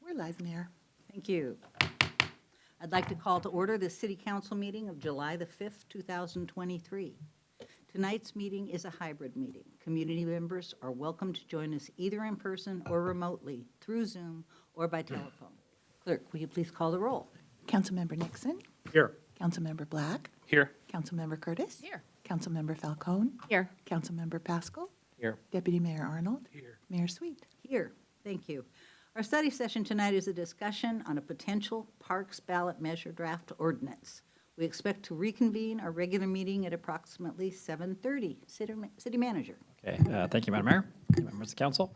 We're live, Mayor. Thank you. I'd like to call to order the City Council meeting of July the 5th, 2023. Tonight's meeting is a hybrid meeting. Community members are welcome to join us either in person or remotely through Zoom or by telephone. Clerk, will you please call the roll? Councilmember Nixon. Here. Councilmember Black. Here. Councilmember Curtis. Here. Councilmember Falcone. Here. Councilmember Pascal. Here. Deputy Mayor Arnold. Here. Mayor Sweet. Here. Thank you. Our study session tonight is a discussion on a potential parks ballot measure draft ordinance. We expect to reconvene our regular meeting at approximately 7:30. City Manager. Okay, thank you, Madam Mayor, members of the council.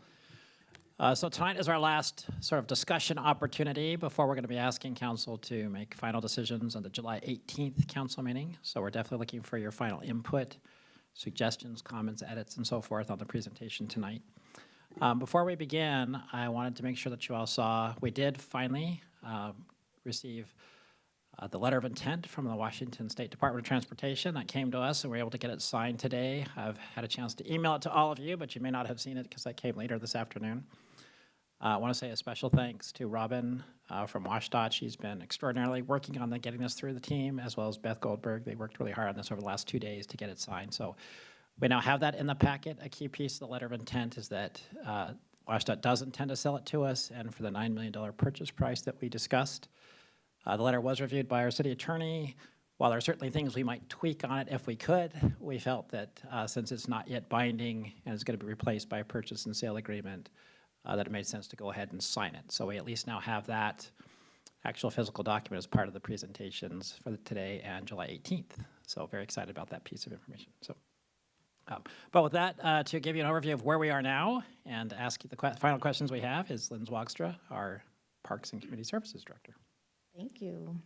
So tonight is our last sort of discussion opportunity before we're going to be asking council to make final decisions on the July 18th council meeting. So we're definitely looking for your final input, suggestions, comments, edits, and so forth on the presentation tonight. Before we begin, I wanted to make sure that you all saw, we did finally receive the letter of intent from the Washington State Department of Transportation that came to us, and we were able to get it signed today. I've had a chance to email it to all of you, but you may not have seen it because that came later this afternoon. I want to say a special thanks to Robin from WashDOT. She's been extraordinarily working on getting this through the team, as well as Beth Goldberg. They worked really hard on this over the last 2 days to get it signed. So we now have that in the packet. A key piece of the letter of intent is that WashDOT does intend to sell it to us, and for the $9 million purchase price that we discussed. The letter was reviewed by our city attorney. While there are certainly things we might tweak on it if we could, we felt that since it's not yet binding and it's going to be replaced by a purchase and sale agreement, that it made sense to go ahead and sign it. So we at least now have that actual physical document as part of the presentations for today and July 18th. So very excited about that piece of information. So. But with that, to give you an overview of where we are now and ask you the final questions we have is Lynn Zwagstra, our Parks and Community Services Director. Thank you.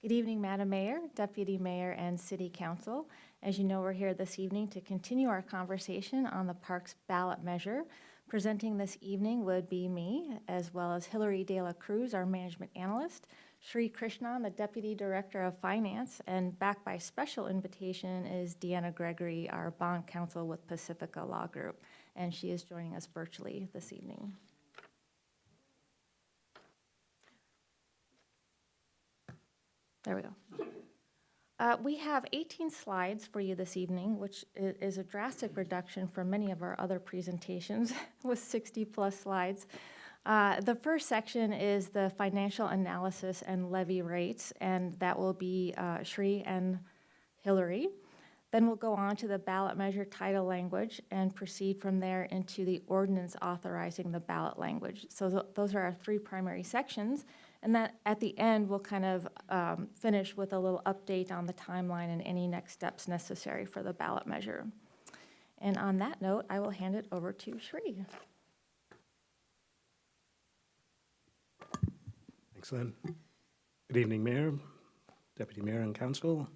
Good evening, Madam Mayor, Deputy Mayor, and City Council. As you know, we're here this evening to continue our conversation on the Parks ballot measure. Presenting this evening would be me, as well as Hillary De La Cruz, our management analyst, Sri Krishnan, the Deputy Director of Finance, and back by special invitation is Deanna Gregory, our bond counsel with Pacifica Law Group, and she is joining us virtually this evening. There we go. We have 18 slides for you this evening, which is a drastic reduction from many of our other presentations with 60 plus slides. The first section is the financial analysis and levy rates, and that will be Sri and Hillary. Then we'll go on to the ballot measure title language and proceed from there into the ordinance authorizing the ballot language. So those are our three primary sections. And that at the end, we'll kind of finish with a little update on the timeline and any next steps necessary for the ballot measure. And on that note, I will hand it over to Sri. Thanks, Lynn. Good evening, Mayor, Deputy Mayor, and Council.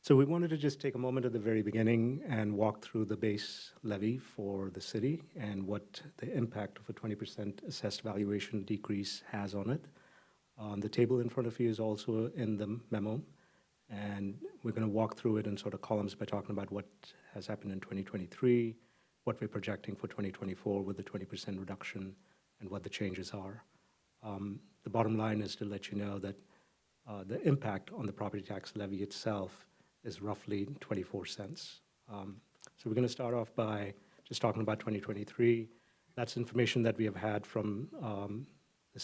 So we wanted to just take a moment at the very beginning and walk through the base levy for the city and what the impact of a 20% assessed valuation decrease has on it. The table in front of you is also in the memo, and we're going to walk through it in sort of columns by talking about what has happened in 2023, what we're projecting for 2024 with the 20% reduction, and what the changes are. The bottom line is to let you know that the impact on the property tax levy itself is roughly 24 cents. So we're going to start off by just talking about 2023. That's information that we have had from the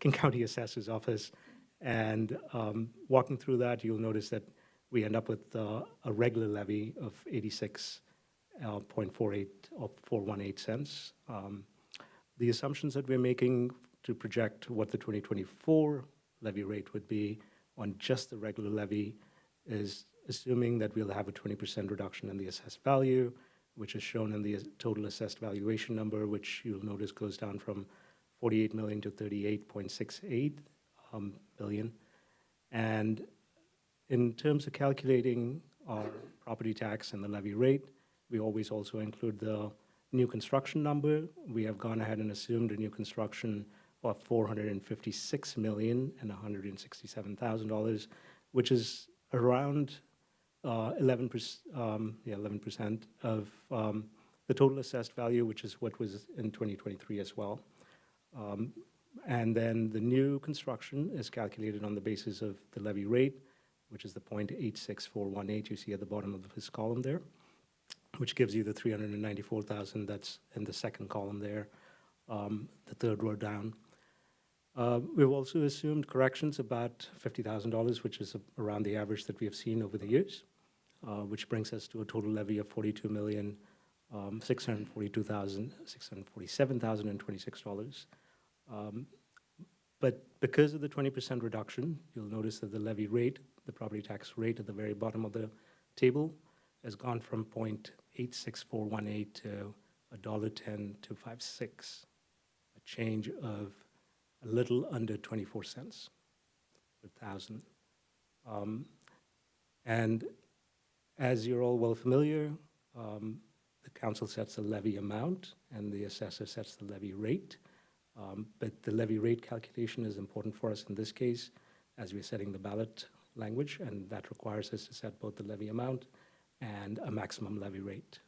King County Assessor's Office. And walking through that, you'll notice that we end up with a regular levy of 86.48 or 418 cents. The assumptions that we're making to project what the 2024 levy rate would be on just the regular levy is assuming that we'll have a 20% reduction in the assessed value, which is shown in the total assessed valuation number, which you'll notice goes down from 48 million to 38.68 billion. And in terms of calculating our property tax and the levy rate, we always also include the new construction number. We have gone ahead and assumed a new construction of $456,167,000, which is around 11% of the total assessed value, which is what was in 2023 as well. And then the new construction is calculated on the basis of the levy rate, which is the 0.86418 you see at the bottom of this column there, which gives you the 394,000 that's in the second column there, the third row down. We've also assumed corrections about $50,000, which is around the average that we have seen over the years, which brings us to a total levy of $42,647,626. But because of the 20% reduction, you'll notice that the levy rate, the property tax rate at the very bottom of the table, has gone from 0.86418 to $1.10256, a change of a little under 24 cents per thousand. And as you're all well familiar, the council sets the levy amount and the assessor sets the levy rate. But the levy rate calculation is important for us in this case as we're setting the ballot language, and that requires us to set both the levy amount and a maximum levy rate.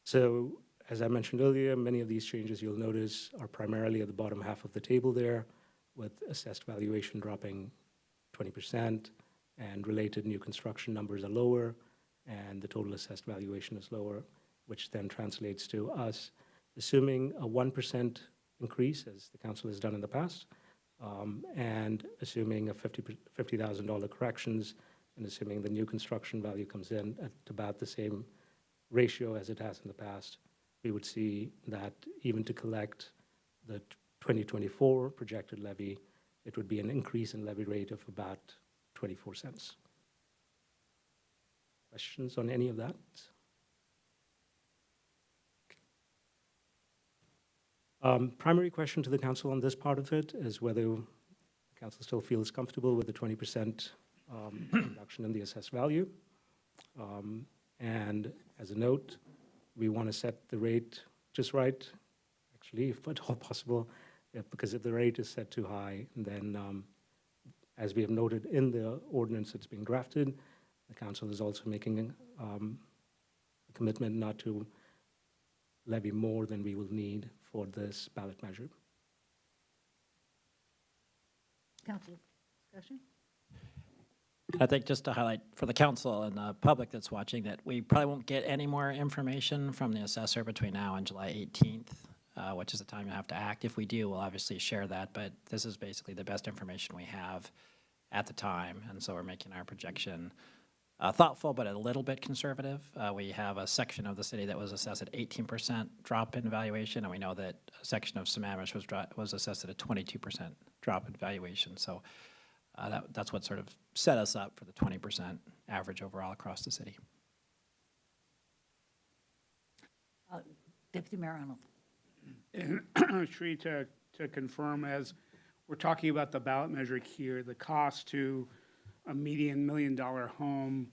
So as I mentioned earlier, many of these changes you'll notice are primarily at the bottom half of the table there, with assessed valuation dropping 20% and related new construction numbers are lower, and the total assessed valuation is lower, which then translates to us assuming a 1% increase, as the council has done in the past, and assuming a $50,000 corrections, and assuming the new construction value comes in at about the same ratio as it has in the past, we would see that even to collect the 2024 projected levy, it would be an increase in levy rate of about 24 cents. Questions on any of that? Primary question to the council on this part of it is whether the council still feels comfortable with the 20% reduction in the assessed value. And as a note, we want to set the rate just right, actually, if at all possible, because if the rate is set too high, then as we have noted in the ordinance that's being drafted, the council is also making a commitment not to levy more than we will need for this ballot measure. Council discussion? I think just to highlight for the council and the public that's watching that we probably won't get any more information from the assessor between now and July 18th, which is the time you have to act. If we do, we'll obviously share that, but this is basically the best information we have at the time, and so we're making our projection thoughtful but a little bit conservative. We have a section of the city that was assessed at 18% drop in valuation, and we know that a section of Sammamish was assessed at a 22% drop in valuation. So that's what sort of set us up for the 20% average overall across the city. Deputy Mayor Arnold. Sri, to confirm, as we're talking about the ballot measure here, the cost to a median $1 million home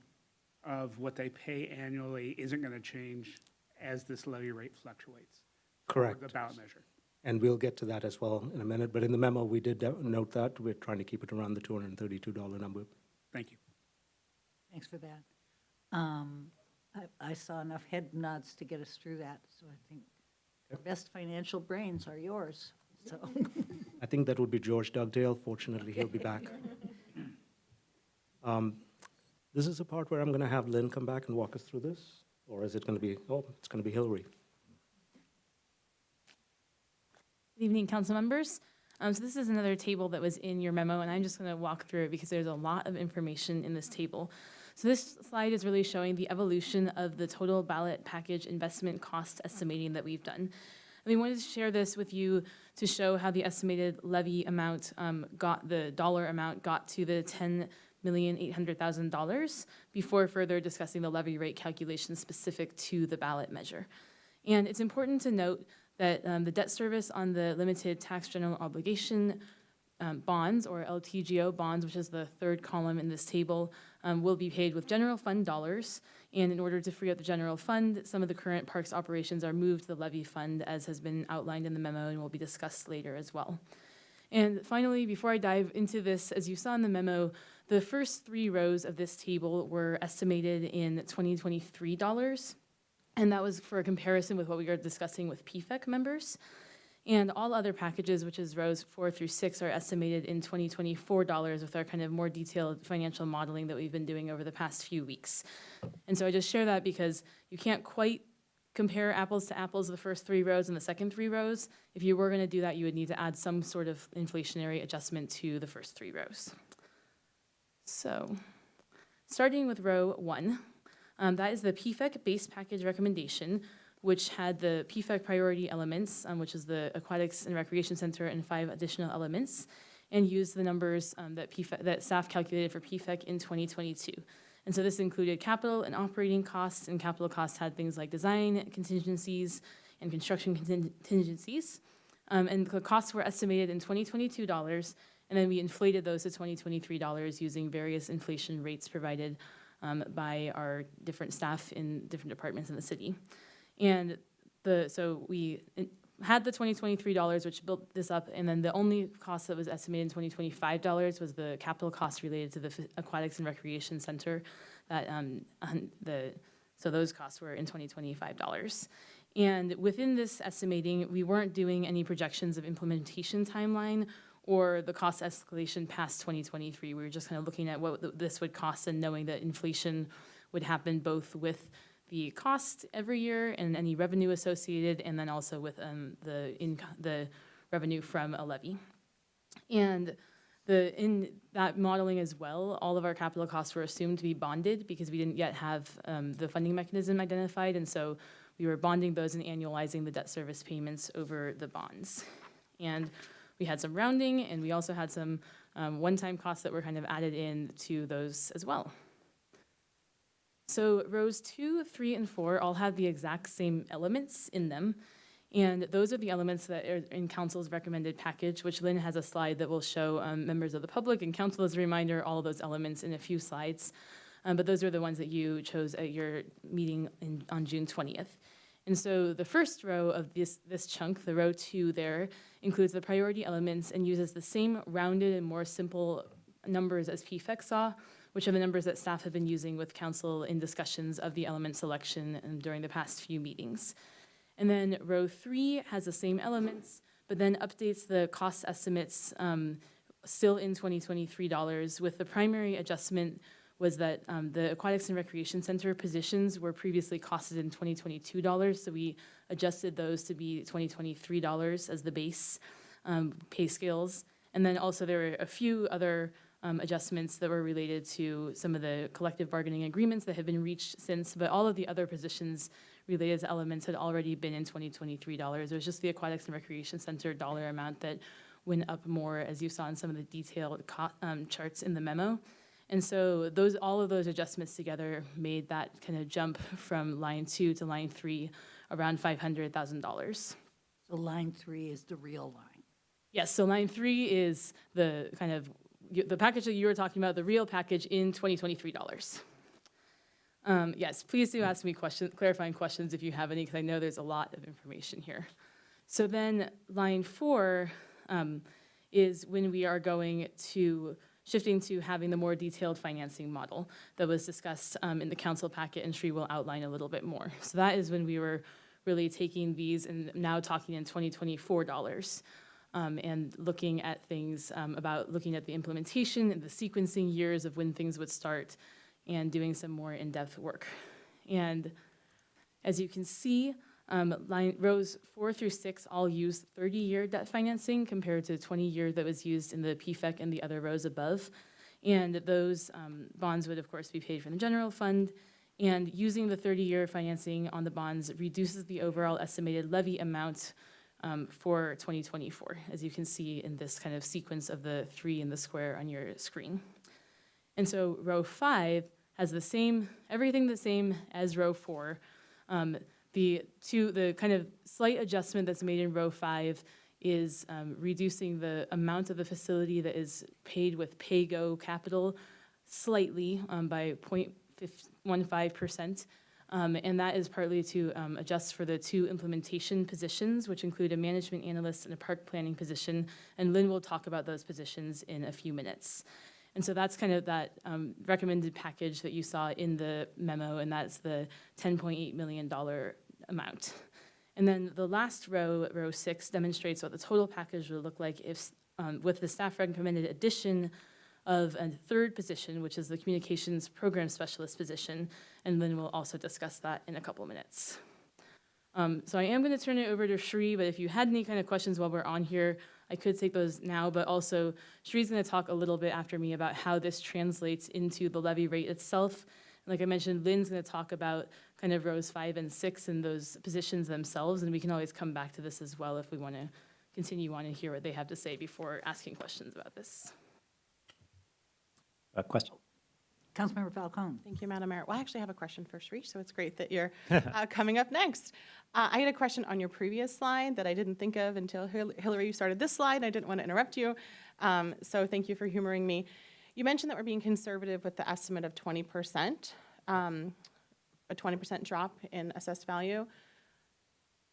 of what they pay annually isn't going to change as this levy rate fluctuates. Correct. The ballot measure. And we'll get to that as well in a minute, but in the memo, we did note that we're trying to keep it around the $232 number. Thank you. Thanks for that. I saw enough head nods to get us through that, so I think the best financial brains are yours, so. I think that would be George Dugdale. Fortunately, he'll be back. This is the part where I'm going to have Lynn come back and walk us through this, or is it going to be, oh, it's going to be Hillary. Good Good evening, council members. So this is another table that was in your memo, and I'm just going to walk through it because there's a lot of information in this table. So this slide is really showing the evolution of the total ballot package investment cost estimating that we've done. And we wanted to share this with you to show how the estimated levy amount the dollar amount got to the $10,800,000 before further discussing the levy rate calculation specific to the ballot measure. And it's important to note that the debt service on the limited tax general obligation bonds, or LTGO bonds, which is the third column in this table, will be paid with general fund dollars. And in order to free up the general fund, some of the current parks operations are moved to the levy fund, as has been outlined in the memo and will be discussed later as well. And finally, before I dive into this, as you saw in the memo, the first 3 rows of this table were estimated in 2023 dollars. And that was for a comparison with what we are discussing with PFEC members. And all other packages, which is rows 4 through 6, are estimated in 2024 dollars with our kind of more detailed financial modeling that we've been doing over the past few weeks. And so I just share that because you can't quite compare apples to apples the first 3 rows and the second 3 rows. If you were going to do that, you would need to add some sort of inflationary adjustment to the first 3 rows. So starting with row 1. That is the PFEC base package recommendation, which had the PFEC priority elements, which is the Aquatics and Recreation Center, and 5 additional elements, and used the numbers that staff calculated for PFEC in 2022. And so this included capital and operating costs, and capital costs had things like design contingencies and construction contingencies. And the costs were estimated in 2022 dollars, and then we inflated those to 2023 dollars using various inflation rates provided by our different staff in different departments in the city. And so we had the 2023 dollars, which built this up, and then the only cost that was estimated in 2025 dollars was the capital cost related to the Aquatics and Recreation Center. So those costs were in 2025 dollars. And within this estimating, we weren't doing any projections of implementation timeline or the cost escalation past 2023. We were just kind of looking at what this would cost and knowing that inflation would happen both with the cost every year and any revenue associated, and then also with the revenue from a levy. And in that modeling as well, all of our capital costs were assumed to be bonded because we didn't yet have the funding mechanism identified, and so we were bonding those and annualizing the debt service payments over the bonds. And we had some rounding, and we also had some one-time costs that were kind of added in to those as well. So rows 2, 3, and 4 all have the exact same elements in them, and those are the elements that are in council's recommended package, which Lynn has a slide that will show members of the public and council as a reminder all of those elements in a few slides. But those are the ones that you chose at your meeting on June 20th. And so the first row of this chunk, the row 2 there, includes the priority elements and uses the same rounded and more simple numbers as PFEC saw, which are the numbers that staff have been using with council in discussions of the element selection during the past few meetings. And then row 3 has the same elements, but then updates the cost estimates still in 2023 dollars, with the primary adjustment was that the Aquatics and Recreation Center positions were previously costed in 2022 dollars, so we adjusted those to be 2023 dollars as the base pay scales. And then also there were a few other adjustments that were related to some of the collective bargaining agreements that have been reached since, but all of the other positions related to elements had already been in 2023 dollars. It was just the Aquatics and Recreation Center dollar amount that went up more, as you saw in some of the detailed charts in the memo. And so all of those adjustments together made that kind of jump from line 2 to line 3 around $500,000. So line 3 is the real line. Yes, so line 3 is the kind of the package that you were talking about, the real package in 2023 dollars. Yes, please do ask me clarifying questions if you have any, because I know there's a lot of information here. So then line 4 is when we are going to shifting to having the more detailed financing model that was discussed in the council packet, and Sri will outline a little bit more. So that is when we were really taking these and now talking in 2024 dollars. And looking at things about looking at the implementation and the sequencing years of when things would start and doing some more in-depth work. And as you can see, Rows 4 through 6 all use 30-year debt financing compared to 20-year that was used in the PFEC and the other rows above. And those bonds would, of course, be paid from the general fund. And using the 30-year financing on the bonds reduces the overall estimated levy amount for 2024, as you can see in this kind of sequence of the 3 in the square on your screen. And so row 5 has everything the same as row 4. The kind of slight adjustment that's made in row 5 is reducing the amount of the facility that is paid with pay-go capital slightly by 0.15%. And that is partly to adjust for the 2 implementation positions, which include a management analyst and a park planning position. And Lynn will talk about those positions in a few minutes. And so that's kind of that recommended package that you saw in the memo, and that's the $10.8 million amount. And then the last row, row 6, demonstrates what the total package would look like if, with the staff recommended addition of a 3rd position, which is the communications program specialist position, and Lynn will also discuss that in a couple minutes. So I am going to turn it over to Shri, but if you had any kind of questions while we're on here, I could take those now, but also Shri's going to talk a little bit after me about how this translates into the levy rate itself. Like I mentioned, Lynn's going to talk about kind of rows 5 and 6 and those positions themselves, and we can always come back to this as well if we want to continue on and hear what they have to say before asking questions about this. A question? Councilmember Falcone. Thank you, Madam Mayor. Well, I actually have a question for Shri, so it's great that you're coming up next. I had a question on your previous slide that I didn't think of until Hillary, you started this slide, and I didn't want to interrupt you. So thank you for humoring me. You mentioned that we're being conservative with the estimate of 20%, a 20% drop in assessed value.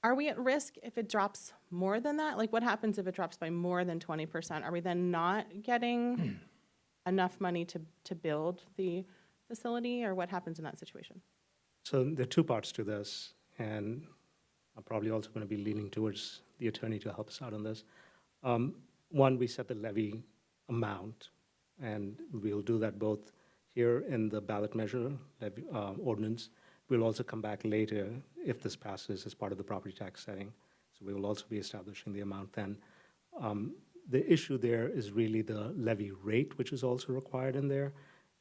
Are we at risk if it drops more than that? Like, what happens if it drops by more than 20%? Are we then not getting enough money to build the facility, or what happens in that situation? So there are 2 parts to this, and I'm probably also going to be leaning towards the attorney to help us out on this. One, we set the levy amount, and we'll do that both here in the ballot measure levy, ordinance. We'll also come back later if this passes as part of the property tax setting. So we will also be establishing the amount then. The issue there is really the levy rate, which is also required in there.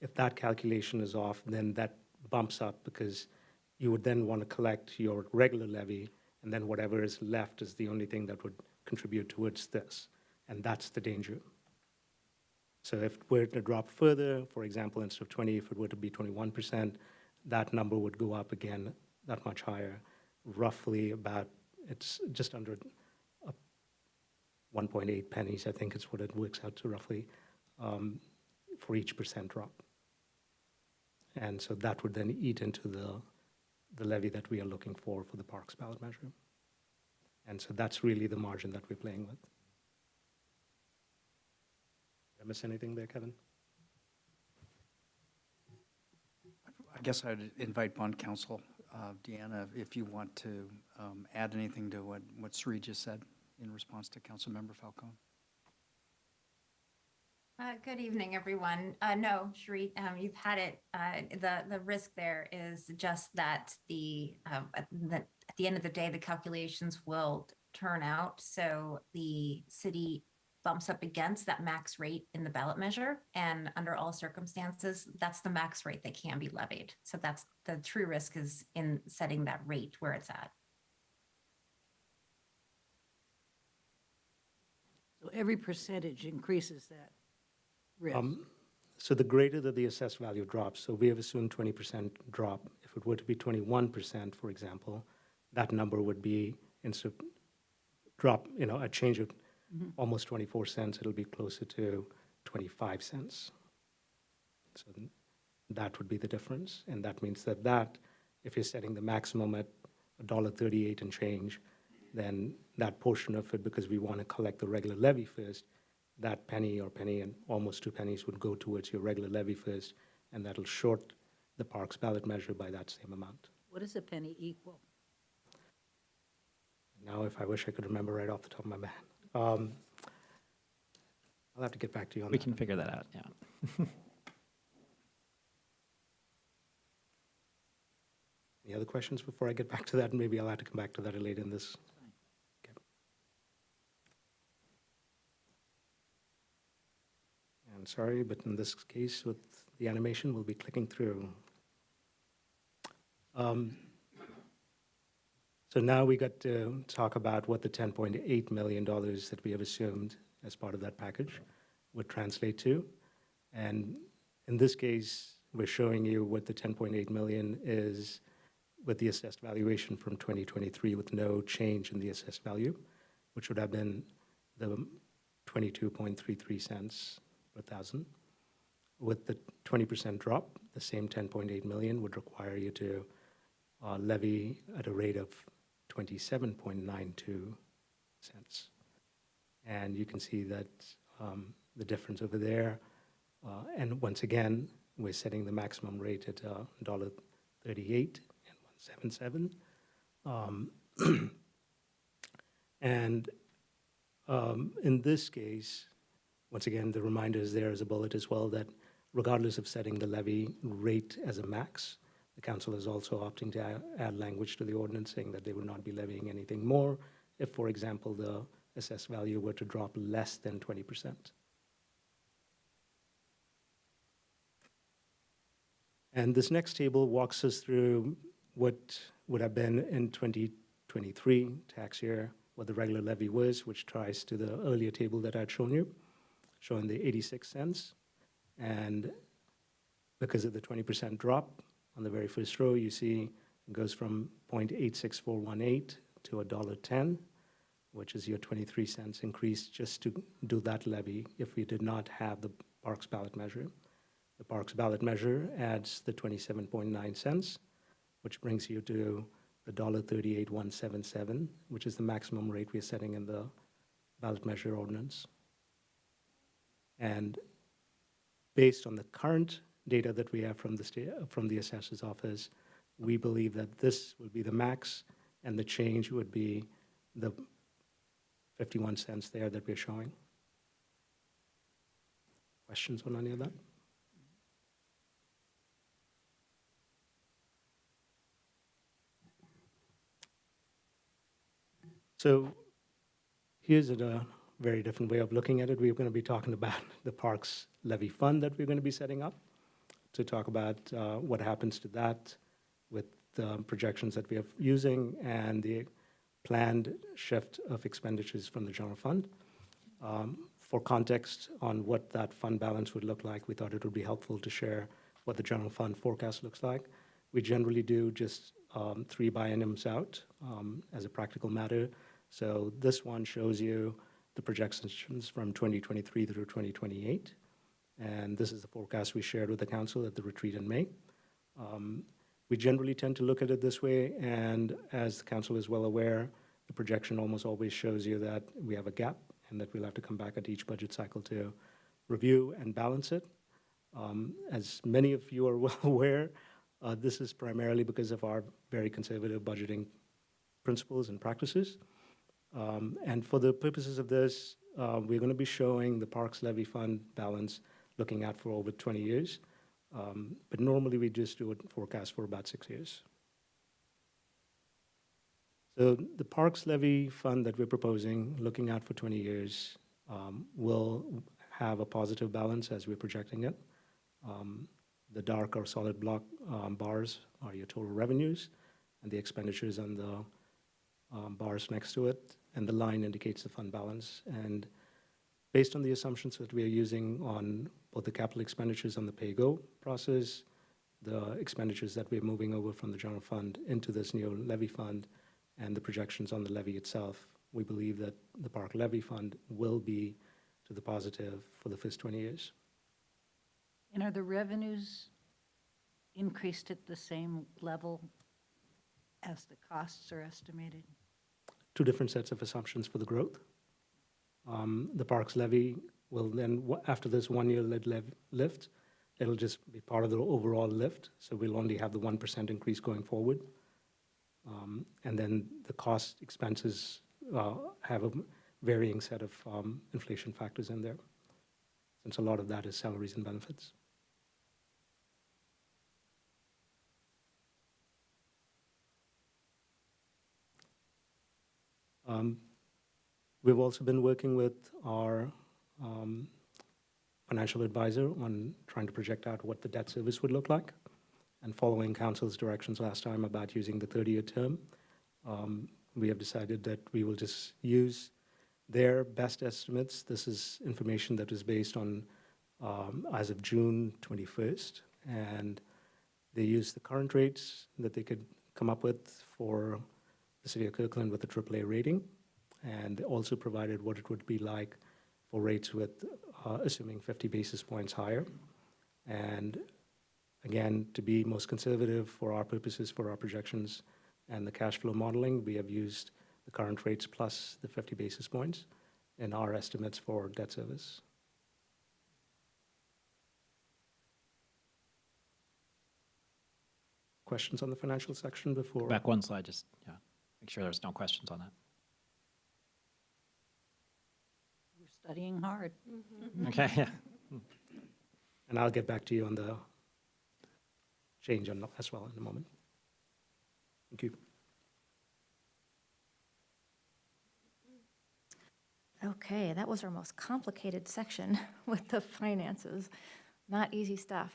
If that calculation is off, then that bumps up because you would then want to collect your regular levy, and then whatever is left is the only thing that would contribute towards this. And that's the danger. So if it were to drop further, for example, instead of 20, if it were to be 21%, that number would go up again that much higher, roughly about, it's just under 1.8 pennies, I think it's what it works out to roughly, for each % drop. And so that would then eat into the levy that we are looking for the parks ballot measure. And so that's really the margin that we're playing with. Did I miss anything there, Kevin? I guess I'd invite bond counsel, Deanna, if you want to add anything to what Sri just said in response to Councilmember Falcone. Good evening, everyone. No, Shri, you've had it. The risk there is just that at the end of the day, the calculations will turn out. So the city bumps up against that max rate in the ballot measure. And under all circumstances, that's the max rate that can be levied. So that's the true risk, is in setting that rate where it's at. So every percentage increases that risk. So the greater that the assessed value drops, so we have assumed 20% drop. If it were to be 21%, for example, that number would be, instead of drop, a change of almost 24 cents, it'll be closer to 25 cents. So that would be the difference. And that means that if you're setting the maximum at $1.38 and change, then that portion of it, because we want to collect the regular levy first, that penny or penny and almost 2 pennies would go towards your regular levy first, and that'll short the parks ballot measure by that same amount. What does a penny equal? Now, if I wish I could remember right off the top of my head. I'll have to get back to you on that. We can figure that out, yeah. Any other questions before I get back to that? Maybe I'll have to come back to that later in this. Okay. And sorry, but in this case, with the animation, we'll be clicking through. So now we got to talk about what the $10.8 million that we have assumed as part of that package would translate to. And in this case, we're showing you what the 10.8 million is with the assessed valuation from 2023 with no change in the assessed value, which would have been the 22.33 cents per thousand. With the 20% drop, the same 10.8 million would require you to levy at a rate of 27.92 cents. And you can see that the difference over there. And once again, we're setting the maximum rate at $1.38 and 177. And in this case, once again, the reminder is there as a bullet as well that regardless of setting the levy rate as a max, the council is also opting to add language to the ordinance saying that they would not be levying anything more if, for example, the assessed value were to drop less than 20%. And this next table walks us through what would have been in 2023 tax year, what the regular levy was, which ties to the earlier table that I'd shown you, showing the 86 cents. And because of the 20% drop on the very first row, you see it goes from 0.86418 to $1.10, which is your 23 cents increase just to do that levy if we did not have the Parks ballot measure. The Parks ballot measure adds the 27.9 cents, which brings you to the $1.38177, which is the maximum rate we are setting in the ballot measure ordinance. And based on the current data that we have from the assessor's office, we believe that this will be the max, and the change would be the 51 cents there that we're showing. Questions on any of that? So here's a very different way of looking at it. We're going to be talking about the Parks Levy Fund that we're going to be setting up to talk about what happens to that with the projections that we are using and the planned shift of expenditures from the general fund. For context on what that fund balance would look like, we thought it would be helpful to share what the general fund forecast looks like. We generally do just 3 bienniums out as a practical matter. So this one shows you the projections from 2023 through 2028. And this is the forecast we shared with the council at the retreat in May. We generally tend to look at it this way, and as the council is well aware, the projection almost always shows you that we have a gap and that we'll have to come back at each budget cycle to review and balance it. As many of you are well aware, this is primarily because of our very conservative budgeting principles and practices. And for the purposes of this, we're going to be showing the Parks Levy Fund balance looking at for over 20 years. But normally we just do a forecast for about 6 years. So the Parks Levy Fund that we're proposing, looking at for 20 years, will have a positive balance as we're projecting it. The dark or solid block bars are your total revenues, and the expenditures on the bars next to it, and the line indicates the fund balance. And based on the assumptions that we are using on both the capital expenditures on the pay-go process, the expenditures that we're moving over from the general fund into this new levy fund, and the projections on the levy itself, we believe that the Park Levy Fund will be to the positive for the first 20 years. And are the revenues increased at the same level as the costs are estimated? 2 different sets of assumptions for the growth. The Parks Levy will then, after this 1-year lift, it'll just be part of the overall lift, so we'll only have the 1% increase going forward. And then the cost expenses have a varying set of inflation factors in there, since a lot of that is salaries and benefits. We've also been working with our financial advisor on trying to project out what the debt service would look like. And following council's directions last time about using the 30-year term, we have decided that we will just use their best estimates. This is information that is based on as of June 21st, and they use the current rates that they could come up with for the city of Kirkland with a AAA rating, and they also provided what it would be like for rates with assuming 50 basis points higher. And again, to be most conservative for our purposes, for our projections and the cash flow modeling, we have used the current rates plus the 50 basis points in our estimates for debt service. Questions on the financial section before? Back one slide, just, yeah, make sure there's no questions on that. We're studying hard. Okay, yeah. And I'll get back to you on the change on as well in a moment. Thank you. Okay, that was our most complicated section with the finances. Not easy stuff.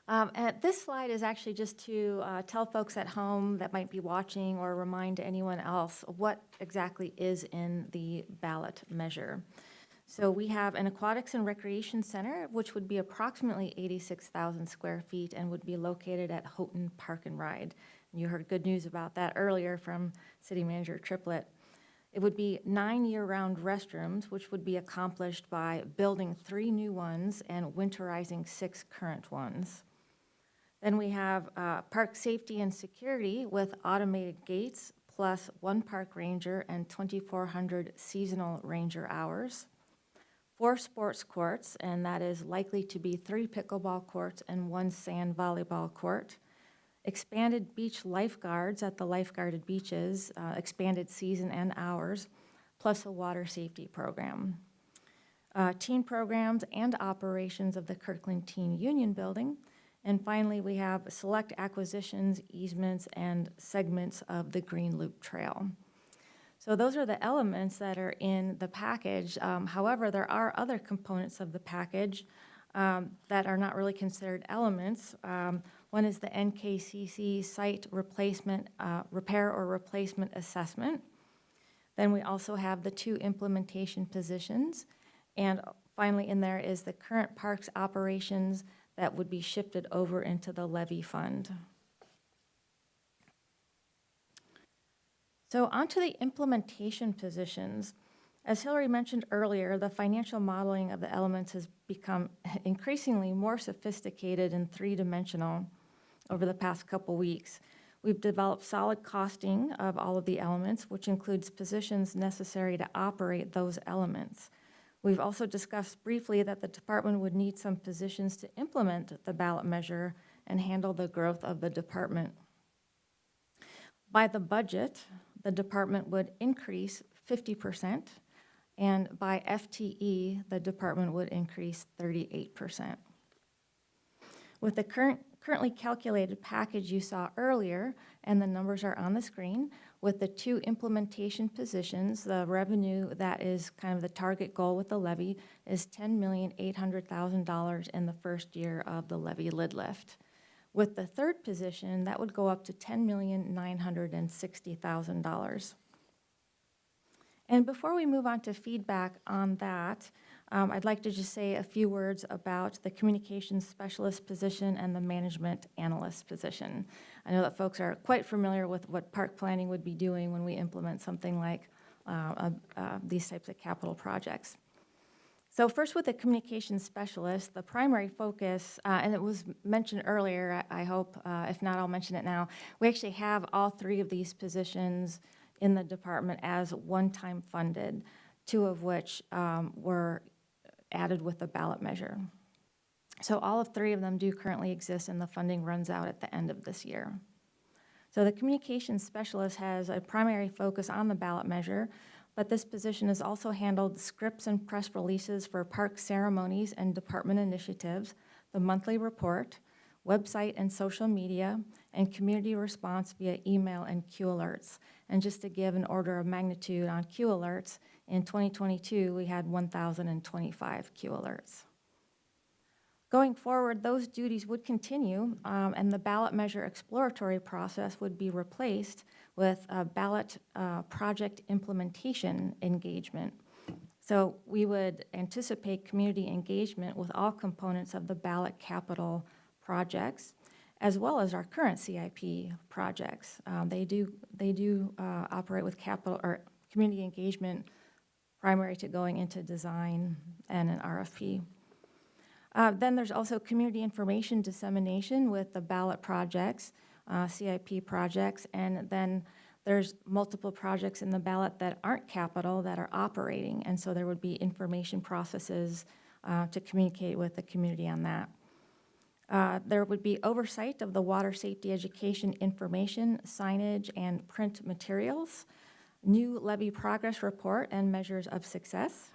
And this slide is actually just to tell folks at home that might be watching or remind anyone else what exactly is in the ballot measure. So we have an aquatics and recreation center, which would be approximately 86,000 square feet and would be located at Houghton Park and Ride. You heard good news about that earlier from City Manager Triplett. It would be 9 year-round restrooms, which would be accomplished by building 3 new ones and winterizing 6 current ones. Then we have park safety and security with automated gates, plus 1 park ranger and 2,400 seasonal ranger hours. 4 sports courts, and that is likely to be 3 pickleball courts and 1 sand volleyball court. Expanded beach lifeguards at the lifeguarded beaches, expanded season and hours, plus a water safety program. Teen programs and operations of the Kirkland Teen Union Building. And finally, we have select acquisitions, easements, and segments of the Green Loop Trail. So those are the elements that are in the package. However, there are other components of the package that are not really considered elements. One is the NKCC site replacement, repair or replacement assessment. Then we also have the 2 implementation positions. And finally in there is the current parks operations that would be shifted over into the levy fund. So onto the implementation positions. As Hillary mentioned earlier, the financial modeling of the elements has become increasingly more sophisticated and 3-dimensional over the past couple weeks. We've developed solid costing of all of the elements, which includes positions necessary to operate those elements. We've also discussed briefly that the department would need some positions to implement the ballot measure and handle the growth of the department. By the budget, the department would increase 50%, and by FTE, the department would increase 38%. With the currently calculated package you saw earlier, and the numbers are on the screen, with the 2 implementation positions, the revenue that is kind of the target goal with the levy is $10,800,000 in the first year of the levy lid lift. With the 3rd position, that would go up to $10,960,000. And before we move on to feedback on that, I'd like to just say a few words about the communications specialist position and the management analyst position. I know that folks are quite familiar with what park planning would be doing when we implement something like these types of capital projects. So first with the communications specialist, the primary focus, and it was mentioned earlier, I hope, if not, I'll mention it now. We actually have all 3 of these positions in the department as one-time funded, 2 of which were added with the ballot measure. So all of 3 of them do currently exist, and the funding runs out at the end of this year. So the communications specialist has a primary focus on the ballot measure, but this position has also handled scripts and press releases for park ceremonies and department initiatives, the monthly report, website and social media, and community response via email and Q alerts. And just to give an order of magnitude on Q alerts, in 2022, we had 1,025 Q alerts. Going forward, those duties would continue, and the ballot measure exploratory process would be replaced with a ballot project implementation engagement. So we would anticipate community engagement with all components of the ballot capital projects, as well as our current CIP projects. They do operate with capital or community engagement primary to going into design and an RFP. Then there's also community information dissemination with the ballot projects, CIP projects, and then there's multiple projects in the ballot that aren't capital that are operating, and so there would be information processes to communicate with the community on that. There would be oversight of the water safety education information, signage, and print materials, new levy progress report and measures of success,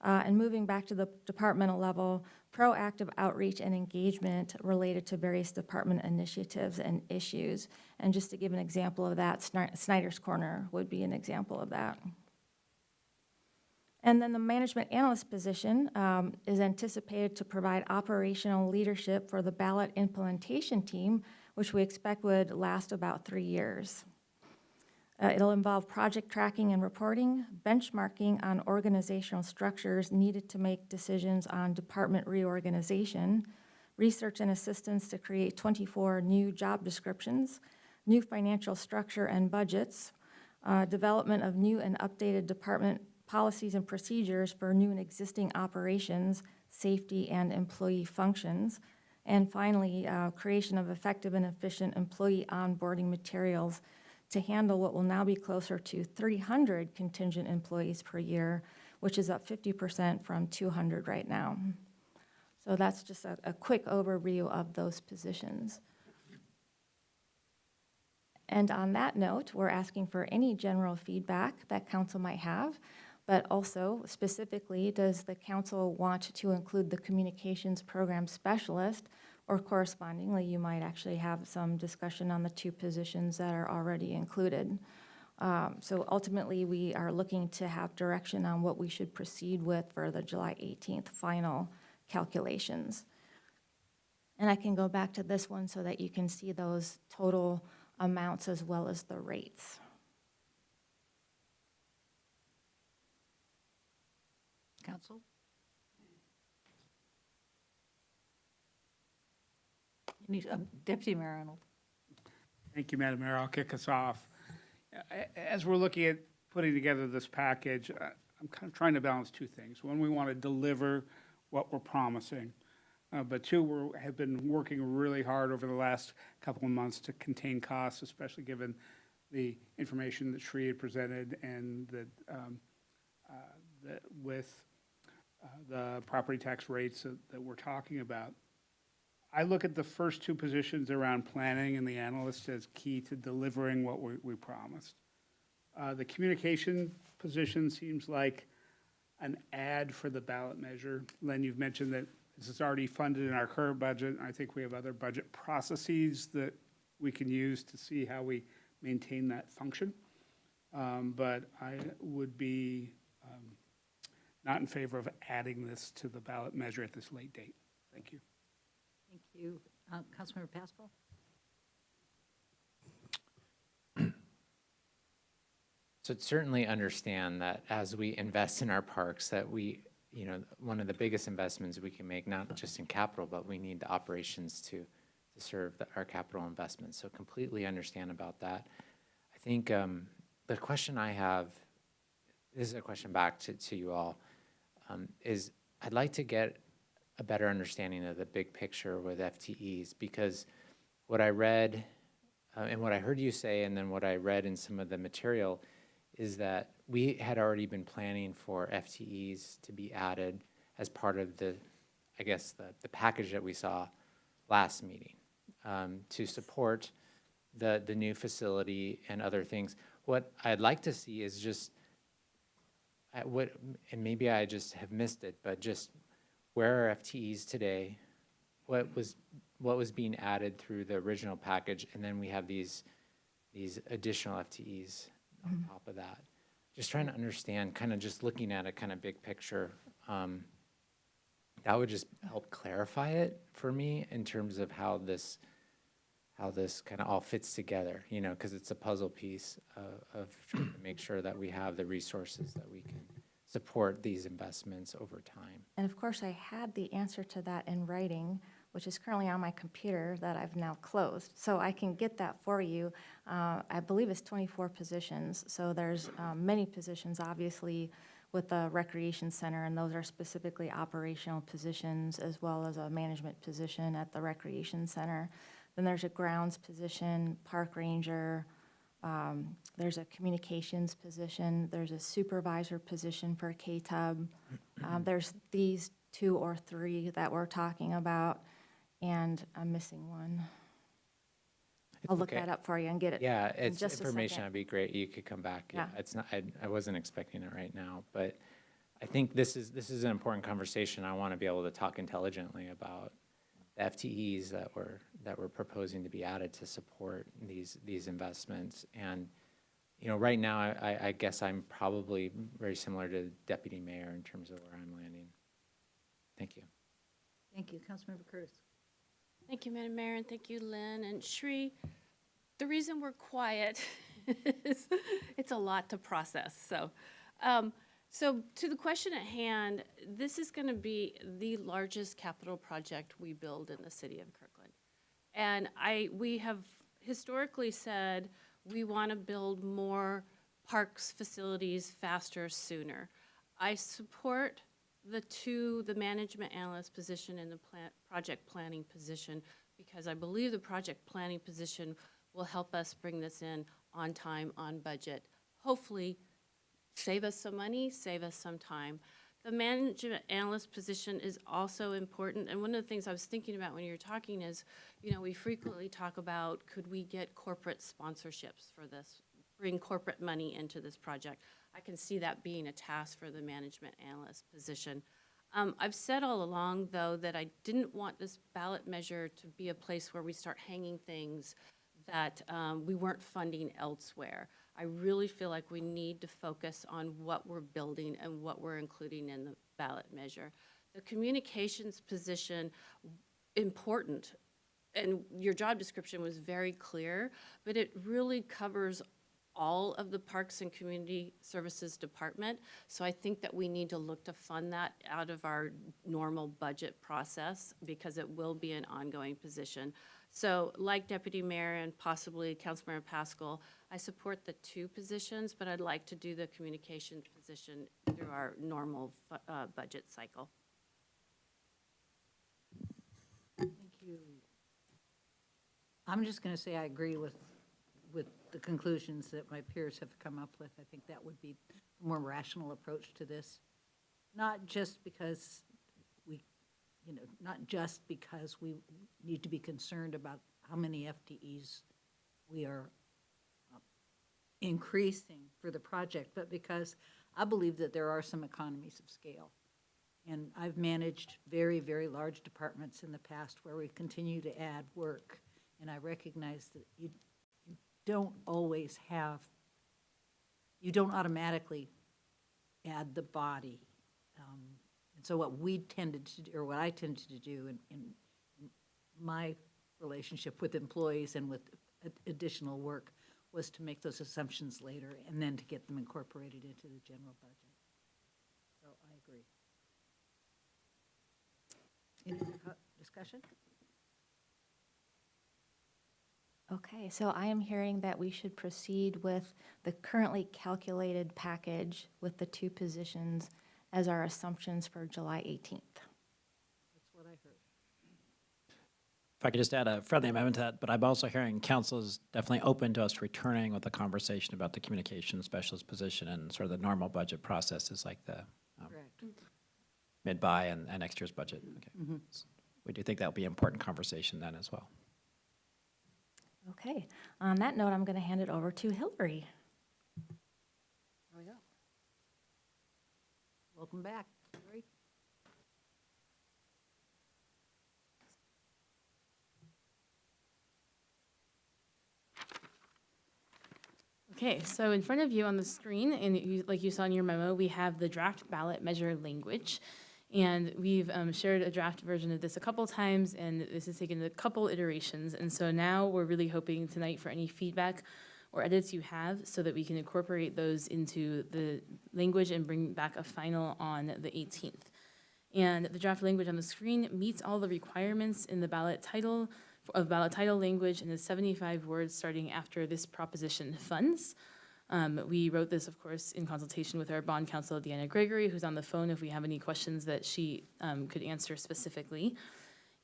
and moving back to the departmental level, proactive outreach and engagement related to various department initiatives and issues. And just to give an example of that, Snyder's Corner would be an example of that. And then the management analyst position is anticipated to provide operational leadership for the ballot implementation team, which we expect would last about 3 years. It'll involve project tracking and reporting, benchmarking on organizational structures needed to make decisions on department reorganization, research and assistance to create 24 new job descriptions, new financial structure and budgets, development of new and updated department policies and procedures for new and existing operations, safety, and employee functions, and finally, creation of effective and efficient employee onboarding materials to handle what will now be closer to 300 contingent employees per year, which is up 50% from 200 right now. So that's just a quick overview of those positions. And on that note, we're asking for any general feedback that council might have, but also specifically, does the council want to include the communications program specialist, or correspondingly, you might actually have some discussion on the 2 positions that are already included. So ultimately, we are looking to have direction on what we should proceed with for the July 18th final calculations. And I can go back to this one so that you can see those total amounts as well as the rates. Council? Deputy Mayor Arnold. Thank you, Madam Mayor. I'll kick us off. As we're looking at putting together this package, I'm kind of trying to balance 2 things. One, we want to deliver what we're promising. But 2, we have been working really hard over the last couple of months to contain costs, especially given the information that Sri had presented and that with the property tax rates that we're talking about. I look at the first 2 positions around planning and the analyst as key to delivering what we promised. The communication position seems like an add for the ballot measure. Len, you've mentioned that this is already funded in our current budget. I think we have other budget processes that we can use to see how we maintain that function. But I would be not in favor of adding this to the ballot measure at this late date. Thank you. Thank you. Councilmember Pascal? So certainly understand that as we invest in our parks, that we, one of the biggest investments we can make, not just in capital, but we need the operations to serve our capital investments. So completely understand about that. I think the question I have, this is a question back to you all, is I'd like to get a better understanding of the big picture with FTEs, because what I read and what I heard you say, and then what I read in some of the material, is that we had already been planning for FTEs to be added as part of the package that we saw last meeting to support the new facility and other things. What I'd like to see is just and maybe I just have missed it, but just where are FTEs today? what was being added through the original package, and then we have these additional FTEs on top of that. Just trying to understand, kind of just looking at it kind of big picture, that would just help clarify it for me in terms of how this kind of all fits together, you know, because it's a puzzle piece of trying to make sure that we have the resources that we can support these investments over time. And of course, I had the answer to that in writing, which is currently on my computer that I've now closed. So I can get that for you. I believe it's 24 positions. So there's many positions, obviously, with the recreation center, and those are specifically operational positions, as well as a management position at the recreation center. Then there's a grounds position, park ranger, there's a communications position, there's a supervisor position for KTUB. There's these 2 or 3 that we're talking about, and I'm missing one. I'll look Okay. that up for you and get it. Yeah, in it's just a information second. that'd be great. You could come back. Yeah. It's not, I wasn't expecting it right now, but I think this is an important conversation. I want to be able to talk intelligently about the FTEs that we're proposing to be added to support these investments. And, you know, right now, I guess I'm probably very similar to Deputy Mayor in terms of where I'm landing. Thank you. Thank you. Councilmember Curtis. Thank you, Madam Mayor, and thank you, Lynn and Shri. The reason we're quiet is it's a lot to process. So to the question at hand, this is going to be the largest capital project we build in the city of Kirkland. And we have historically said we want to build more parks facilities faster, sooner. I support the management analyst position and the project planning position, because I believe the project planning position will help us bring this in on time, on budget. Hopefully, save us some money, save us some time. The management analyst position is also important, and one of the things I was thinking about when you were talking is, you know, we frequently talk about, could we get corporate sponsorships for this, bring corporate money into this project? I can see that being a task for the management analyst position. I've said all along, though, that I didn't want this ballot measure to be a place where we start hanging things that we weren't funding elsewhere. I really feel like we need to focus on what we're building and what we're including in the ballot measure. The communications position, important, and your job description was very clear, but it really covers all of the Parks and Community Services Department. So I think that we need to look to fund that out of our normal budget process, because it will be an ongoing position. So like Deputy Mayor and possibly Councilmember Pascal, I support the 2 positions, but I'd like to do the communications position through our normal budget cycle. Thank you. I'm just going to say I agree with the conclusions that my peers have come up with. I think that would be a more rational approach to this. Not just because we need to be concerned about how many FTEs we are increasing for the project, but because I believe that there are some economies of scale. And I've managed very, very large departments in the past where we continue to add work. And I recognize that you don't automatically add the body. And so what I tended to do in my relationship with employees and with additional work was to make those assumptions later and then to get them incorporated into the general budget. So I agree. Any other discussion? Okay, so I am hearing that we should proceed with the currently calculated package with the 2 positions as our assumptions for July 18th. That's what I heard. If I could just add a friendly amendment to that, but I'm also hearing council is definitely open to us returning with a conversation about the communication specialist position and sort of the normal budget processes like the Correct. mid-buy and next year's budget. Okay. We do think that'll be an important conversation then as well. Okay, on that note, I'm going to hand it over to Hillary. There we go. Welcome back, Larry. Okay, so in front of you on the screen, and like you saw in your memo, we have the draft ballot measure language. And we've shared a draft version of this a couple times, and this has taken a couple iterations. And so now we're really hoping tonight for any feedback or edits you have so that we can incorporate those into the language and bring back a final on the 18th. And the draft language on the screen meets all the requirements in the ballot title language and is 75 words starting after this proposition funds. We wrote this, of course, in consultation with our bond counsel, Deanna Gregory, who's on the phone if we have any questions that she could answer specifically.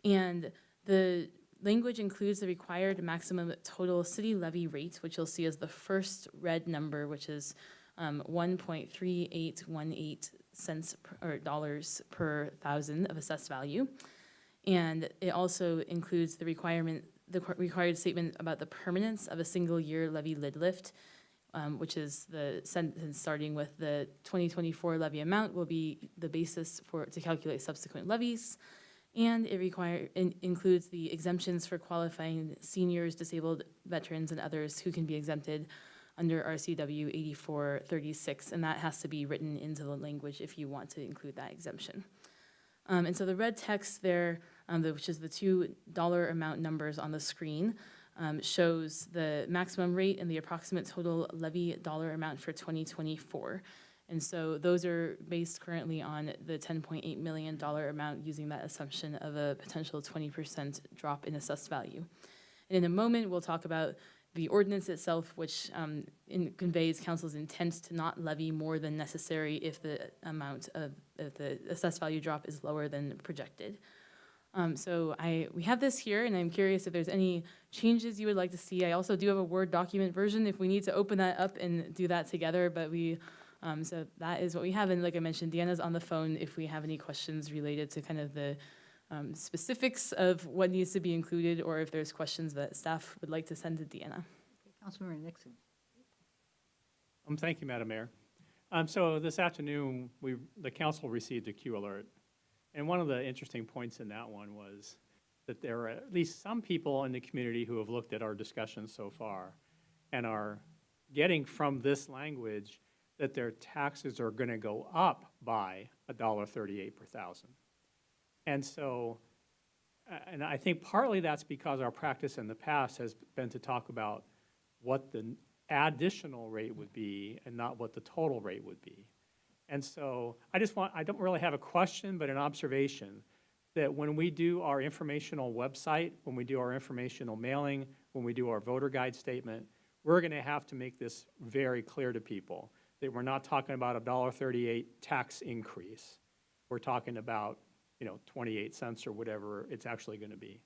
And the language includes the required maximum total city levy rate, which you'll see as the first red number, which is 1.3818 cents or dollars per thousand of assessed value. And it also includes the required statement about the permanence of a single year levy lid lift, which is the sentence starting with the 2024 levy amount will be the basis to calculate subsequent levies. And it includes the exemptions for qualifying seniors, disabled veterans, and others who can be exempted under RCW 8436, and that has to be written into the language if you want to include that exemption. And so the red text there, which is the $2 amount numbers on the screen, shows the maximum rate and the approximate total levy dollar amount for 2024. And so those are based currently on the $10.8 million amount using that assumption of a potential 20% drop in assessed value. And in a moment, we'll talk about the ordinance itself, which conveys council's intent to not levy more than necessary if the amount of the assessed value drop is lower than projected. So we have this here, and I'm curious if there's any changes you would like to see. I also do have a Word document version if we need to open that up and do that together, but so that is what we have. And like I mentioned, Deanna's on the phone if we have any questions related to kind of the specifics of what needs to be included, or if there's questions that staff would like to send to Deanna. Councilmember Nixon. Thank you, Madam Mayor. So this afternoon, the council received a Q alert. And one of the interesting points in that one was that there are at least some people in the community who have looked at our discussions so far and are getting from this language that their taxes are going to go up by $1.38 per thousand. And so, and I think partly that's because our practice in the past has been to talk about what the additional rate would be and not what the total rate would be. And so I don't really have a question, but an observation that when we do our informational website, when we do our informational mailing, when we do our voter guide statement, we're going to have to make this very clear to people that we're not talking about a $1.38 tax increase. We're talking about 28 cents or whatever it's actually going to be.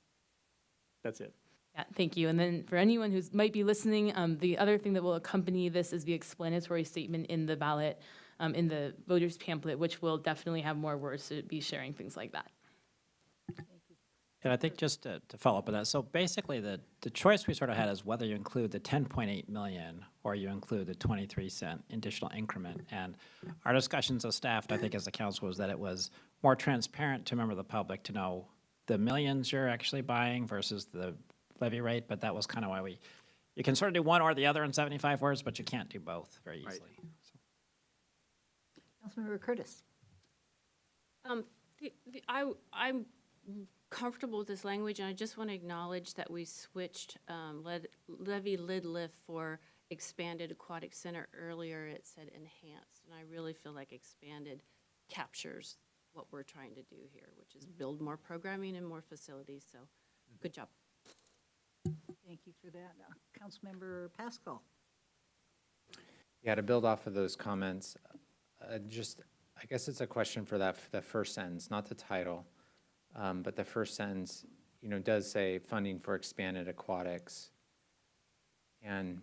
That's it. Yeah, thank you. And then for anyone who might be listening, the other thing that will accompany this is the explanatory statement in the ballot, in the voters pamphlet, which will definitely have more words to be sharing things like that. And I think just to follow up on that, so basically the choice we sort of had is whether you include the 10.8 million or you include the 23-cent additional increment. And our discussions as staff, I think as the council, was that it was more transparent to a member of the public to know the millions you're actually buying versus the levy rate, but that was kind of why you can sort of do one or the other in 75 words, but you can't do both very easily. Right. Councilmember Curtis. I'm comfortable with this language, and I just want to acknowledge that we switched levy lid lift for expanded aquatic center. Earlier it said enhanced, and I really feel like expanded captures what we're trying to do here, which is build more programming and more facilities. So good job. Thank you for that. Councilmember Pascal. Yeah, to build off of those comments, I guess it's a question for the first sentence, not the title, but the first sentence, does say funding for expanded aquatics. And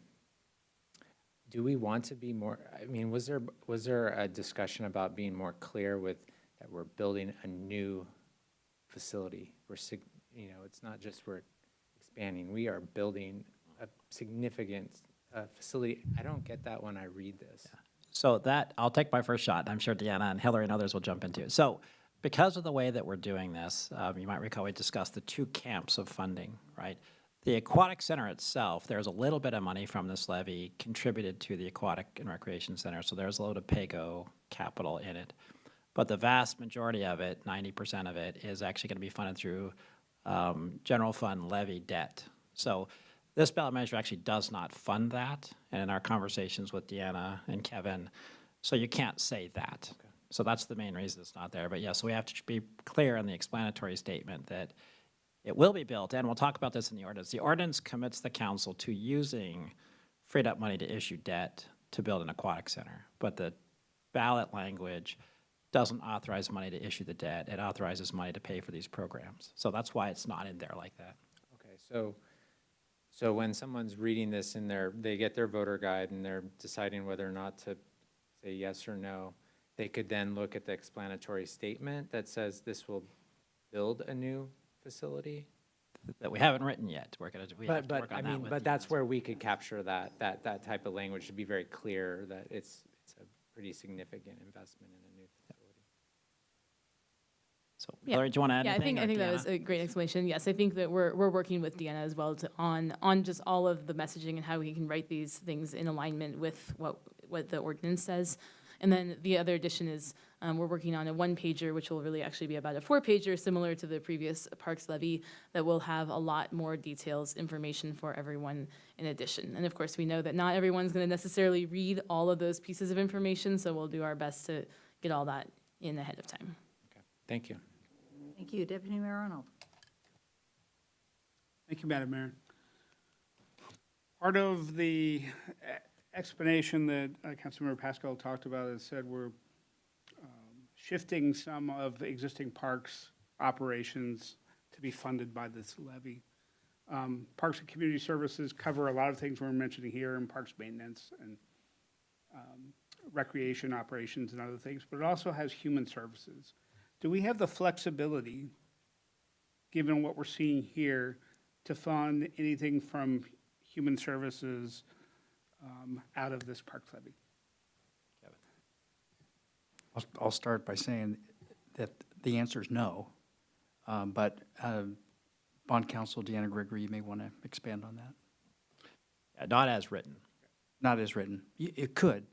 do we want to be more? I mean, was there a discussion about being more clear with that we're building a new facility? It's not just we're expanding. We are building a significant facility. I don't get that when I read this. Yeah. So I'll take my first shot. I'm sure Deanna and Hillary and others will jump into it. So because of the way that we're doing this, you might recall we discussed the two camps of funding, right? The aquatic center itself, there's a little bit of money from this levy contributed to the aquatic and recreation center, so there's a little bit of PAYGO capital in it. But the vast majority of it, 90% of it, is actually going to be funded through general fund levy debt. So this ballot measure actually does not fund that, and in our conversations with Deanna and Kevin, so you can't say that. Okay. So that's the main reason it's not there. But yes, we have to be clear in the explanatory statement that it will be built, and we'll talk about this in the ordinance. The ordinance commits the council to using freed up money to issue debt to build an aquatic center. But the ballot language doesn't authorize money to issue the debt. It authorizes money to pay for these programs. So that's why it's not in there like that. Okay, so when someone's reading this in their, they get their voter guide and they're deciding whether or not to say yes or no, they could then look at the explanatory statement that says this will build a new facility? That we haven't written yet. We have to work But I on that mean, with but the that's where we could capture that type of language to be very clear that it's a pretty significant investment in a new facility. So, Yeah. Hillary, do you want to add Yeah, anything? I think that or was Deanna? a great explanation. Yes, I think that we're working with Deanna as well on just all of the messaging and how we can write these things in alignment with what the ordinance says. And then the other addition is we're working on a one-pager, which will really actually be about a four-pager, similar to the previous Parks levy, that will have a lot more details, information for everyone in addition. And of course, we know that not everyone's going to necessarily read all of those pieces of information, so we'll do our best to get all that in ahead of time. Okay, thank you. Thank you. Deputy Mayor Arnold. Thank you, Madam Mayor. Part of the explanation that Councilmember Pascal talked about is said we're shifting some of the existing parks operations to be funded by this levy. Parks and community services cover a lot of things we're mentioning here in parks maintenance and recreation operations and other things, but it also has human services. Do we have the flexibility, given what we're seeing here, to fund anything from human services out of this parks levy? I'll start by saying that the answer is no. But Bond Counsel Deanna Gregory, you may want to expand on that. Yeah, not as written. Not as written. It could,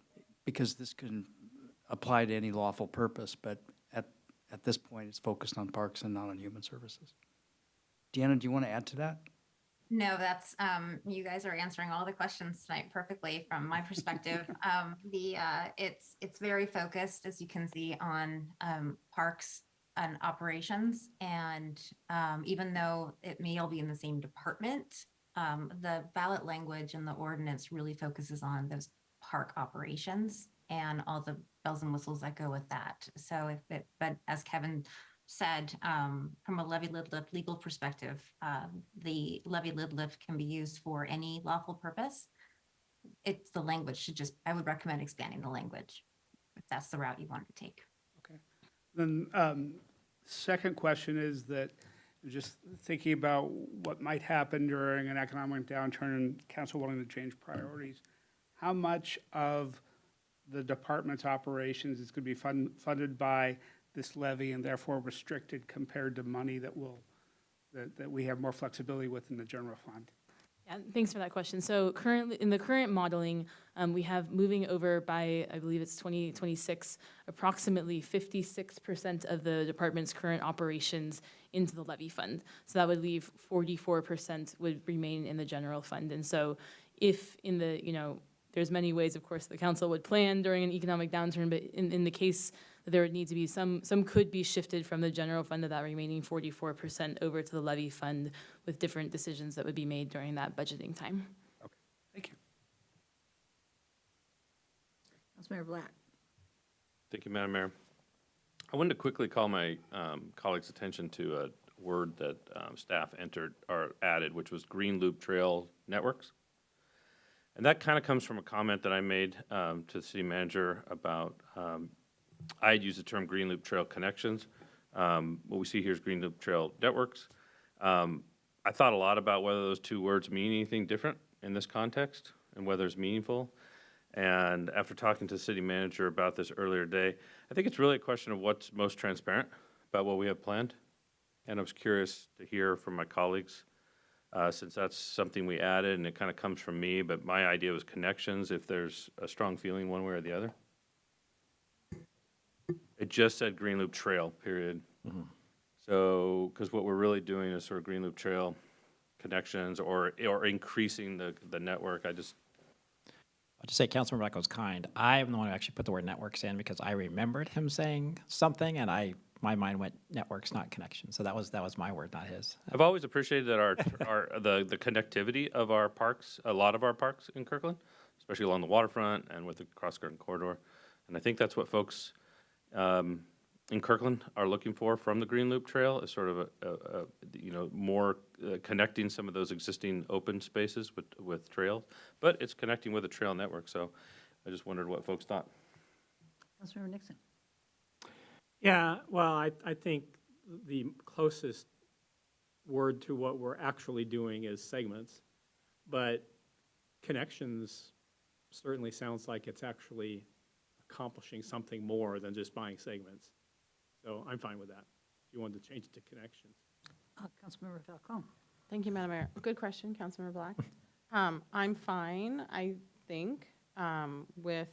because this can apply to any lawful purpose, but at this point, it's focused on parks and not on human services. Deanna, do you want to add to that? No, that's, you guys are answering all the questions tonight perfectly from my perspective. It's very focused, as you can see, on parks and operations. And even though it may all be in the same department, the ballot language and the ordinance really focuses on those park operations and all the bells and whistles that go with that. So but as Kevin said, from a levy lid lift legal perspective, the levy lid lift can be used for any lawful purpose. It's the language should just, I would recommend expanding the language if that's the route you want to take. Okay. Then second question is that just thinking about what might happen during an economic downturn and council wanting to change priorities, how much of the department's operations is going to be funded by this levy and therefore restricted compared to money that we have more flexibility with in the general fund? Yeah, thanks for that question. So currently, in the current modeling, we have moving over by, I believe it's 2026, approximately 56% of the department's current operations into the levy fund. So that would leave 44% would remain in the general fund. And so if in the, there's many ways, of course, the council would plan during an economic downturn, but in the case that there would need to be some could be shifted from the general fund of that remaining 44% over to the levy fund with different decisions that would be made during that budgeting time. Okay, thank you. Councilmember Black. Thank you, Madam Mayor. I wanted to quickly call my colleagues' attention to a word that staff entered or added, which was Green Loop Trail Networks. And that kind of comes from a comment that I made to the city manager about, I had used the term Green Loop Trail Connections. What we see here is Green Loop Trail Networks. I thought a lot about whether those two words mean anything different in this context and whether it's meaningful. And after talking to the city manager about this earlier today, I think it's really a question of what's most transparent about what we have planned. And I was curious to hear from my colleagues since that's something we added and it kind of comes from me, but my idea was connections, if there's a strong feeling one way or the other. It just said Green Loop Trail, period. So, because what we're really doing is sort of Green Loop Trail connections or increasing the network. I'll just say Councilmember Black was kind. I am the one who actually put the word networks in because I remembered him saying something, and my mind went networks, not connections. So that was my word, not his. I've always appreciated that the connectivity of our parks, a lot of our parks in Kirkland, especially along the waterfront and with the cross-garden corridor. And I think that's what folks in Kirkland are looking for from the Green Loop Trail, is sort of more connecting some of those existing open spaces with trails, but it's connecting with a trail network. So I just wondered what folks thought. Councilmember Nixon. Yeah, well, I think the closest word to what we're actually doing is segments, but connections certainly sounds like it's actually accomplishing something more than just buying segments. So I'm fine with that. If you wanted to change it to connections. Councilmember Falcone. Thank you, Madam Mayor. Good question, Councilmember Black. I'm fine, I think, with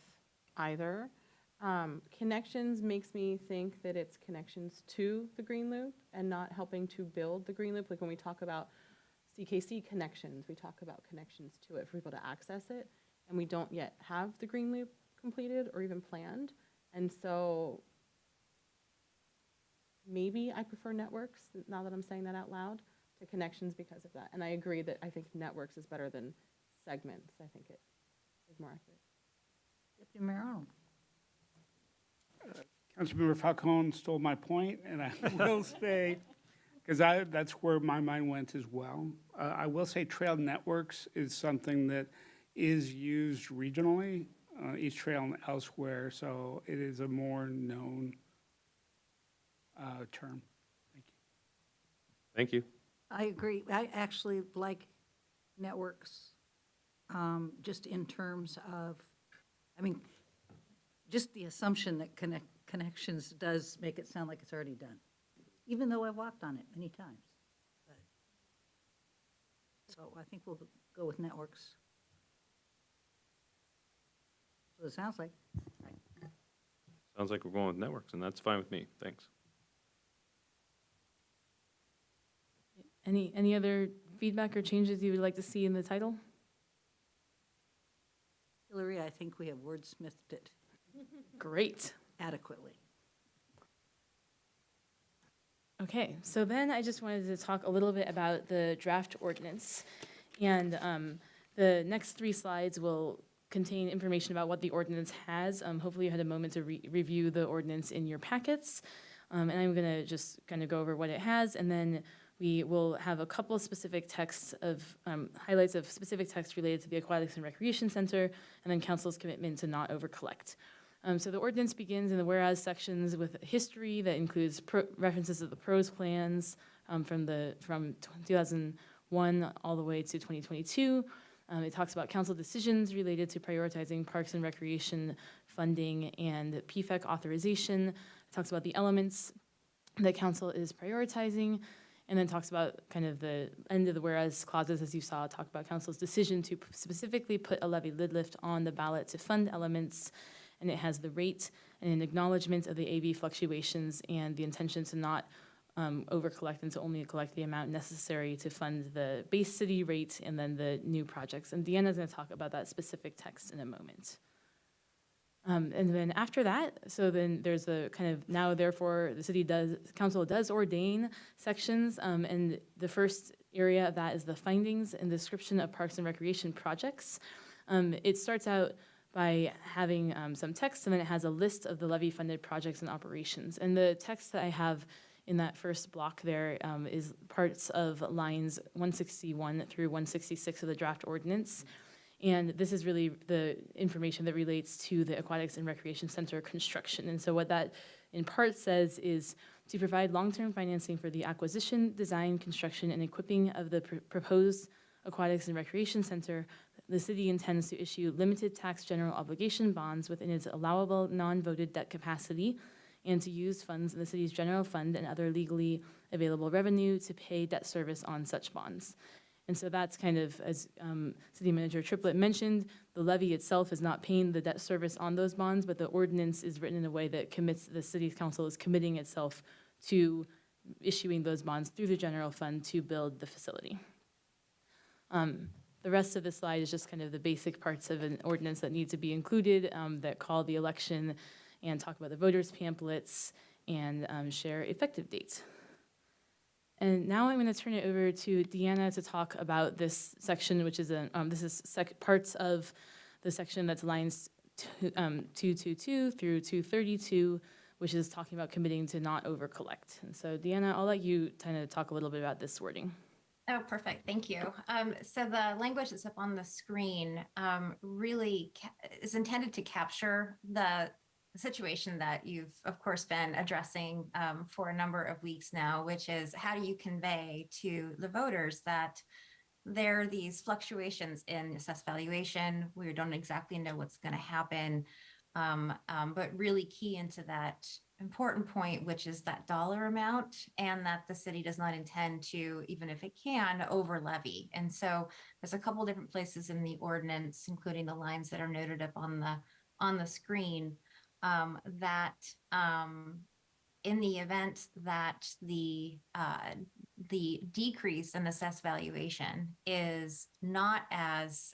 either. Connections makes me think that it's connections to the Green Loop and not helping to build the Green Loop. Like when we talk about CKC connections, we talk about connections to it for people to access it, and we don't yet have the Green Loop completed or even planned. And so maybe I prefer networks, now that I'm saying that out loud, to connections because of that. And I agree that I think networks is better than segments. I think it is more accurate. Deputy Mayor Arnold. Councilmember Falcone stole my point, and I will say, because that's where my mind went as well. I will say trail networks is something that is used regionally, East Trail and elsewhere, so it is a more known term. Thank you. Thank you. I agree. I actually like networks, just in terms of, just the assumption that connections does make it sound like it's already done, even though I've walked on it many times. But, so I think we'll go with networks. So it sounds like. Sounds like we're going with networks, and that's fine with me. Thanks. Any other feedback or changes you would like to see in the title? Hillary, I think we have wordsmithed it Great. adequately. Okay, so then I just wanted to talk a little bit about the draft ordinance. And the next 3 slides will contain information about what the ordinance has. Hopefully you had a moment to review the ordinance in your packets. And I'm gonna just kind of go over what it has, and then we will have a couple of specific texts of, highlights of specific texts related to the Aquatics and Recreation Center, and then council's commitment to not over-collect. So the ordinance begins in the whereas sections with history that includes references to the pros plans from 2001 all the way to 2022. It talks about council decisions related to prioritizing parks and recreation funding and PFEC authorization. It talks about the elements that council is prioritizing, and then talks about kind of the end of the whereas clauses, as you saw, talk about council's decision to specifically put a levy lid lift on the ballot to fund elements, and it has the rate and an acknowledgement of the AV fluctuations and the intention to not over-collect and to only collect the amount necessary to fund the base city rate and then the new projects. And Deanna's gonna talk about that specific text in a moment. And then after that, so then there's the kind of now therefore the council does ordain sections, and the first area of that is the findings and description of parks and recreation projects. It starts out by having some text, and then it has a list of the levy-funded projects and operations. And the text that I have in that first block there is parts of lines 161 through 166 of the draft ordinance. And this is really the information that relates to the Aquatics and Recreation Center construction. And so what that in part says is to provide long-term financing for the acquisition, design, construction, and equipping of the proposed Aquatics and Recreation Center. The city intends to issue limited tax general obligation bonds within its allowable non-voted debt capacity and to use funds in the city's general fund and other legally available revenue to pay debt service on such bonds. And so that's kind of, as City Manager Triplett mentioned, the levy itself is not paying the debt service on those bonds, but the ordinance is written in a way that commits, the City Council is committing itself to issuing those bonds through the general fund to build the facility. The rest of the slide is just kind of the basic parts of an ordinance that need to be included, that call the election and talk about the voters' pamphlets and share effective dates. And now I'm going to turn it over to Deanna to talk about this section, which is this is parts of the section that's lines 222 through 232, which is talking about committing to not over-collect. And so Deanna, I'll let you kind of talk a little bit about this wording. Oh, perfect. Thank you. So the language that's up on the screen really is intended to capture the situation that you've, of course, been addressing for a number of weeks now, which is how do you convey to the voters that there are these fluctuations in assessed valuation. We don't exactly know what's going to happen, but really key into that important point, which is that dollar amount, and that the city does not intend to, even if it can, over levy. And so there's a couple different places in the ordinance, including the lines that are noted up on the screen, that in the event that the decrease in assessed valuation is not as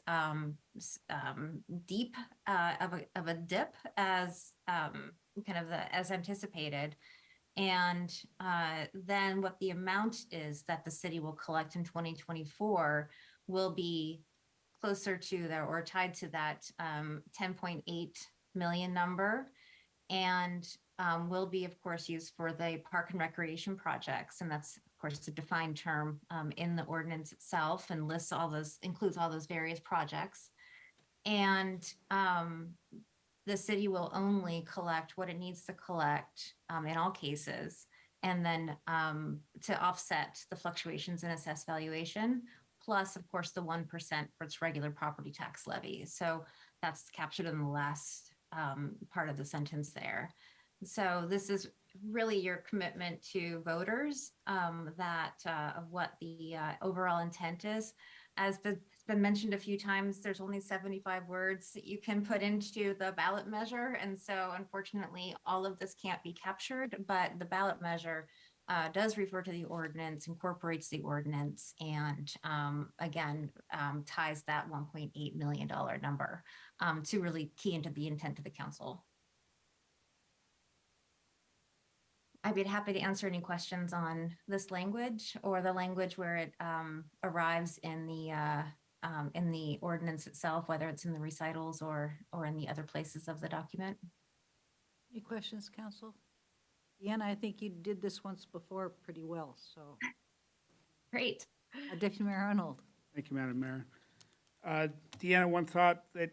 deep of a dip as as anticipated, and then what the amount is that the city will collect in 2024 will be closer to that or tied to that 10.8 million number, and will be, of course, used for the park and recreation projects. And that's, of course, a defined term in the ordinance itself, and lists all those, includes all those various projects. And the city will only collect what it needs to collect in all cases, and then to offset the fluctuations in assessed valuation, plus, of course, the 1% for its regular property tax levy. So that's captured in the last part of the sentence there. So this is really your commitment to voters, that of what the overall intent is. As it's been mentioned a few times, there's only 75 words that you can put into the ballot measure. And so unfortunately, all of this can't be captured, but the ballot measure does refer to the ordinance, incorporates the ordinance, and again, ties that $1.8 million number to really key into the intent of the council. I'd be happy to answer any questions on this language or the language where it arrives in the ordinance itself, whether it's in the recitals or in the other places of the document. Any questions, council? Deanna, I think you did this once before pretty well, so. Great. Deputy Mayor Arnold. Thank you, Madam Mayor. Deanna, one thought that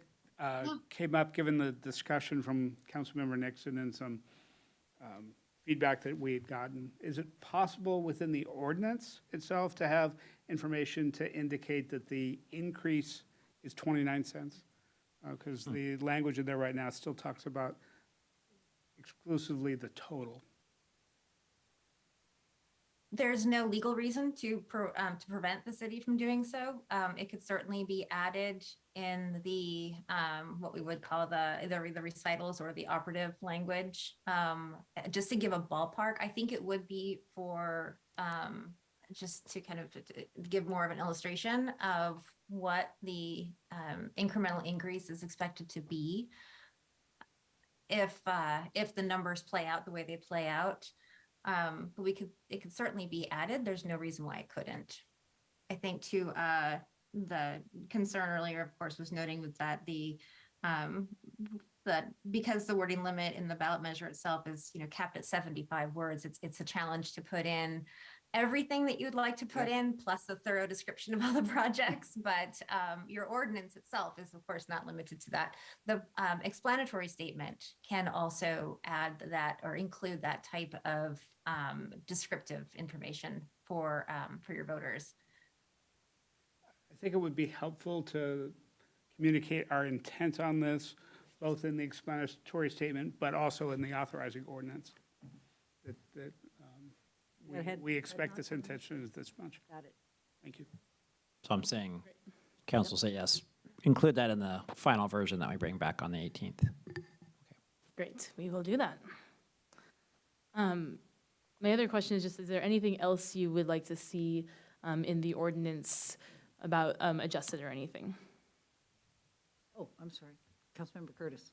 came up given the discussion from Councilmember Nixon and some feedback that we had gotten. Is it possible within the ordinance itself to have information to indicate that the increase is 29 cents? Because the language in there right now still talks about exclusively the total. There's no legal reason to prevent the city from doing so. It could certainly be added in the what we would call either the recitals or the operative language. Just to give a ballpark, I think it would be for just to kind of give more of an illustration of what the incremental increase is expected to be if the numbers play out the way they play out. But it could certainly be added. There's no reason why it couldn't. I think to the concern earlier, of course, was noting that because the wording limit in the ballot measure itself is capped at 75 words, it's a challenge to put in everything that you'd like to put in, plus a thorough description of all the projects. But your ordinance itself is, of course, not limited to that. The explanatory statement can also add that or include that type of descriptive information for your voters. I think it would be helpful to communicate our intent on this, both in the explanatory statement, but also in the authorizing ordinance. We expect this intention is this much. Got it. Thank you. So I'm saying, council say yes, include that in the final version that we bring back on the 18th. Great, we will do that. My other question is just, is there anything else you would like to see in the ordinance about adjusted or anything? Oh, I'm sorry. Councilmember Curtis.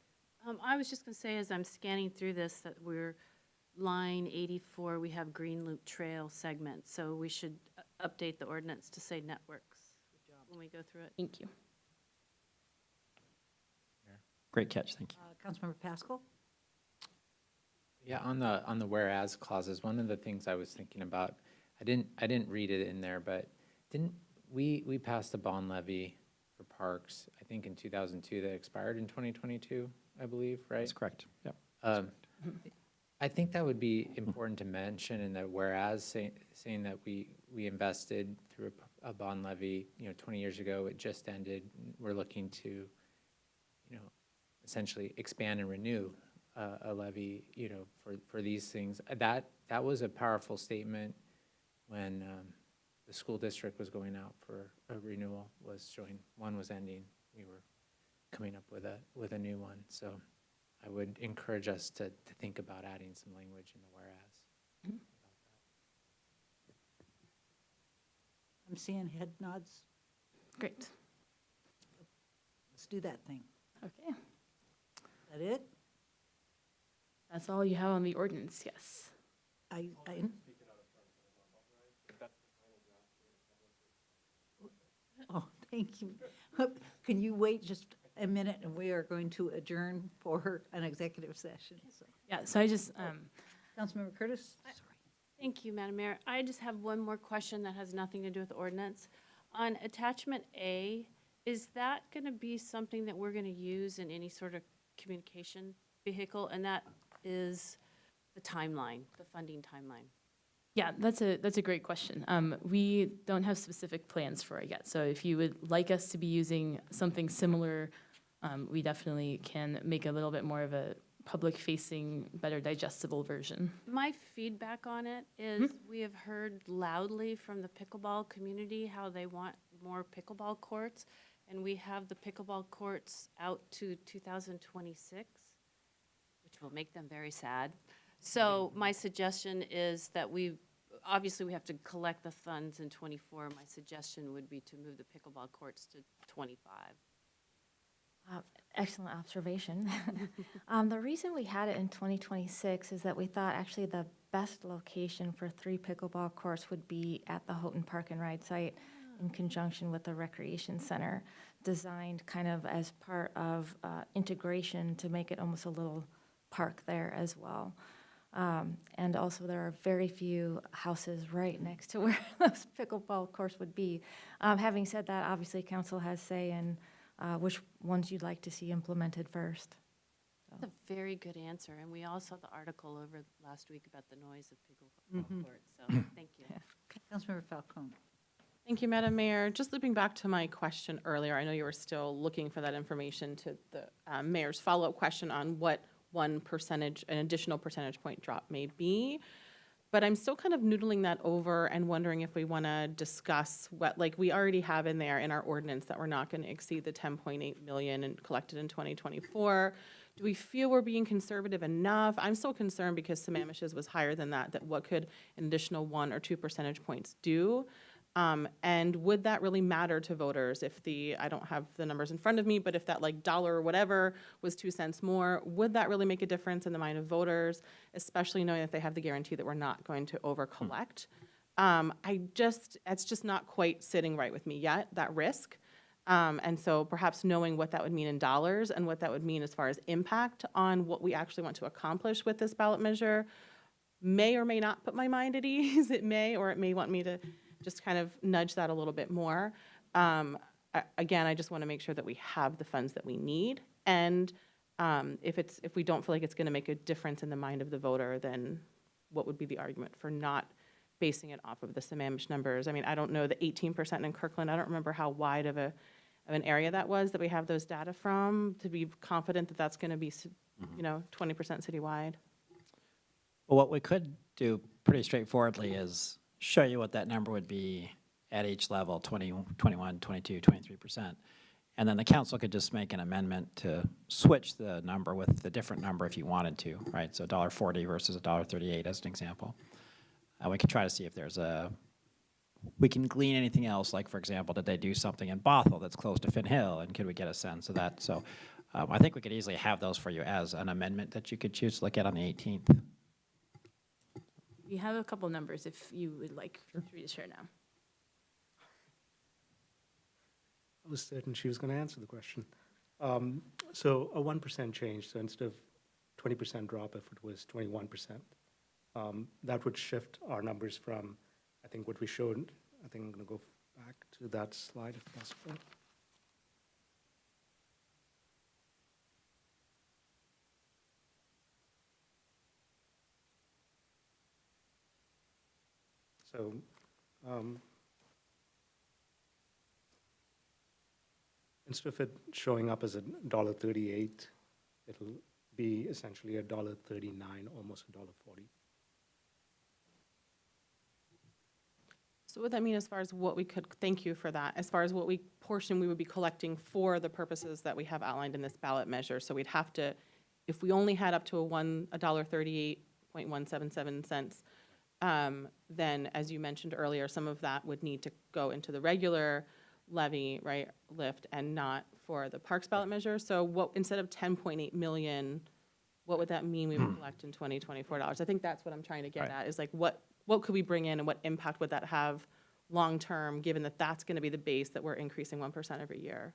I was just going to say, as I'm scanning through this, that we're line 84, we have Green Loop Trail segment, so we should update the ordinance to say networks when we go through it. Thank you. Great catch, thank you. Councilmember Pascal? Yeah, on the whereas clauses, one of the things I was thinking about, I didn't read it in there, but didn't we passed a bond levy for parks, I think in 2002, that expired in 2022, I believe, right? That's correct, yep. I think that would be important to mention in that whereas saying that we invested through a bond levy, 20 years ago, it just ended. We're looking to, essentially expand and renew a levy, for these things. That was a powerful statement when the school district was going out for a renewal, was showing one was ending. We were coming up with a new one. So I would encourage us to think about adding some language in the whereas. I'm seeing head nods. Great. Let's do that thing. Okay. Is that it? That's all you have on the ordinance, yes. Oh, thank you. Can you wait just a minute, and we are going to adjourn for an executive session. So, Yeah, so I just, Councilmember Curtis? Sorry. Thank you, Madam Mayor. I just have one more question that has nothing to do with the ordinance. On attachment A, is that going to be something that we're going to use in any sort of communication vehicle? And that is the timeline, the funding timeline. yeah, that's a great question. We don't have specific plans for it yet. So if you would like us to be using something similar, we definitely can make a little bit more of a public-facing, better digestible version. My feedback on it is we have heard loudly from the pickleball community how they want more pickleball courts, and we have the pickleball courts out to 2026, which will make them very sad. So my suggestion is that obviously we have to collect the funds in 24. My suggestion would be to move the pickleball courts to 25. Excellent observation. The reason we had it in 2026 is that we thought actually the best location for 3 pickleball courts would be at the Houghton Park and Ride site in conjunction with the recreation center, designed kind of as part of integration to make it almost a little park there as well. And also there are very few houses right next to where those pickleball courts would be. Having said that, obviously council has say in which ones you'd like to see implemented first. That's a very good answer, and we all saw the article over last week about the noise of pickleball courts, so thank you. Councilmember Falcone. Thank you, Madam Mayor. Just looping back to my question earlier, I know you were still looking for that information to the mayor's follow-up question on what an additional percentage point drop may be. But I'm still kind of noodling that over and wondering if we want to discuss what, like, we already have in there in our ordinance that we're not going to exceed the 10.8 million and collected in 2024. Do we feel we're being conservative enough? I'm still concerned because Sammamish's was higher than that what could an additional 1 or 2 percentage points do? And would that really matter to voters if I don't have the numbers in front of me, but if that like dollar or whatever was 2 cents more, would that really make a difference in the mind of voters, especially knowing that they have the guarantee that we're not going to over collect? It's just not quite sitting right with me yet, that risk. And so perhaps knowing what that would mean in dollars and what that would mean as far as impact on what we actually want to accomplish with this ballot measure may or may not put my mind at ease. It may, or it may want me to just kind of nudge that a little bit more. Again, I just want to make sure that we have the funds that we need. And if we don't feel like it's going to make a difference in the mind of the voter, then what would be the argument for not basing it off of the Sammamish numbers? I mean, I don't know the 18% in Kirkland. I don't remember how wide of an area that was that we have those data from to be confident that that's going to be, 20% citywide. Well, what we could do pretty straightforwardly is show you what that number would be at each level, 20, 21, 22, 23%. And then the council could just make an amendment to switch the number with the different number if you wanted to, right? So $1.40 versus $1.38 as an example. We could try to see if there's we can glean anything else, like, for example, did they do something in Bothell that's close to Finn Hill, and could we get a sense of that? So I think we could easily have those for you as an amendment that you could choose to look at on the 18th. We have a couple numbers if you would like Sheree to share now. I was certain she was going to answer the question. So a 1% change, so instead of 20% drop, if it was 21%, that would shift our numbers from, I think, what we showed. I think I'm going to go back to that slide if possible. So instead of it showing up as $1.38, it'll be essentially $1.39, almost $1.40. So what would that mean as far as what we could, thank you for that, as far as what portion we would be collecting for the purposes that we have outlined in this ballot measure? So we'd have to, if we only had up to $1.38.177, then, as you mentioned earlier, some of that would need to go into the regular levy, right, lift, and not for the parks ballot measure. So what, instead of 10.8 million, what would that mean we would collect in 2024 dollars? I think that's what I'm trying to get at, is like what could we bring in and what impact would that have long-term, given that that's going to be the base that we're increasing 1% every year?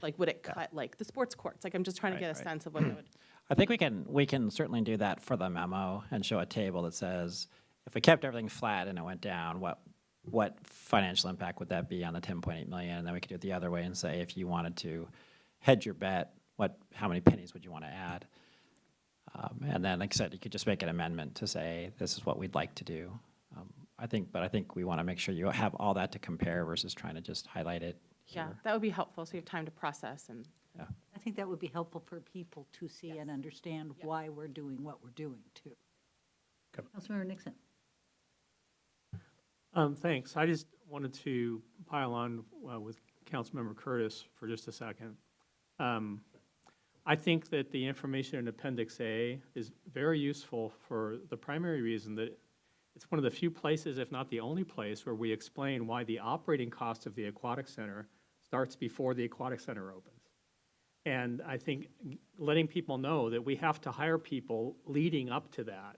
Like, would it cut, like, the sports courts? Like, I'm just trying to get a sense of what it would. I think we can certainly do that for the memo and show a table that says, if we kept everything flat and it went down, what financial impact would that be on the 10.8 million? And then we could do it the other way and say, if you wanted to hedge your bet, how many pennies would you want to add? And then, like I said, you could just make an amendment to say, this is what we'd like to do. I think we want to make sure you have all that to compare versus trying to just highlight it here. Yeah, that would be helpful, so you have time to process and. Yeah. I think that would be helpful for people to see and understand why we're doing what we're doing, too. Okay. Councilmember Nixon. Thanks. I just wanted to pile on with Councilmember Curtis for just a second. I think that the information in Appendix A is very useful for the primary reason that it's one of the few places, if not the only place, where we explain why the operating cost of the aquatic center starts before the aquatic center opens. And I think letting people know that we have to hire people leading up to that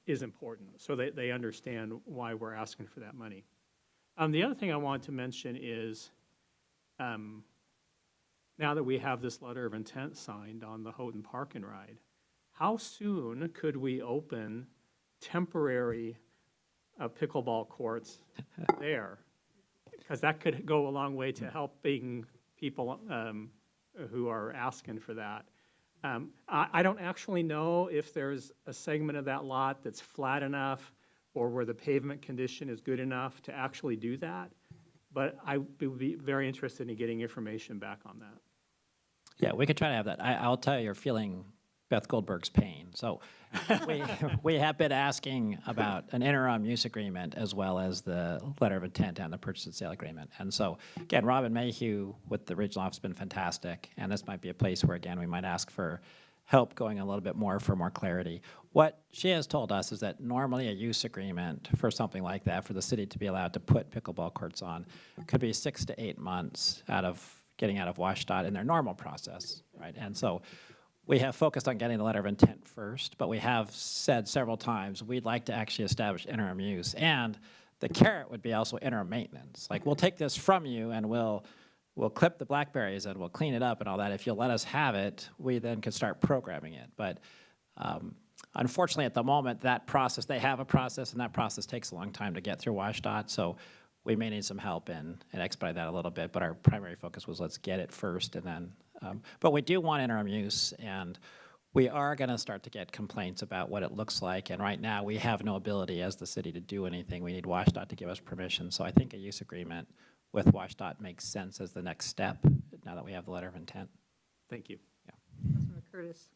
is important, so that they understand why we're asking for that money. The other thing I want to mention is, now that we have this letter of intent signed on the Houghton Park and Ride, how soon could we open temporary pickleball courts there? Because that could go a long way to helping people who are asking for that. I don't actually know if there's a segment of that lot that's flat enough or where the pavement condition is good enough to actually do that, but I would be very interested in getting information back on that. Yeah, we could try to have that. I'll tell you, you're feeling Beth Goldberg's pain. So we have been asking about an interim use agreement as well as the letter of intent and the purchase and sale agreement. And so, again, Robin Mayhew with the regional office has been fantastic, and this might be a place where, again, we might ask for help going a little bit more for more clarity. What she has told us is that normally a use agreement for something like that, for the city to be allowed to put pickleball courts on, could be 6 to 8 months getting out of WSDOT in their normal process, right? And so we have focused on getting the letter of intent first, but we have said several times we'd like to actually establish interim use. And the carrot would be also interim maintenance. Like, we'll take this from you and we'll clip the blackberries and we'll clean it up and all that. If you'll let us have it, we then can start programming it. But unfortunately, at the moment, that process, they have a process, and that process takes a long time to get through WSDOT. So we may need some help and expedite that a little bit. But our primary focus was let's get it first, and then. But we do want interim use, and we are going to start to get complaints about what it looks like. And right now, we have no ability as the city to do anything. We need WSDOT to give us permission. So I think a use agreement with WSDOT makes sense as the next step now that we have the letter of intent. Thank you. Yeah. Councilmember Curtis.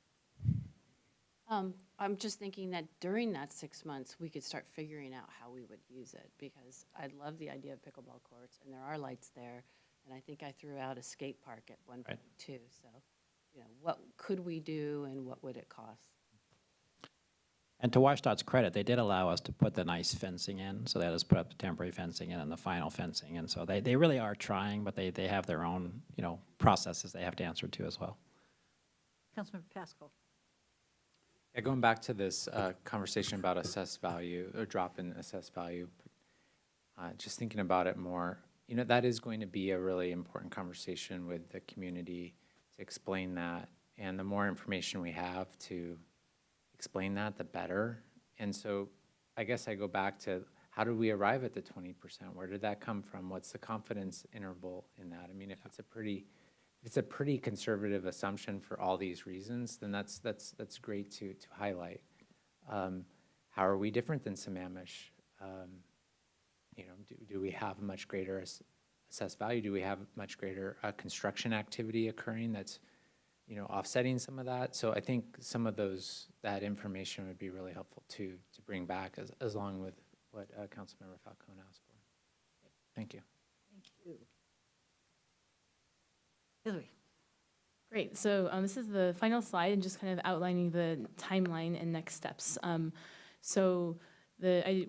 I'm just thinking that during that 6 months, we could start figuring out how we would use it, because I love the idea of pickleball courts, and there are lights there, and I think I threw out a skate park at one point too, so, what could we do and what would it cost? And to WashDOT's credit, they did allow us to put the nice fencing in, so they let us put up the temporary fencing in and the final fencing, and so they really are trying, but they have their own, processes they have to answer to as well. Councilmember Pascal. Yeah, going back to this conversation about assessed value or drop in assessed value, just thinking about it more, that is going to be a really important conversation with the community to explain that. And the more information we have to explain that, the better. And so I guess I go back to, how did we arrive at the 20%? Where did that come from? What's the confidence interval in that? I mean, if it's a pretty conservative assumption for all these reasons, then that's great to highlight. How are we different than Sammamish? Do we have a much greater assessed value? Do we have much greater construction activity occurring that's offsetting some of that? So I think some of that information would be really helpful to bring back as long with what Councilmember Falcone asked for. Thank you. Thank you. Hillary. Great. So this is the final slide and just kind of outlining the timeline and next steps. I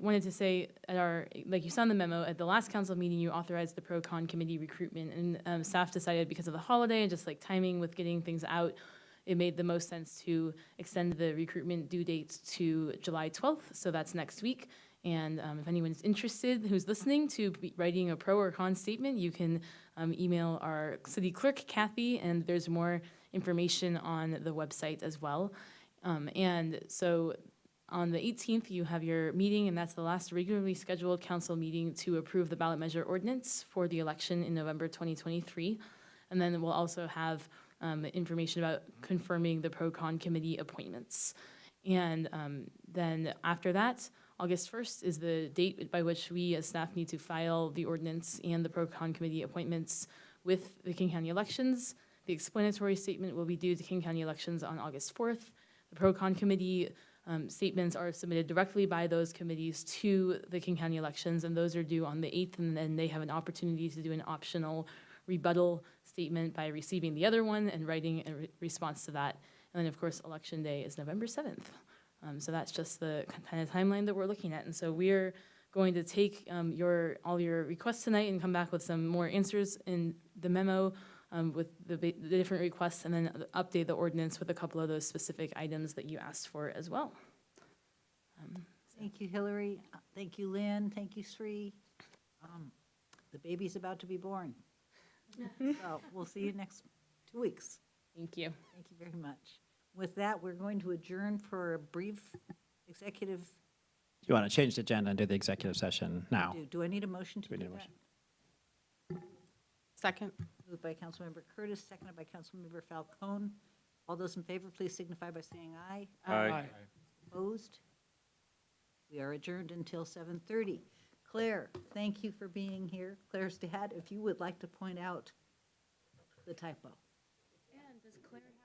wanted to say like you saw in the memo, at the last council meeting, you authorized the pro-con committee recruitment, and staff decided because of the holiday and just like timing with getting things out, it made the most sense to extend the recruitment due date to July 12th. So that's next week. And if anyone's interested who's listening to be writing a pro or con statement, you can email our city clerk, Kathy, and there's more information on the website as well. And so on the 18th, you have your meeting, and that's the last regularly scheduled council meeting to approve the ballot measure ordinance for the election in November 2023. And then we'll also have information about confirming the pro-con committee appointments. And then after that, August 1st is the date by which we as staff need to file the ordinance and the pro-con committee appointments with the King County elections. The explanatory statement will be due to King County elections on August 4th. The pro-con committee statements are submitted directly by those committees to the King County elections, and those are due on the 8th, and then they have an opportunity to do an optional rebuttal statement by receiving the other one and writing a response to that. And then, of course, Election Day is November 7th. So that's just the kind of timeline that we're looking at. And so we're going to take all your requests tonight and come back with some more answers in the memo with the different requests, and then update the ordinance with a couple of those specific items that you asked for as well. Thank you, Hillary. Thank you, Lynn. Thank you, Sri. The baby's about to be born. So we'll see you next 2 weeks. Thank you. Thank you very much. With that, we're going to adjourn for a brief executive. Do you want to change the agenda and do the executive session now? Do I need a motion to Do we do need a that? motion? Second. Moved by Councilmember Curtis, seconded by Councilmember Falcone. All those in favor, please signify by saying aye. Aye. Opposed? We are adjourned until 7:30. Claire, thank you for being here. Claire's dad, if you would like to point out the typo. And does Claire have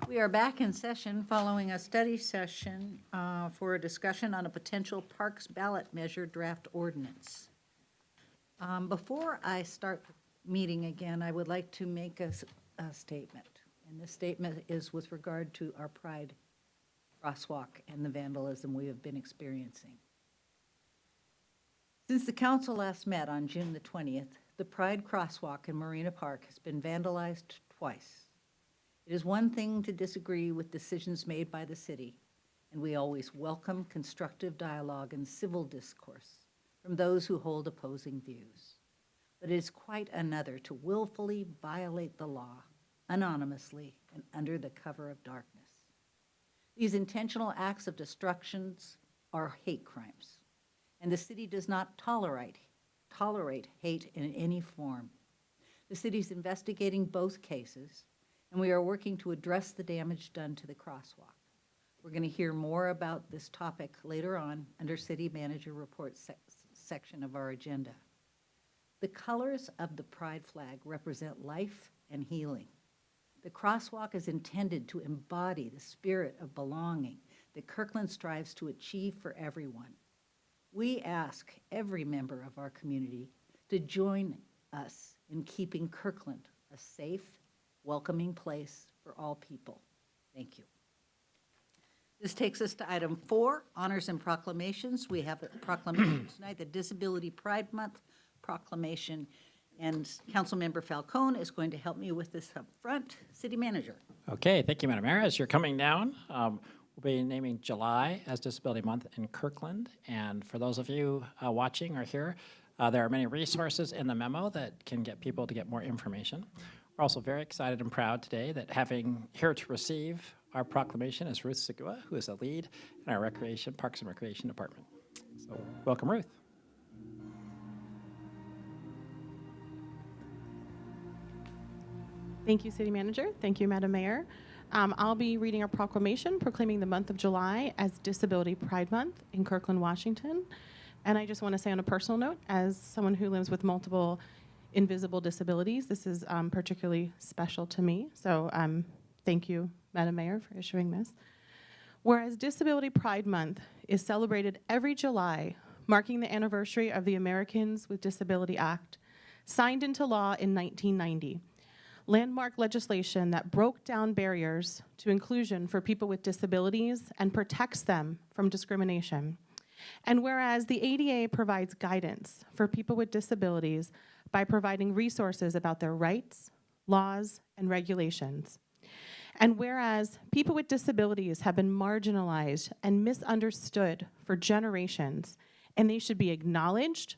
We are back in session following a study session for a discussion on a potential parks ballot measure draft ordinance. Before I start the meeting again, I would like to make a statement. And this statement is with regard to our Pride crosswalk and the vandalism we have been experiencing. Since the council last met on June the 20th, the Pride crosswalk in Marina Park has been vandalized twice. It is one thing to disagree with decisions made by the city, and we always welcome constructive dialogue and civil discourse from those who hold opposing views. But it is quite another to willfully violate the law, anonymously and under the cover of darkness. These intentional acts of destructions are hate crimes, and the city does not tolerate hate in any form. The city's investigating both cases, and we are working to address the damage done to the crosswalk. We're going to hear more about this topic later on under City Manager Report section of our agenda. The colors of the Pride flag represent life and healing. The crosswalk is intended to embody the spirit of belonging that Kirkland strives to achieve for everyone. We ask every member of our community to join us in keeping Kirkland a safe, welcoming place for all people. Thank you. This takes us to item 4, honors and proclamations. We have a proclamation tonight, the Disability Pride Month proclamation, and Councilmember Falcone is going to help me with this up front. City Manager. Okay, thank you, Madam Mayor. As you're coming down, we'll be naming July as Disability Month in Kirkland. And for those of you watching or here, there are many resources in the memo that can get people to get more information. We're also very excited and proud today that having here to receive our proclamation is Ruth Segua, who is the lead in our Parks and Recreation Department. So welcome, Ruth. Thank you, City Manager. Thank you, Madam Mayor. I'll be reading a proclamation proclaiming the month of July as Disability Pride Month in Kirkland, Washington. And I just want to say on a personal note, as someone who lives with multiple invisible disabilities, this is particularly special to me. So thank you, Madam Mayor, for issuing this. Whereas Disability Pride Month is celebrated every July, marking the anniversary of the Americans with Disability Act, signed into law in 1990. Landmark legislation that broke down barriers to inclusion for people with disabilities and protects them from discrimination. And whereas the ADA provides guidance for people with disabilities by providing resources about their rights, laws, and regulations. And whereas people with disabilities have been marginalized and misunderstood for generations, and they should be acknowledged,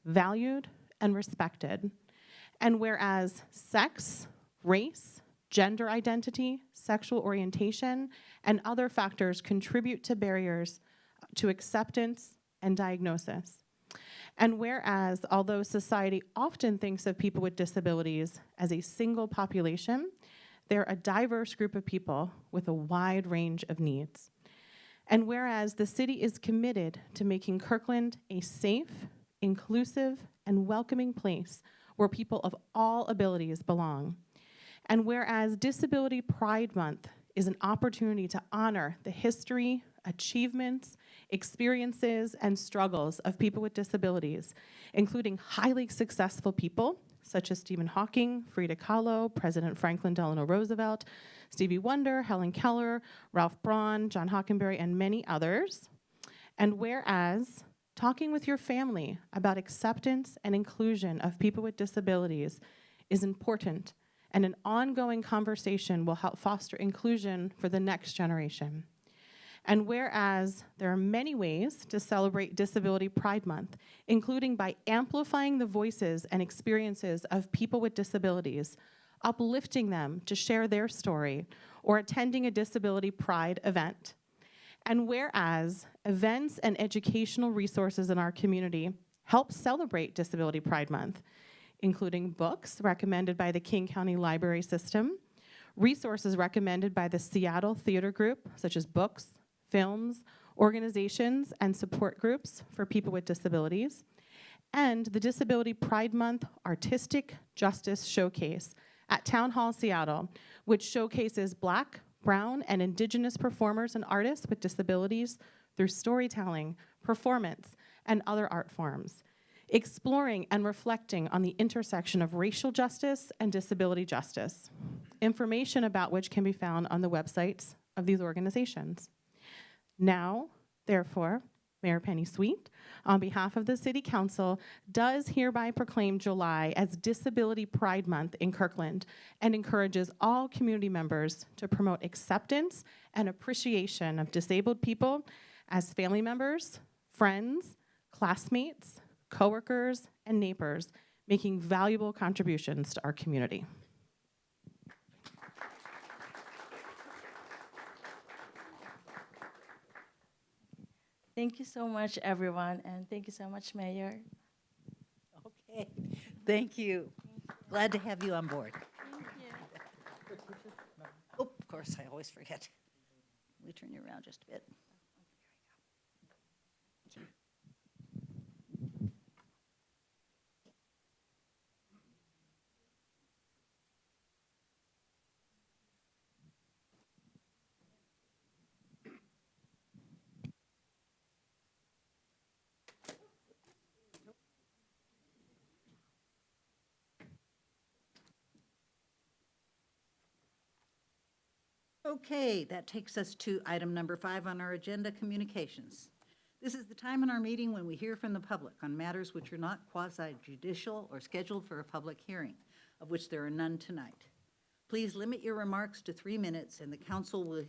valued, and respected. And whereas sex, race, gender identity, sexual orientation, and other factors contribute to barriers to acceptance and diagnosis. And whereas, although society often thinks of people with disabilities as a single population, they're a diverse group of people with a wide range of needs. And whereas the city is committed to making Kirkland a safe, inclusive, and welcoming place where people of all abilities belong. And whereas Disability Pride Month is an opportunity to honor the history, achievements, experiences, and struggles of people with disabilities, including highly successful people such as Stephen Hawking, Frida Kahlo, President Franklin Delano Roosevelt, Stevie Wonder, Helen Keller, Ralph Braun, John Hockenberry, and many others. And whereas talking with your family about acceptance and inclusion of people with disabilities is important, and an ongoing conversation will help foster inclusion for the next generation. And whereas there are many ways to celebrate Disability Pride Month, including by amplifying the voices and experiences of people with disabilities, uplifting them to share their story, or attending a Disability Pride event. And whereas events and educational resources in our community help celebrate Disability Pride Month, including books recommended by the King County Library System, resources recommended by the Seattle Theater Group, such as books, films, organizations, and support groups for people with disabilities, and the Disability Pride Month Artistic Justice Showcase at Town Hall Seattle, which showcases Black, brown and indigenous performers and artists with disabilities through storytelling, performance, and other art forms, exploring and reflecting on the intersection of racial justice and disability justice, information about which can be found on the websites of these organizations. Now, therefore, Mayor Penny Sweet, on behalf of the City Council, does hereby proclaim July as Disability Pride Month in Kirkland and encourages all community members to promote acceptance and appreciation of disabled people as family members, friends, classmates, coworkers, and neighbors, making valuable contributions to our community. Thank you so much, everyone, and thank you so much, Mayor. Okay, thank you. Glad to have you on board. Oh, of course, I always forget. Let me turn you around just a bit. Okay, that takes us to item number 5 on our agenda, communications. This is the time in our meeting when we hear from the public on matters which are not quasi-judicial or scheduled for a public hearing, of which there are none tonight. Please limit your remarks to 3 minutes, and the council will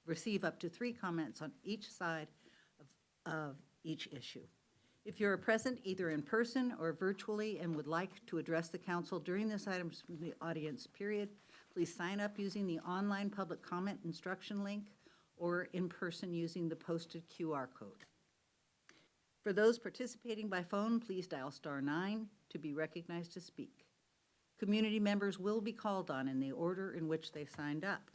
receive up to 3 comments on each side of each issue. If you're present either in person or virtually and would like to address the council during this item's from the audience period, please sign up using the online public comment instruction link or in person using the posted QR code. For those participating by phone, please dial *9 to be recognized to speak. Community members will be called on in the order in which they signed up.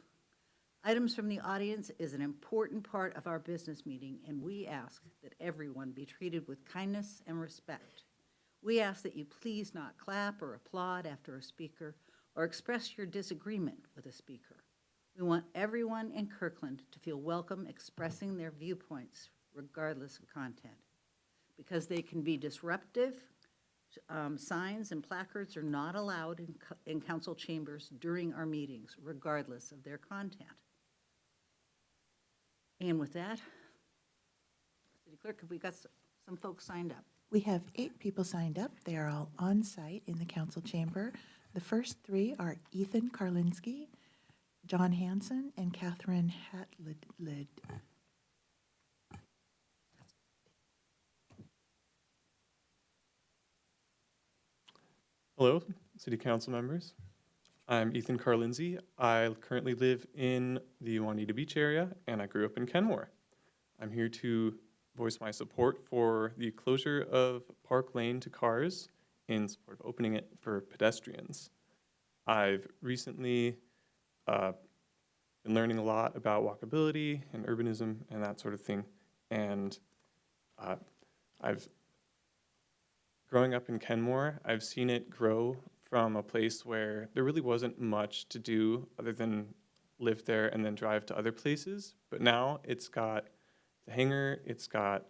Items from the audience is an important part of our business meeting, and we ask that everyone be treated with kindness and respect. We ask that you please not clap or applaud after a speaker or express your disagreement with a speaker. We want everyone in Kirkland to feel welcome expressing their viewpoints regardless of content. Because they can be disruptive, signs and placards are not allowed in council chambers during our meetings, regardless of their content. And with that, City Clerk, have we got some folks signed up? We have 8 people signed up. They are all on site in the council chamber. The first 3 are Ethan Karlinski, John Hanson, and Catherine Hatlid. Hello, City Council members. I'm Ethan Karlinski. I currently live in the Juanita Beach area, and I grew up in Kenmore. I'm here to voice my support for the closure of Park Lane to cars in support of opening it for pedestrians. I've recently been learning a lot about walkability and urbanism and that sort of thing, and growing up in Kenmore, I've seen it grow from a place where there really wasn't much to do other than live there and then drive to other places. But now it's got the hangar, it's got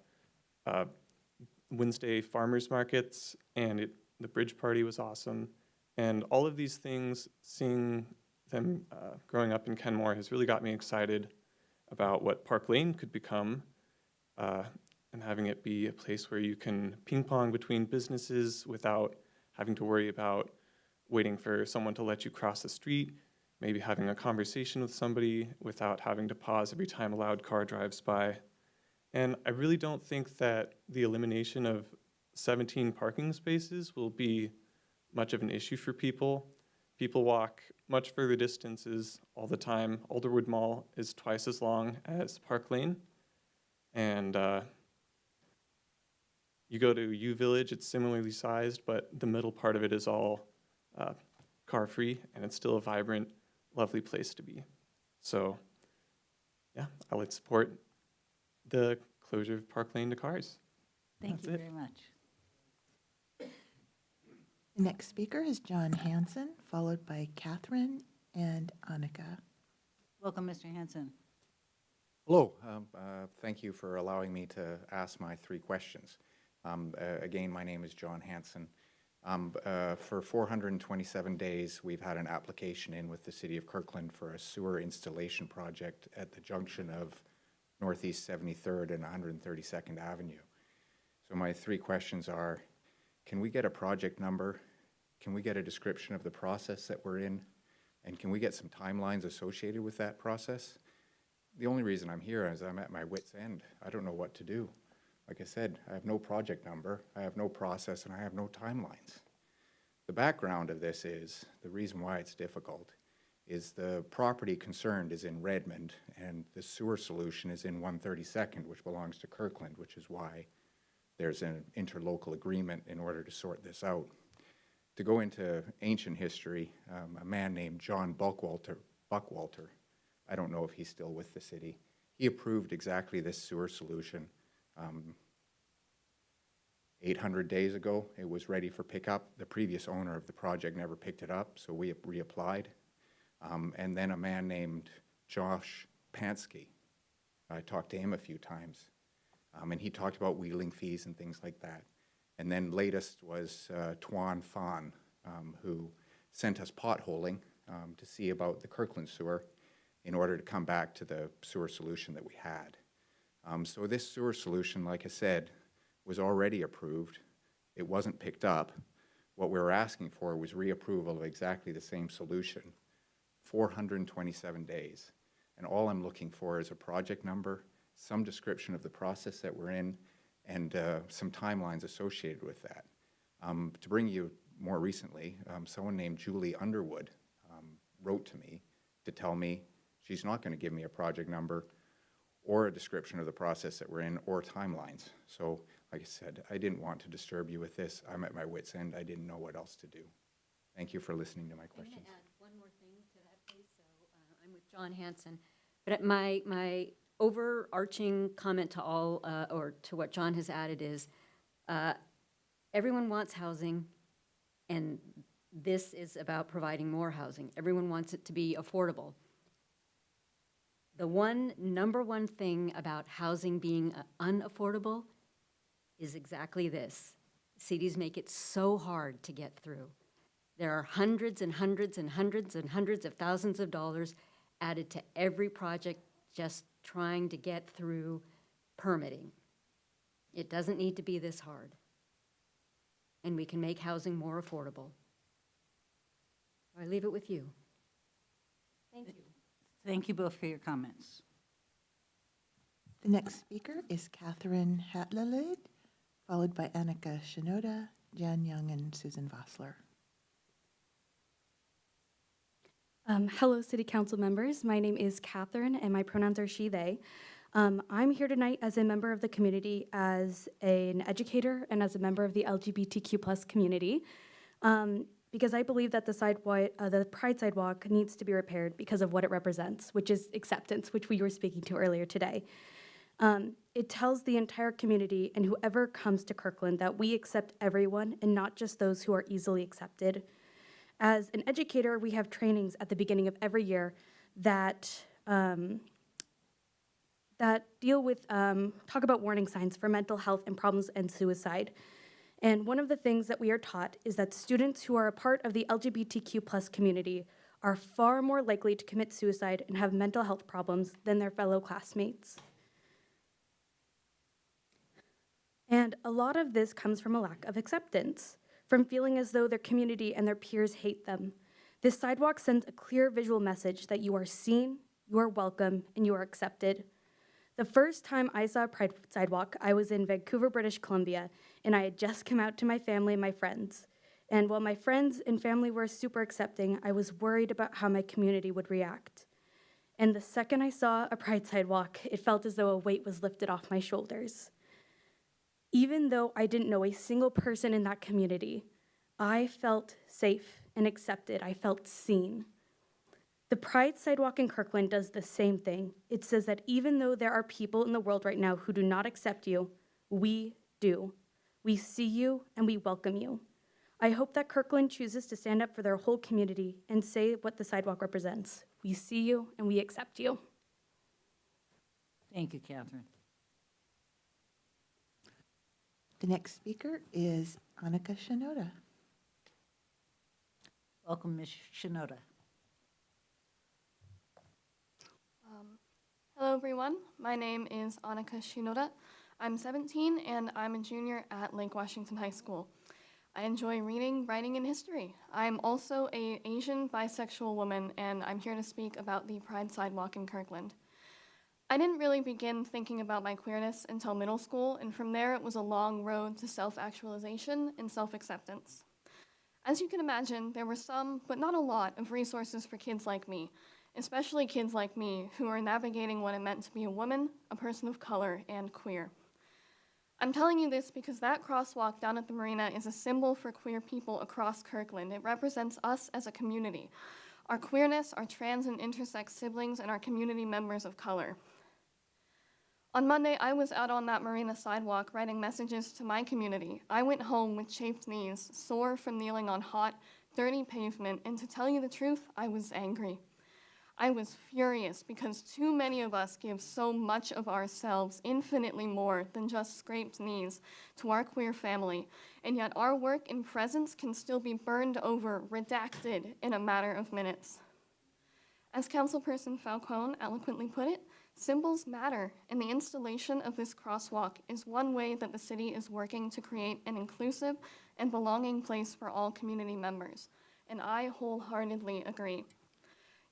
Wednesday farmers markets, and the bridge party was awesome. And all of these things, seeing them growing up in Kenmore has really got me excited about what Park Lane could become, and having it be a place where you can ping pong between businesses without having to worry about waiting for someone to let you cross the street, maybe having a conversation with somebody without having to pause every time a loud car drives by. And I really don't think that the elimination of 17 parking spaces will be much of an issue for people. People walk much further distances all the time. Alderwood Mall is twice as long as Park Lane. And you go to U Village, it's similarly sized, but the middle part of it is all car-free, and it's still a vibrant, lovely place to be. So, yeah, I would support the closure of Park Lane to cars. Thank you very much. The next speaker is John Hanson, followed by Catherine and Annika. Welcome, Mr. Hanson. Hello. Thank you for allowing me to ask my 3 questions. Again, my name is John Hanson. For 427 days, we've had an application in with the City of Kirkland for a sewer installation project at the junction of Northeast 73rd and 132nd Avenue. So my 3 questions are, can we get a project number? Can we get a description of the process that we're in? And can we get some timelines associated with that process? The only reason I'm here is I'm at my wit's end. I don't know what to do. Like I said, I have no project number, I have no process, and I have no timelines. The background of this is, the reason why it's difficult, is the property concerned is in Redmond, and the sewer solution is in 132nd, which belongs to Kirkland, which is why there's an interlocal agreement in order to sort this out. To go into ancient history, a man named John Buckwalter, I don't know if he's still with the city, he approved exactly this sewer solution 800 days ago. It was ready for pickup. The previous owner of the project never picked it up, so we reapplied. And then a man named Josh Pansky, I talked to him a few times, and he talked about wheeling fees and things like that. And then latest was Tuan Phan, who sent us potholing to see about the Kirkland sewer in order to come back to the sewer solution that we had. So this sewer solution, like I said, was already approved. It wasn't picked up. What we were asking for was reapproval of exactly the same solution, 427 days. And all I'm looking for is a project number, some description of the process that we're in, and some timelines associated with that. To bring you more recently, someone named Julie Underwood wrote to me to tell me she's not going to give me a project number or a description of the process that we're in or timelines. So, like I said, I didn't want to disturb you with this. I'm at my wit's end. I didn't know what else to do. Thank you for listening to my questions. I'm going to add one more thing to that, please. So I'm with John Hanson. But my overarching comment to all, or to what John has added is, everyone wants housing, and this is about providing more housing. Everyone wants it to be affordable. The number one thing about housing being unaffordable is exactly this. Cities make it so hard to get through. There are hundreds and hundreds and hundreds and hundreds of thousands of dollars added to every project just trying to get through permitting. It doesn't need to be this hard. And we can make housing more affordable. I leave it with you. Thank you. Thank you both for your comments. The next speaker is Catherine Hatlalid, followed by Annika Shinoda, Jan Young, and Susan Vossler. Hello, City Council members. My name is Catherine, and my pronouns are she, they. I'm here tonight as a member of the community, as an educator, and as a member of the LGBTQ+ community, because I believe that the Pride Sidewalk needs to be repaired because of what it represents, which is acceptance, which we were speaking to earlier today. It tells the entire community and whoever comes to Kirkland that we accept everyone and not just those who are easily accepted. As an educator, we have trainings at the beginning of every year that deal with, talk about warning signs for mental health and problems and suicide. And one of the things that we are taught is that students who are a part of the LGBTQ+ community are far more likely to commit suicide and have mental health problems than their fellow classmates. And a lot of this comes from a lack of acceptance, from feeling as though their community and their peers hate them. This sidewalk sends a clear visual message that you are seen, you are welcome, and you are accepted. The first time I saw a Pride Sidewalk, I was in Vancouver, British Columbia, and I had just come out to my family and my friends. And while my friends and family were super accepting, I was worried about how my community would react. And the second I saw a Pride Sidewalk, it felt as though a weight was lifted off my shoulders. Even though I didn't know a single person in that community, I felt safe and accepted. I felt seen. The Pride Sidewalk in Kirkland does the same thing. It says that even though there are people in the world right now who do not accept you, we do. We see you and we welcome you. I hope that Kirkland chooses to stand up for their whole community and say what the sidewalk represents. We see you and we accept you. Thank you, Catherine. The next speaker is Annika Shinoda. Welcome, Ms. Shinoda. Hello, everyone. My name is Annika Shinoda. I'm 17, and I'm a junior at Lake Washington High School. I enjoy reading, writing, and history. I'm also an Asian bisexual woman, and I'm here to speak about the Pride Sidewalk in Kirkland. I didn't really begin thinking about my queerness until middle school, and from there it was a long road to self-actualization and self-acceptance. As you can imagine, there were some, but not a lot, of resources for kids like me, especially kids like me who are navigating what it meant to be a woman, a person of color, and queer. I'm telling you this because that crosswalk down at the marina is a symbol for queer people across Kirkland. It represents us as a community, our queerness, our trans and intersex siblings, and our community members of color. On Monday, I was out on that marina sidewalk writing messages to my community. I went home with chafed knees, sore from kneeling on hot, dirty pavement, and to tell you the truth, I was angry. I was furious because too many of us give so much of ourselves, infinitely more than just scraped knees, to our queer family, and yet our work and presence can still be burned over, redacted in a matter of minutes. As Councilperson Falcone eloquently put it, symbols matter, and the installation of this crosswalk is one way that the city is working to create an inclusive and belonging place for all community members, and I wholeheartedly agree.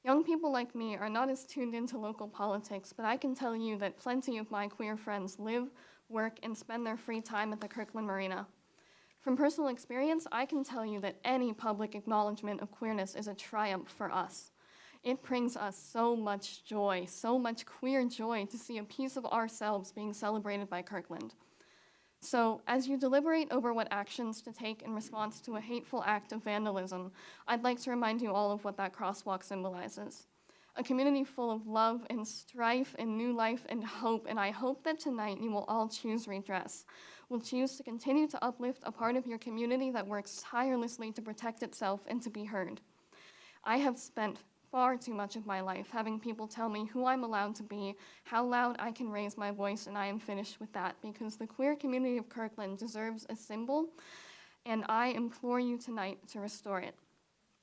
Young people like me are not as tuned into local politics, but I can tell you that plenty of my queer friends live, work, and spend their free time at the Kirkland Marina. From personal experience, I can tell you that any public acknowledgement of queerness is a triumph for us. It brings us so much joy, so much queer joy to see a piece of ourselves being celebrated by Kirkland. So, as you deliberate over what actions to take in response to a hateful act of vandalism, I'd like to remind you all of what that crosswalk symbolizes. A community full of love and strife and new life and hope, and I hope that tonight you will all choose redress. Will choose to continue to uplift a part of your community that works tirelessly to protect itself and to be heard. I have spent far too much of my life having people tell me who I'm allowed to be, how loud I can raise my voice, and I am finished with that because the queer community of Kirkland deserves a symbol, and I implore you tonight to restore it.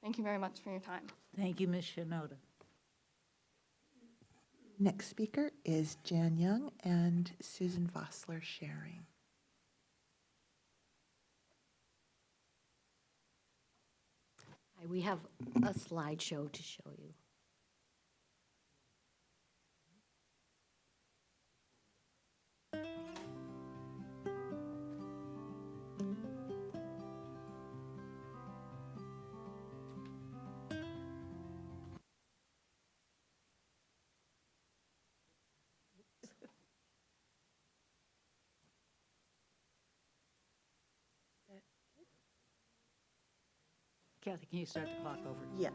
Thank you very much for your time. Thank you, Ms. Shinoda. Next speaker is Jan Young and Susan Vossler sharing. We have a slideshow to show you. Kathy, can you start the clock over? Yeah.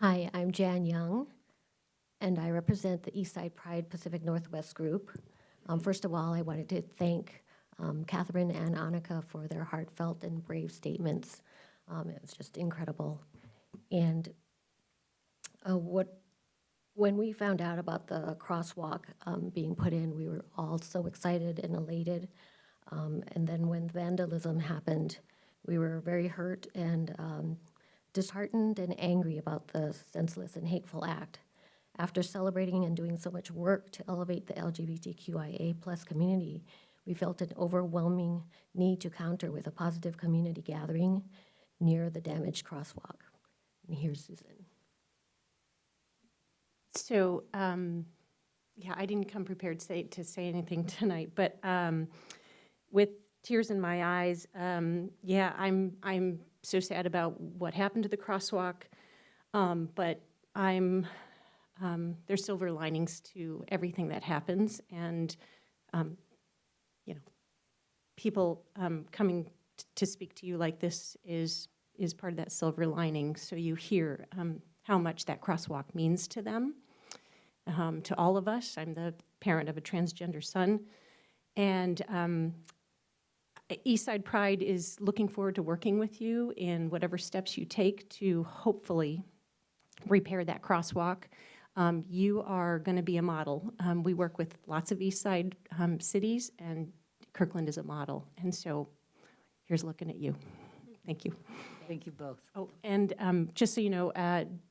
Hi, I'm Jan Young, and I represent the Eastside Pride Pacific Northwest Group. First of all, I wanted to thank Catherine and Annika for their heartfelt and brave statements. It was just incredible. And when we found out about the crosswalk being put in, we were all so excited and elated. And then when vandalism happened, we were very hurt and disheartened and angry about the senseless and hateful act. After celebrating and doing so much work to elevate the LGBTQIA+ community, we felt an overwhelming need to counter with a positive community gathering near the damaged crosswalk. And here's Susan. So, yeah, I didn't come prepared to say anything tonight, but with tears in my eyes, yeah, I'm so sad about what happened to the crosswalk, but there's silver linings to everything that happens, and you know, people coming to speak to you like this is part of that silver lining. So you hear how much that crosswalk means to them, to all of us. I'm the parent of a transgender son, and Eastside Pride is looking forward to working with you in whatever steps you take to hopefully repair that crosswalk. You are going to be a model. We work with lots of Eastside cities, and Kirkland is a model. And so here's looking at you. Thank you. Thank you both. Oh, and just so you know,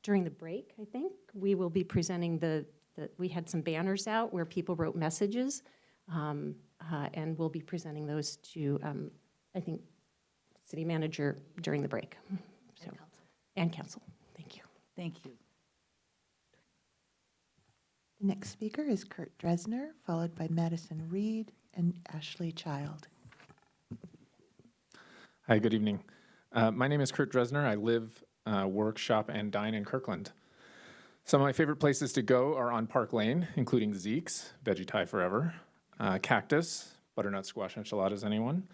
during the break, I think, we will be presenting we had some banners out where people wrote messages, and we'll be presenting those to, I think, city manager during the break. So, and council. Thank you. Thank you. The next speaker is Kurt Dresner, followed by Madison Reed and Ashley Child. Hi, good evening. My name is Kurt Dresner. I live, work, shop, and dine in Kirkland. Some of my favorite places to go are on Park Lane, including Zeke's, Veggie Thai Forever, Cactus, Butternut Squash Enchiladas, anyone,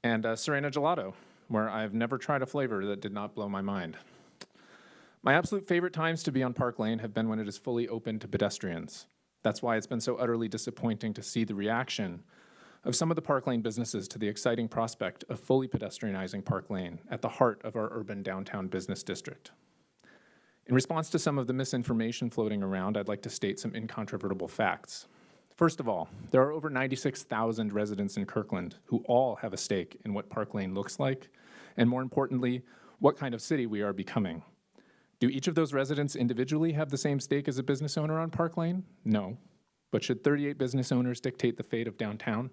and Serena Gelato, where I've never tried a flavor that did not blow my mind. My absolute favorite times to be on Park Lane have been when it is fully open to pedestrians. That's why it's been so utterly disappointing to see the reaction of some of the Park Lane businesses to the exciting prospect of fully pedestrianizing Park Lane at the heart of our urban downtown business district. In response to some of the misinformation floating around, I'd like to state some incontrovertible facts. First of all, there are over 96,000 residents in Kirkland who all have a stake in what Park Lane looks like, and more importantly, what kind of city we are becoming. Do each of those residents individually have the same stake as a business owner on Park Lane? No. But should 38 business owners dictate the fate of downtown?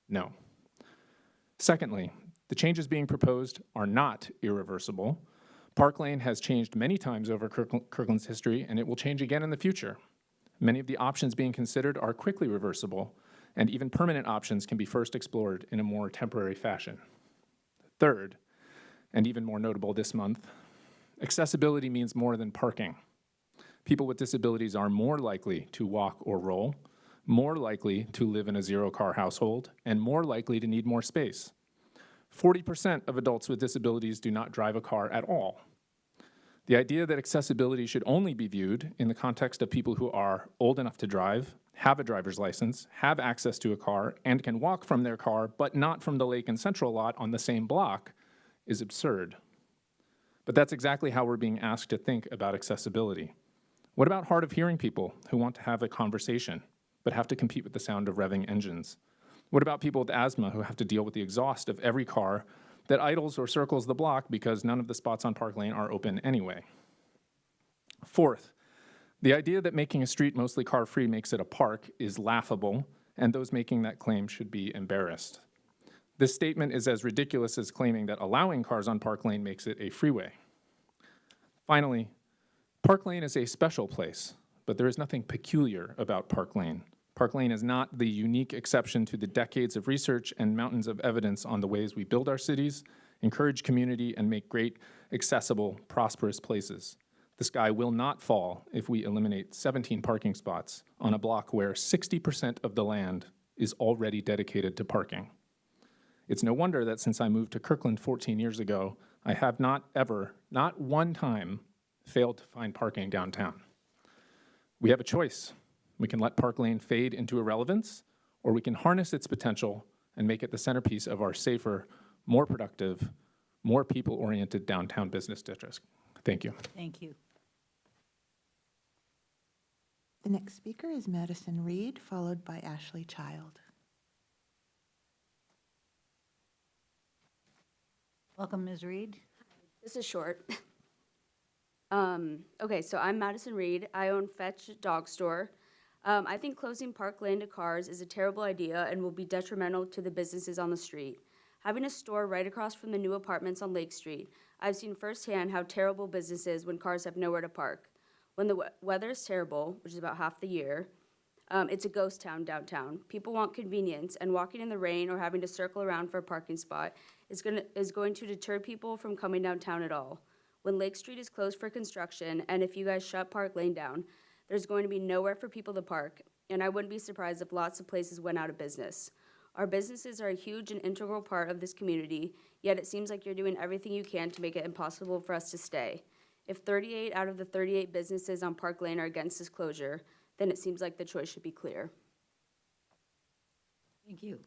No. Secondly, the changes being proposed are not irreversible. Park Lane has changed many times over Kirkland's history, and it will change again in the future. Many of the options being considered are quickly reversible, and even permanent options can be first explored in a more temporary fashion. Third, and even more notable this month, accessibility means more than parking. People with disabilities are more likely to walk or roll, more likely to live in a zero-car household, and more likely to need more space. 40% of adults with disabilities do not drive a car at all. The idea that accessibility should only be viewed in the context of people who are old enough to drive, have a driver's license, have access to a car, and can walk from their car, but not from the Lake and Central lot on the same block, is absurd. But that's exactly how we're being asked to think about accessibility. What about hard of hearing people who want to have a conversation, but have to compete with the sound of revving engines? What about people with asthma who have to deal with the exhaust of every car that idles or circles the block because none of the spots on Park Lane are open anyway? Fourth, the idea that making a street mostly car-free makes it a park is laughable, and those making that claim should be embarrassed. This statement is as ridiculous as claiming that allowing cars on Park Lane makes it a freeway. Finally, Park Lane is a special place, but there is nothing peculiar about Park Lane. Park Lane is not the unique exception to the decades of research and mountains of evidence on the ways we build our cities, encourage community, and make great, accessible, prosperous places. The sky will not fall if we eliminate 17 parking spots on a block where 60% of the land is already dedicated to parking. It's no wonder that since I moved to Kirkland 14 years ago, I have not ever, not one time, failed to find parking downtown. We have a choice. We can let Park Lane fade into irrelevance, or we can harness its potential and make it the centerpiece of our safer, more productive, more people-oriented downtown business district. Thank you. Thank you. The next speaker is Madison Reed, followed by Ashley Child. Welcome, Ms. Reed. This is short. Okay, so I'm Madison Reed. I own Fetch Dog Store. I think closing Park Lane to cars is a terrible idea and will be detrimental to the businesses on the street. Having a store right across from the new apartments on Lake Street, I've seen firsthand how terrible business is when cars have nowhere to park. When the weather is terrible, which is about half the year, it's a ghost town downtown. People want convenience, and walking in the rain or having to circle around for a parking spot is going to deter people from coming downtown at all. When Lake Street is closed for construction, and if you guys shut Park Lane down, there's going to be nowhere for people to park, and I wouldn't be surprised if lots of places went out of business. Our businesses are a huge and integral part of this community, yet it seems like you're doing everything you can to make it impossible for us to stay. If 38 out of the 38 businesses on Park Lane are against this closure, then it seems like the choice should be clear. Thank you.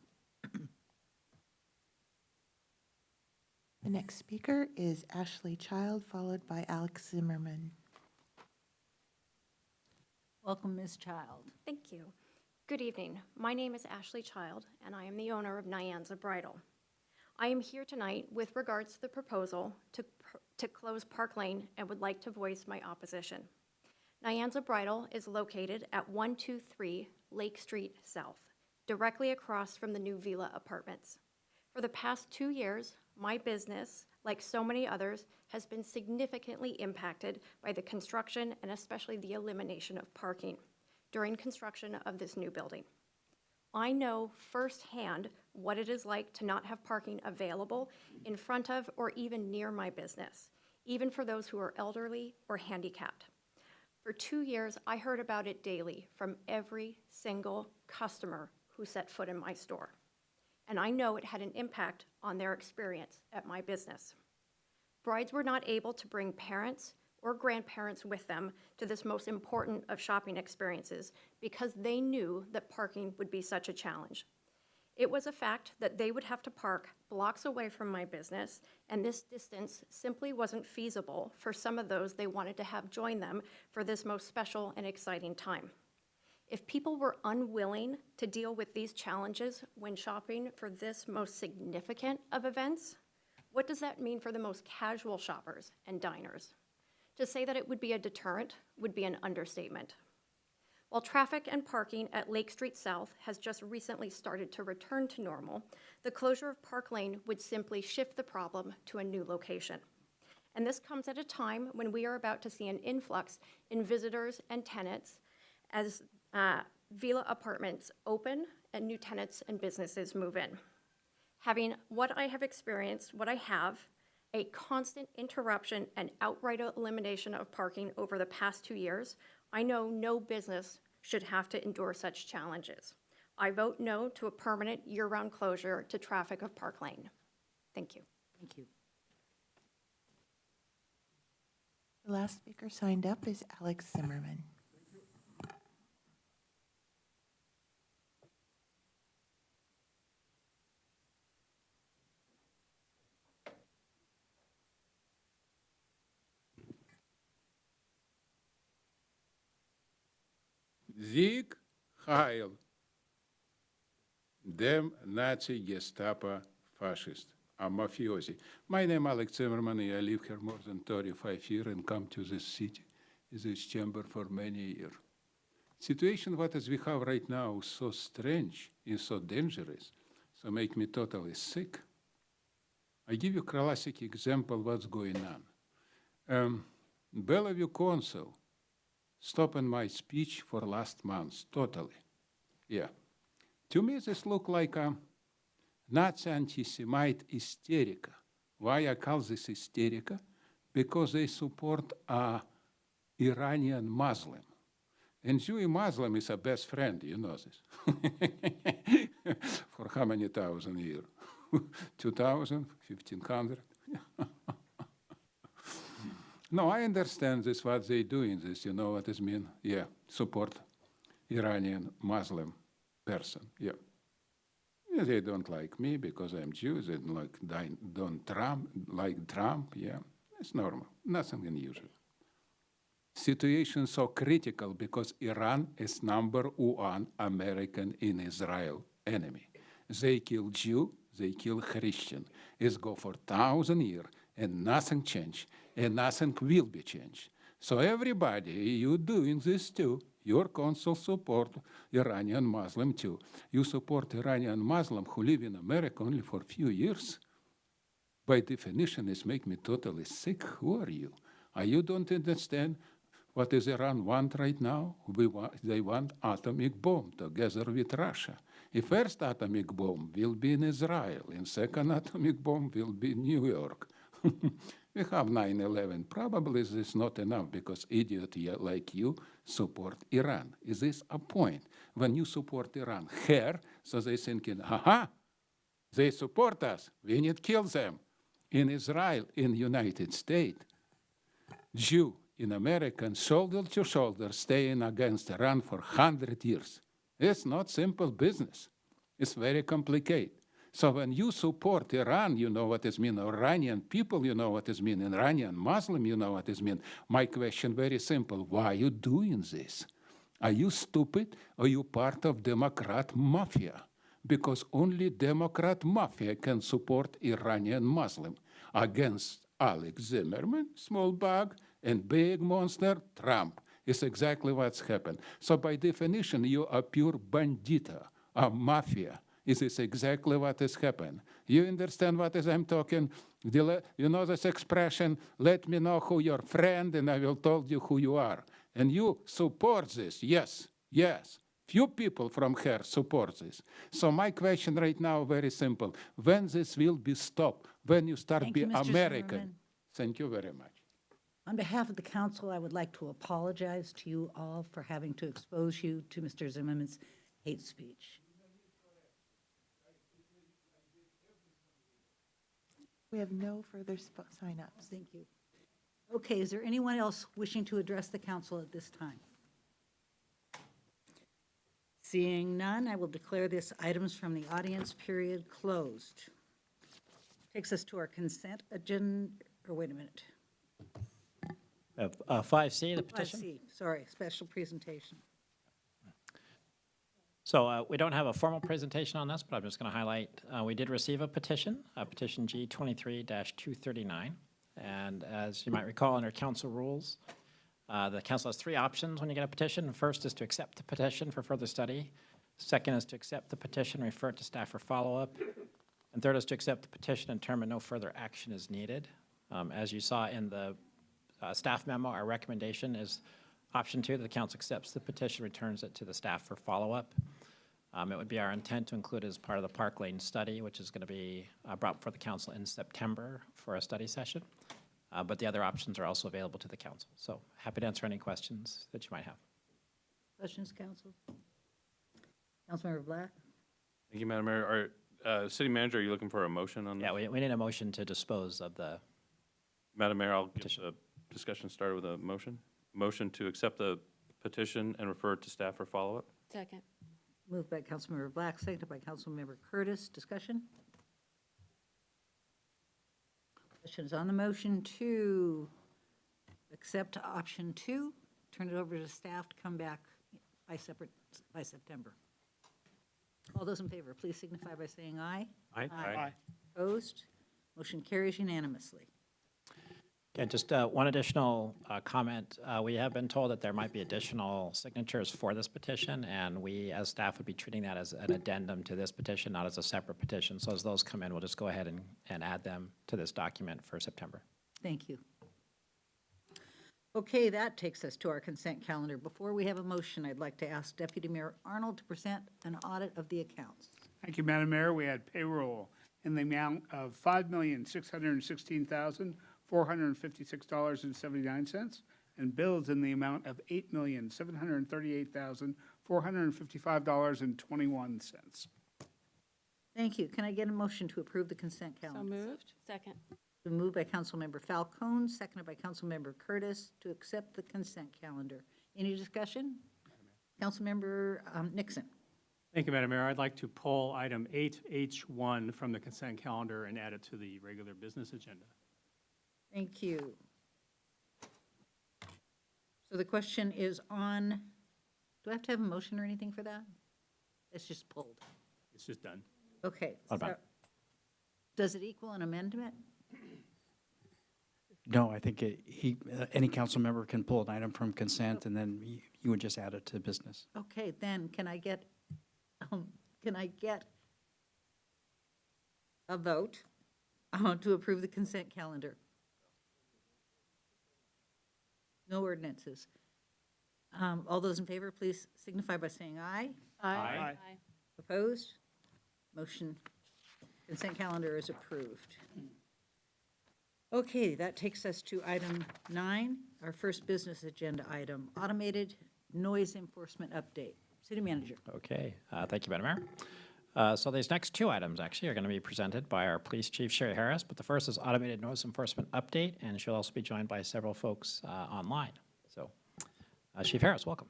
The next speaker is Ashley Child, followed by Alex Zimmerman. Welcome, Ms. Child. Thank you. Good evening. My name is Ashley Child, and I am the owner of Nyanza Bridal. I am here tonight with regards to the proposal to close Park Lane and would like to voice my opposition. Nyanza Bridal is located at 123 Lake Street South, directly across from the new Villa Apartments. For the past 2 years, my business, like so many others, has been significantly impacted by the construction and especially the elimination of parking during construction of this new building. I know firsthand what it is like to not have parking available in front of or even near my business, even for those who are elderly or handicapped. For 2 years, I heard about it daily from every single customer who set foot in my store. And I know it had an impact on their experience at my business. Brides were not able to bring parents or grandparents with them to this most important of shopping experiences because they knew that parking would be such a challenge. It was a fact that they would have to park blocks away from my business, and this distance simply wasn't feasible for some of those they wanted to have join them for this most special and exciting time. If people were unwilling to deal with these challenges when shopping for this most significant of events, what does that mean for the most casual shoppers and diners? To say that it would be a deterrent would be an understatement. While traffic and parking at Lake Street South has just recently started to return to normal, the closure of Park Lane would simply shift the problem to a new location. And this comes at a time when we are about to see an influx in visitors and tenants as Villa Apartments open and new tenants and businesses move in. Having what I have experienced, what I have, a constant interruption and outright elimination of parking over the past 2 years, I know no business should have to endure such challenges. I vote no to a permanent year-round closure to traffic of Park Lane. Thank you. Thank you. The last speaker signed up is Alex Zimmerman. Sieg Heil, dem Nazi Gestapo fascist, a mafiosi. My name is Alex Zimmerman, and I live here more than 35 years and come to this city, this chamber for many years. Situation what as we have right now is so strange and so dangerous, so make me totally sick. I give you classic example what's going on. Bellevue Council stopping my speech for last month, totally. Yeah. To me, this look like a Nazi anti-Semite hysterica. Why I call this hysterica? Because they support Iranian Muslim. And Jew and Muslim is a best friend, you know this. For how many thousand years? 2,000, 1,500? No, I understand this, what they doing this, you know what it mean? Yeah, support Iranian Muslim person, yeah. Yeah, they don't like me because I'm Jew, they don't like Trump, yeah. It's normal, nothing unusual. Situation so critical because Iran is #1 American in Israel enemy. They kill Jew, they kill Christian. It's go for 1,000 years and nothing changed. And nothing will be changed. So everybody, you doing this too, Your council support Iranian Muslim too. You support Iranian Muslim who live in America only for a few years. By definition, this make me totally sick. Who are you? You don't understand what does Iran want right now? They want atomic bomb together with Russia. The first atomic bomb will be in Israel, and second atomic bomb will be in New York. We have 9/11. Probably this is not enough because idiot like you support Iran. Is this a point? When you support Iran here, so they thinking, haha, they support us. We need to kill them. In Israel, in the United States, Jew in America, shoulder to shoulder, staying against Iran for 100 years. It's not simple business. It's very complicated. So when you support Iran, you know what it means. Iranian people, you know what it means. Iranian Muslim, you know what it means. My question very simple. Why are you doing this? Are you stupid or are you part of Democrat mafia? Because only Democrat mafia can support Iranian Muslim against Alex Zimmerman, small bag, and big monster, Trump. It's exactly what's happened. So by definition, you are pure bandita, a mafia. This is exactly what has happened. You understand what is I'm talking? You know this expression, let me know who your friend and I will tell you who you are. And you support this, yes, yes. Few people from here support this. So my question right now, very simple. When this will be stopped? When you start Thank be you, Mr. American? Zimmerman. Thank you very much. On behalf of the council, I would like to apologize to you all for having to expose you to Mr. Zimmerman's hate speech. We have no further sign-ups. Thank you. Okay, is there anyone else wishing to address the council at this time? Seeing none, I will declare this items from the audience period closed. Takes us to our consent agenda, or wait a minute. 5C, the petition. 5C, sorry, special presentation. So we don't have a formal presentation on this, but I'm just going to highlight, we did receive a petition G23-239. And as you might recall under council rules, the council has three options when you get a petition. The first is to accept the petition for further study. Second is to accept the petition, refer it to staff for follow-up. And third is to accept the petition and determine no further action is needed. As you saw in the staff memo, our recommendation is option 2, that the council accepts the petition, returns it to the staff for follow-up. It would be our intent to include it as part of the Park Lane study, which is going to be brought before the council in September for a study session. But the other options are also available to the council. So happy to answer any questions that you might have. Questions, council? Councilmember Black? Thank you, Madam Mayor. City Manager, are you looking for a motion on this? Yeah, we need a motion to dispose of the Madam Mayor, I'll get petition. the discussion started with a motion. Motion to accept the petition and refer it to staff for follow-up. Second. Moved by Councilmember Black, seconded by Councilmember Curtis. Discussion? Questions on the motion to accept option 2, turn it over to staff to come back by September. All those in favor, please signify by saying aye. Aye. Aye. Opposed? Motion carries unanimously. Okay, just one additional comment. We have been told that there might be additional signatures for this petition, and we, as staff, would be treating that as an addendum to this petition, not as a separate petition. So as those come in, we'll just go ahead and add them to this document for September. Thank you. Okay, that takes us to our consent calendar. Before we have a motion, I'd like to ask Deputy Mayor Arnold to present an audit of the accounts. Thank you, Madam Mayor. We had payroll in the amount of $5,616,456.79 and bills in the amount of $8,738,455.21. Thank you. Can I get a motion to approve the consent calendar? So moved. Second. Been moved by Councilmember Falcone, seconded by Councilmember Curtis to accept the consent calendar. Any discussion? Councilmember Nixon. Thank you, Madam Mayor. I'd like to pull item 8H1 from the consent calendar and add it to the regular business agenda. Thank you. So the question is on, do I have to have a motion or anything for that? It's just pulled. It's just done. Okay. What about? Does it equal an amendment? No, I think any council member can pull an item from consent, and then you would just add it to business. Okay, then can I get a vote to approve the consent calendar? No ordinances. All those in favor, please signify by saying aye. Aye. Opposed? Motion, consent calendar is approved. Okay, that takes us to item 9, our first business agenda item, automated noise enforcement update. City Manager. Okay, thank you, Madam Mayor. So these next 2 items actually are going to be presented by our Police Chief, Sherry Harris, but the first is automated noise enforcement update, and she'll also be joined by several folks online. So, Chief Harris, welcome.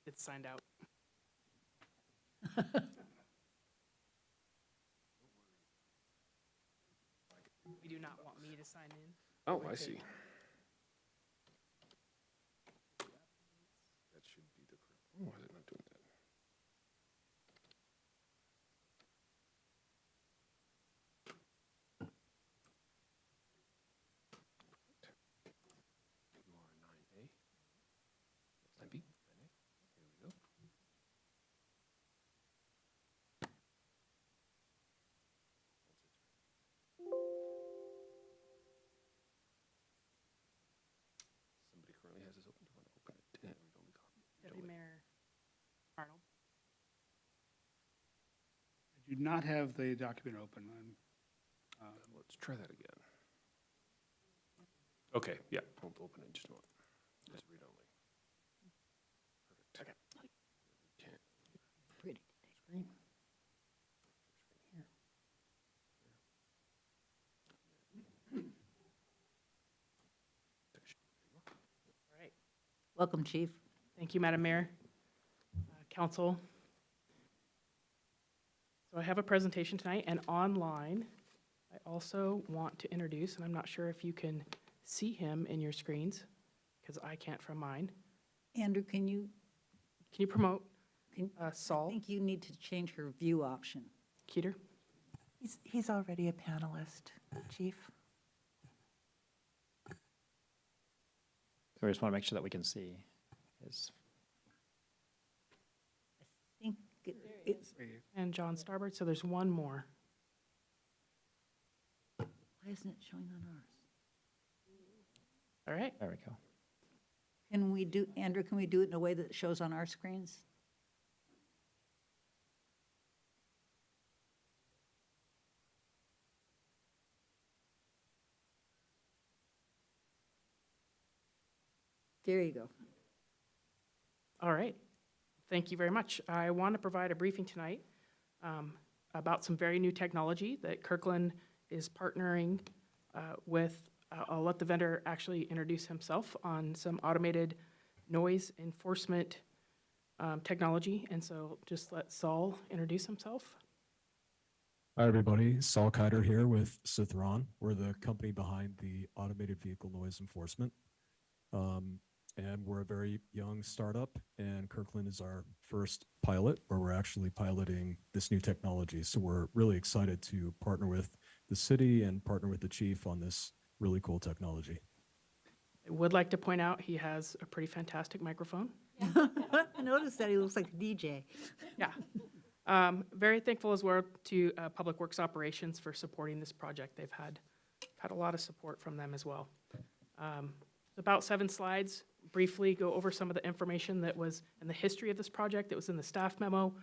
It's signed out. We do not want me to sign in. Oh, I see. That should be the correct. Why is it not doing that? Somebody currently has this open. Do you want to open it? Read only copy. Deputy Mayor Arnold. I do not have the document open. Let's try that again. Okay, yeah, we'll open it in just a moment. Just read only. Perfect. Okay. Can't. Pretty Screen. All right. Welcome, Chief. Thank you, Madam Mayor, Council. So I have a presentation tonight, and online, I also want to introduce, and I'm not sure if you can see him in your screens, because I can't from mine. Andrew, can you promote I Saul think you need to change her view option. Keeter? He's already a panelist, Chief. So we just want to make sure that we can see his. I think it's, And John Starbird, so there's one more. why isn't it showing on ours? All right. There we go. Can we do, Andrew, can we do it in a way that shows on our screens? There you go. All right. Thank you very much. I want to provide a briefing tonight about some very new technology that Kirkland is partnering with. I'll let the vendor actually introduce himself on some automated noise enforcement technology. And so just let Saul introduce himself. Hi, everybody. Saul Kiter here with Cithron. We're the company behind the automated vehicle noise enforcement. And we're a very young startup, and Kirkland is our first pilot where we're actually piloting this new technology. So we're really excited to partner with the city and partner with the chief on this really cool technology. I would like to point out he has a pretty fantastic microphone. I noticed that he looks like a DJ. Yeah. Very thankful as well to Public Works Operations for supporting this project. They've had a lot of support from them as well. About 7 slides, briefly go over some of the information that was in the history of this project that was in the staff memo.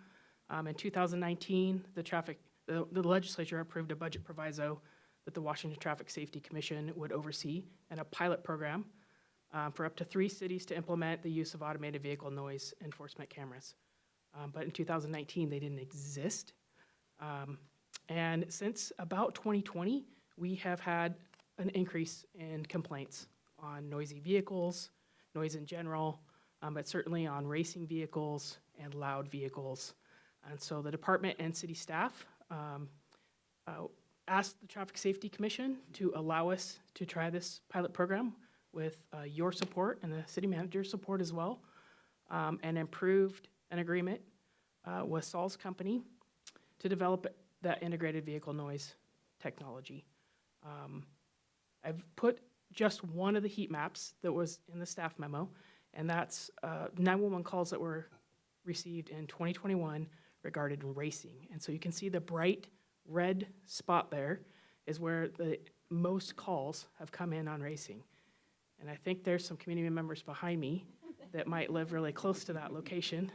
In 2019, the legislature approved a budget proviso that the Washington Traffic Safety Commission would oversee and a pilot program for up to 3 cities to implement the use of automated vehicle noise enforcement cameras. But in 2019, they didn't exist. And since about 2020, we have had an increase in complaints on noisy vehicles, noise in general, but certainly on racing vehicles and loud vehicles. And so the department and city staff asked the Traffic Safety Commission to allow us to try this pilot program with your support and the city manager's support as well, and improved an agreement with Saul's company to develop that integrated vehicle noise technology. I've put just one of the heat maps that was in the staff memo, and that's 911 calls that were received in 2021 regarding racing. And so you can see the bright red spot there is where the most calls have come in on racing. And I think there's some community members behind me that might live really close to that location.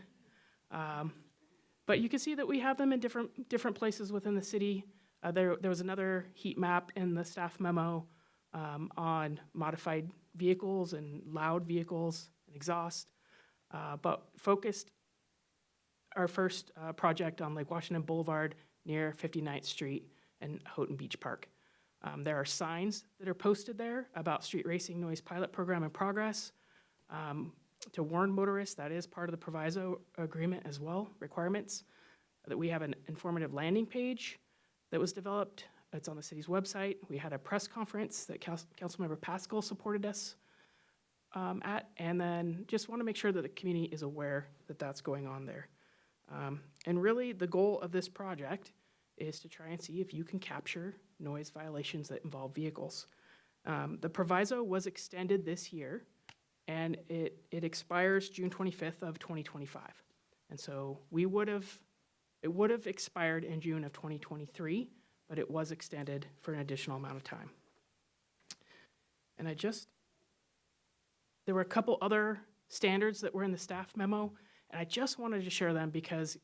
But you can see that we have them in different places within the city. There was another heat map in the staff memo on modified vehicles and loud vehicles and exhaust, but focused our first project on Lake Washington Boulevard near 59th Street and Houghton Beach Park. There are signs that are posted there about street racing noise pilot program in progress. To warn motorists, that is part of the proviso agreement as well, requirements, that we have an informative landing page that was developed. It's on the city's website. We had a press conference that Councilmember Pascal supported us at, and then just want to make sure that the community is aware that that's going on there. And really, the goal of this project is to try and see if you can capture noise violations that involve vehicles. The proviso was extended this year, and it expires June 25th of 2025. And so it would have expired in June of 2023, but it was extended for an additional amount of time. And there were a couple other standards that were in the staff memo, and I just wanted to share them because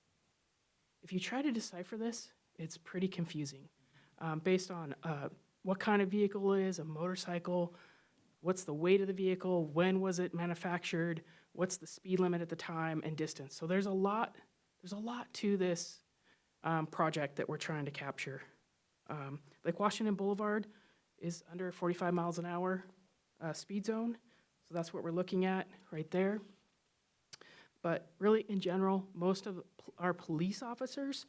if you try to decipher this, it's pretty confusing. Based on what kind of vehicle it is, a motorcycle, what's the weight of the vehicle, when was it manufactured, what's the speed limit at the time, and distance. So there's a lot to this project that we're trying to capture. Lake Washington Boulevard is under 45 miles an hour speed zone, so that's what we're looking at right there. But really, in general, most of our police officers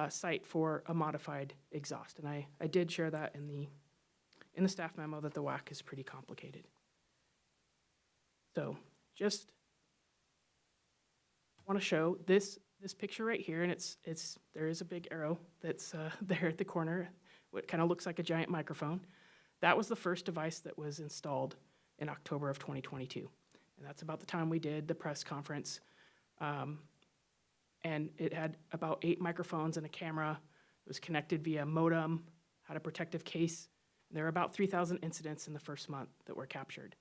cite for a modified exhaust, and I did share that in the staff memo that the WAC is pretty complicated. So just want to show this picture right here, and there is a big arrow that's there at the corner. What kind of looks like a giant microphone. That was the first device that was installed in October of 2022, and that's about the time we did the press conference. And it had about 8 microphones and a camera. It was connected via modem, had a protective case. There were about 3,000 incidents in the first month that were captured.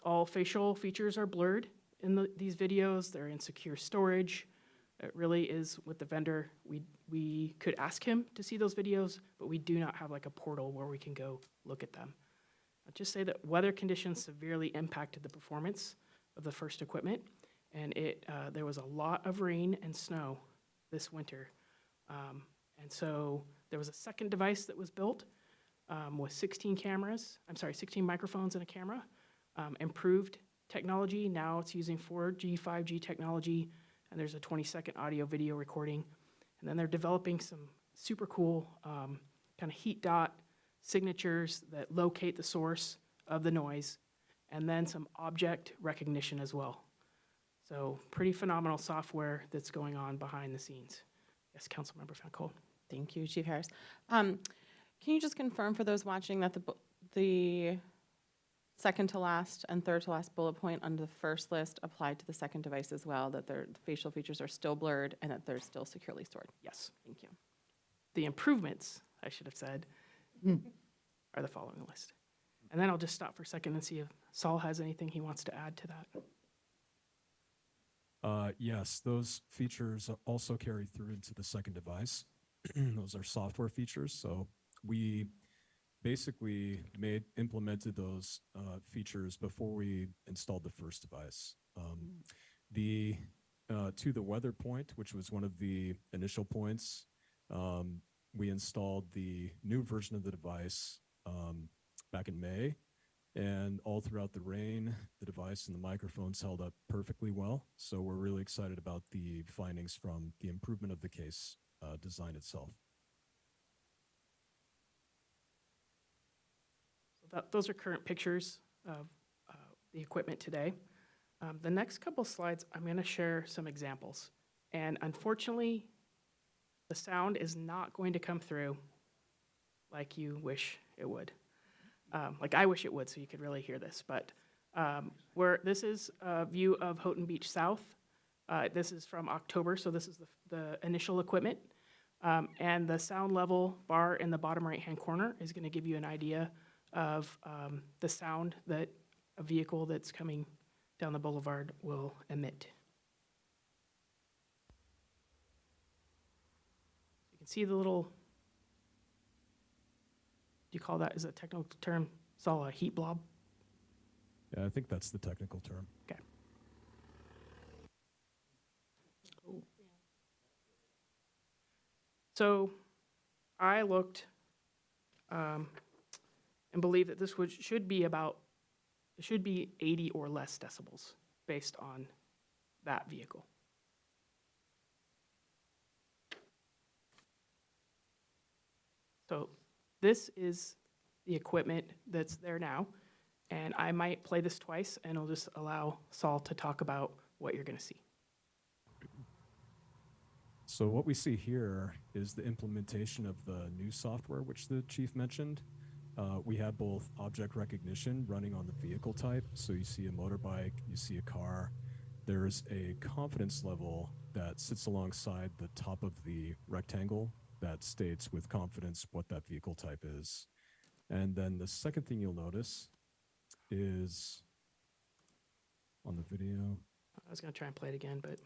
All facial features are blurred in these videos. They're in secure storage. It really is with the vendor. We could ask him to see those videos, but we do not have like a portal where we can go look at them. I'll just say that weather conditions severely impacted the performance of the first equipment, and there was a lot of rain and snow this winter. And so there was a second device that was built with 16 microphones and a camera, improved technology. Now it's using 4G, 5G technology, and there's a 20-second audio video recording. And then they're developing some super cool kind of heat dot signatures that locate the source of the noise, and then some object recognition as well. So pretty phenomenal software that's going on behind the scenes. Yes, Councilmember Van Cole. Thank you, Chief Harris. Can you just confirm for those watching that the second to last and third to last bullet point on the first list applied to the second device as well, that their facial features are still blurred and that they're still securely stored? Yes. Thank you. The improvements, I should have said, are the following list. And then I'll just stop for a second and see if Saul has anything he wants to add to that. Yes, those features also carry through into the second device. Those are software features. So we basically implemented those features before we installed the first device. To the weather point, which was one of the initial points, we installed the new version of the device back in May. And all throughout the rain, the device and the microphones held up perfectly well. So we're really excited about the findings from the improvement of the case design itself. So those are current pictures of the equipment today. The next couple slides, I'm going to share some examples. And unfortunately, the sound is not going to come through like you wish it would. Like, I wish it would, so you could really hear this, but this is a view of Houghton Beach South. This is from October, so this is the initial equipment. And the sound level bar in the bottom right-hand corner is going to give you an idea of the sound that a vehicle that's coming down the boulevard will emit. You can see the little, do you call that, is a technical term, Saul, a heat blob? Yeah, I think that's the technical term. Okay. So I looked and believe that this should be 80 or less decibels based on that vehicle. So this is the equipment that's there now, and I might play this twice, and I'll just allow Saul to talk about what you're going to see. So what we see here is the implementation of the new software, which the chief mentioned. We have both object recognition running on the vehicle type. So you see a motorbike, you see a car. There's a confidence level that sits alongside the top of the rectangle that states with confidence what that vehicle type is. And then the second thing you'll notice is on the video. I was going to try and play it again, but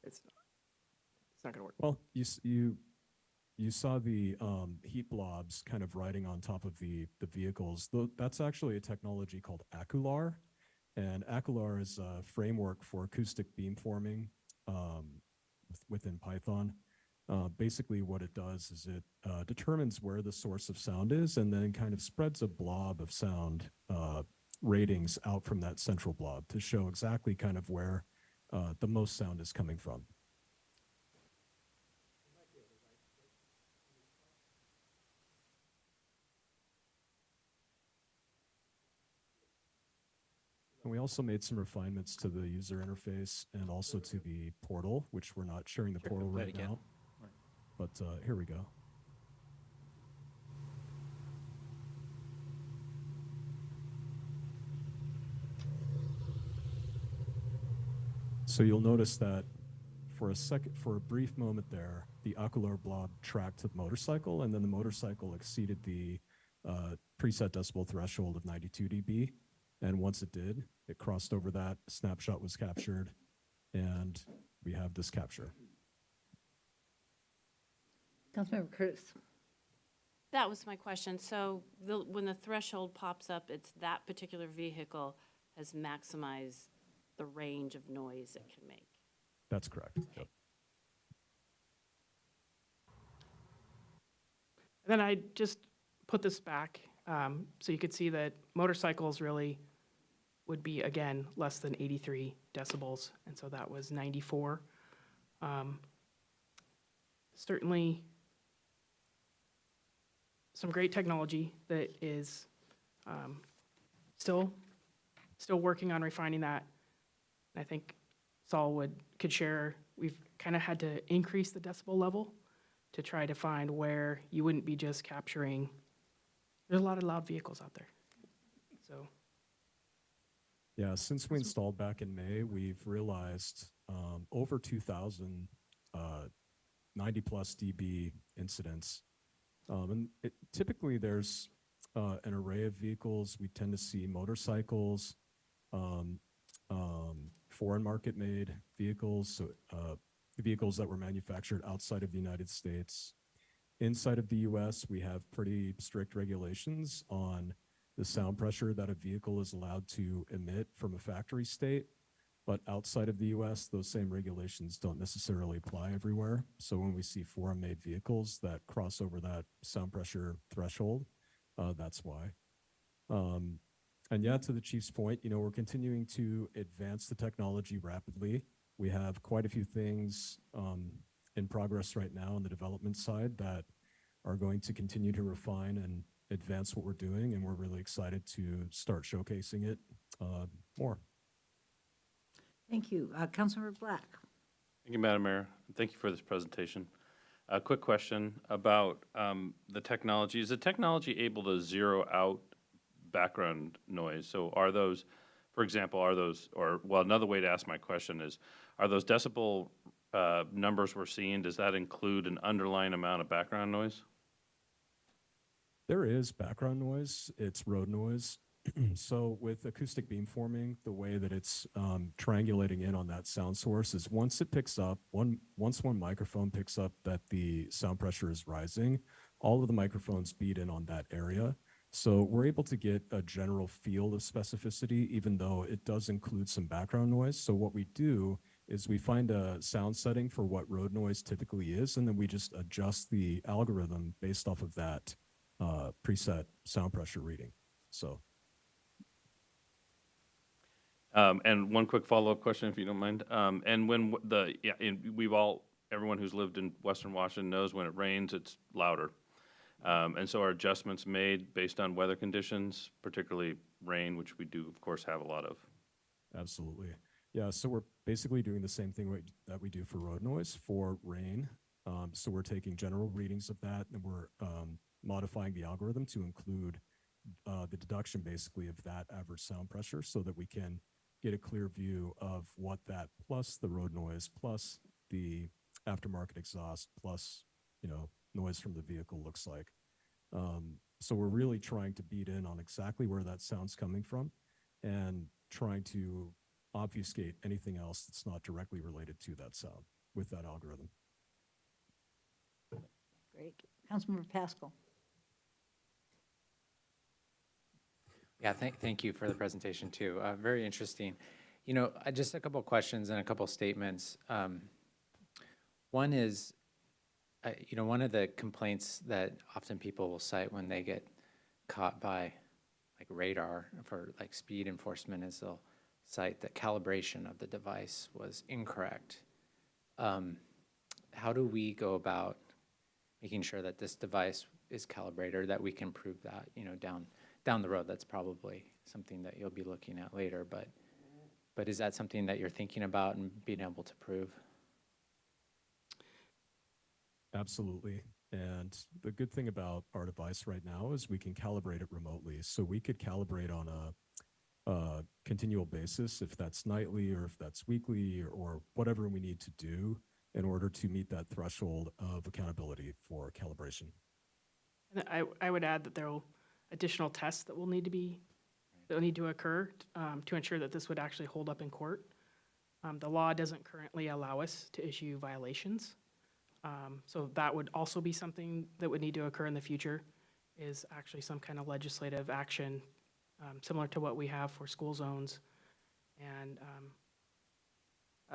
it's not going to work. Well, you saw the heat blobs kind of riding on top of the vehicles. That's actually a technology called Acular, and Acular is a framework for acoustic beamforming within Python. Basically, what it does is it determines where the source of sound is and then kind of spreads a blob of sound ratings out from that central blob to show exactly kind of where the most sound is coming from. And we also made some refinements to the user interface and also to the portal, which we're not sharing the portal right now. But here we go. So you'll notice that for a brief moment there, the Acular blob tracked the motorcycle, and then the motorcycle exceeded the preset decibel threshold of 92 dB. And once it did, it crossed over that, a snapshot was captured, and we have this capture. Councilmember Cruz. That was my question. So when the threshold pops up, it's that particular vehicle has maximized the range of noise it can make. That's correct. Yep. Then I just put this back so you could see that motorcycles really would be, again, less than 83 decibels, and so that was 94. Certainly some great technology that is still working on refining that. And I think Saul could share, we've kind of had to increase the decibel level to try to find where you wouldn't be just capturing. There's a lot of loud vehicles out there. So. Yeah, since we installed back in May, we've realized over 2,000 90 plus dB incidents. And typically there's an array of vehicles. We tend to see motorcycles, foreign market made vehicles, so vehicles that were manufactured outside of the United States. Inside of the US, we have pretty strict regulations on the sound pressure that a vehicle is allowed to emit from a factory state. But outside of the US, those same regulations don't necessarily apply everywhere. So when we see foreign-made vehicles that cross over that sound pressure threshold, that's why. And yeah, to the chief's point, we're continuing to advance the technology rapidly. We have quite a few things in progress right now on the development side that are going to continue to refine and advance what we're doing, and we're really excited to start showcasing it more. Thank you. Councilmember Black. Thank you, Madam Mayor. Thank you for this presentation. A quick question about the technology. Is the technology able to zero out background noise. So are those, for example, another way to ask my question is, are those decibel numbers we're seeing, does that include an underlying amount of background noise? There is background noise. It's road noise. So with acoustic beamforming, the way that it's triangulating in on that sound source is once it picks up, once one microphone picks up that the sound pressure is rising, all of the microphones beat in on that area. So we're able to get a general feel of specificity, even though it does include some background noise. So what we do is we find a sound setting for what road noise typically is, and then we just adjust the algorithm based off of that preset sound pressure reading. So. And one quick follow-up question, if you don't mind. And when everyone who's lived in Western Washington knows when it rains, it's louder. And so are adjustments made based on weather conditions, particularly rain, which we do, of course, have a lot of? Absolutely. Yeah, so we're basically doing the same thing that we do for road noise for rain. So we're taking general readings of that, and we're modifying the algorithm to include the deduction, basically, of that average sound pressure so that we can get a clear view of what that plus the road noise plus the aftermarket exhaust plus, noise from the vehicle looks like. So we're really trying to beat in on exactly where that sound's coming from and trying to obfuscate anything else that's not directly related to that sound with that algorithm. Great. Councilmember Pascal. Yeah, thank you for the presentation too. Very interesting. Just a couple of questions and a couple of statements. One is, one of the complaints that often people will cite when they get caught by like radar for like speed enforcement is they'll cite that calibration of the device was incorrect. How do we go about making sure that this device is calibrated, or that we can prove that, down the road? That's probably something that you'll be looking at later, but is that something that you're thinking about and being able to prove? Absolutely. And the good thing about our device right now is we can calibrate it remotely. So we could calibrate on a continual basis, if that's nightly or if that's weekly or whatever we need to do in order to meet that threshold of accountability for calibration. And I would add that there will additional tests that will need to occur to ensure that this would actually hold up in court. The law doesn't currently allow us to issue violations. So that would also be something that would need to occur in the future, is actually some kind of legislative action similar to what we have for school zones and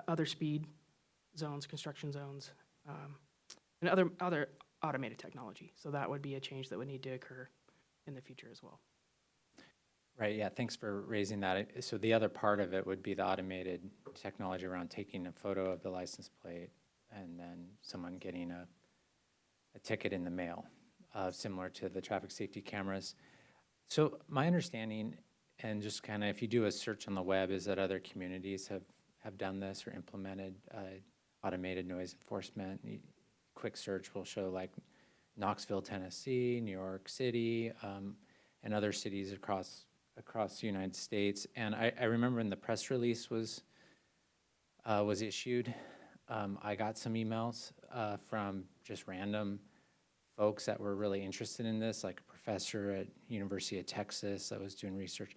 other speed zones, construction zones, and other automated technology. So that would be a change that would need to occur in the future as well. Right, yeah, thanks for raising that. So the other part of it would be the automated technology around taking a photo of the license plate and then someone getting a ticket in the mail, similar to the traffic safety cameras. So my understanding, and just kind of if you do a search on the web, is that other communities have done this or implemented automated noise enforcement. Quick search will show like Knoxville, Tennessee, New York City, and other cities across the United States. And I remember when the press release was issued, I got some emails from just random folks that were really interested in this, like a professor at University of Texas that was doing research.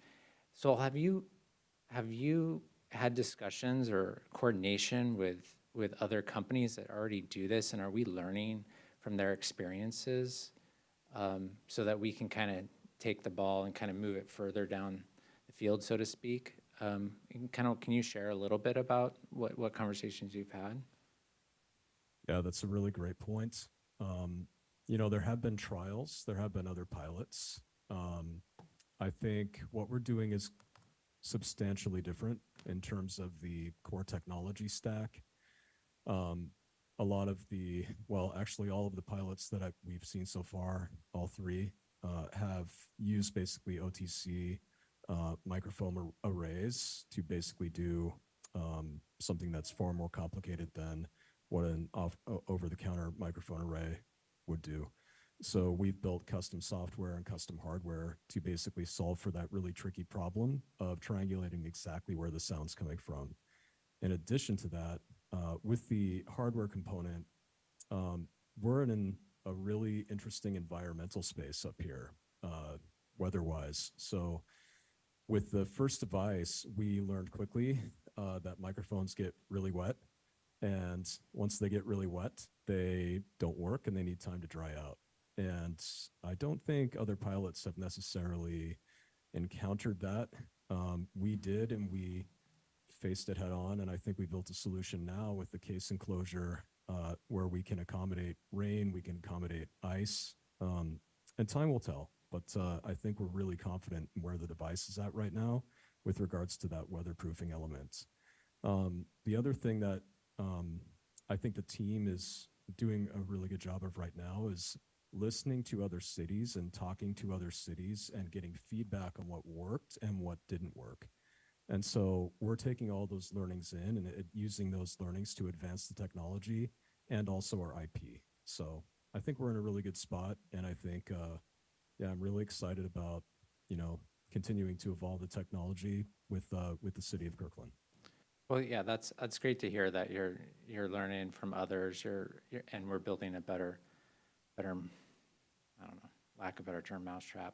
So have you had discussions or coordination with other companies that already do this, and are we learning from their experiences so that we can kind of take the ball and kind of move it further down the field, so to speak? Can you share a little bit about what conversations you've had? Yeah, that's a really great point. There have been trials, there have been other pilots. I think what we're doing is substantially different in terms of the core technology stack. A lot of all of the pilots that we've seen so far, all three, have used basically OTC microphone arrays to basically do something that's far more complicated than what an over-the-counter microphone array would do. So we've built custom software and custom hardware to basically solve for that really tricky problem of triangulating exactly where the sound's coming from. In addition to that, with the hardware component, we're in a really interesting environmental space up here, weather-wise. So with the first device, we learned quickly that microphones get really wet. And once they get really wet, they don't work and they need time to dry out. And I don't think other pilots have necessarily encountered that. We did, and we faced it head on. And I think we built a solution now with the case enclosure where we can accommodate rain, we can accommodate ice, and time will tell. But I think we're really confident in where the device is at right now with regards to that weatherproofing element. The other thing that I think the team is doing a really good job of right now is listening to other cities and talking to other cities and getting feedback on what worked and what didn't work. And so we're taking all those learnings in and using those learnings to advance the technology and also our IP. So I think we're in a really good spot. And I think, yeah, I'm really excited about, continuing to evolve the technology with the city of Kirkland. Well, yeah, that's great to hear that you're learning from others. And we're building a better, I don't know, lack of a better term, mousetrap.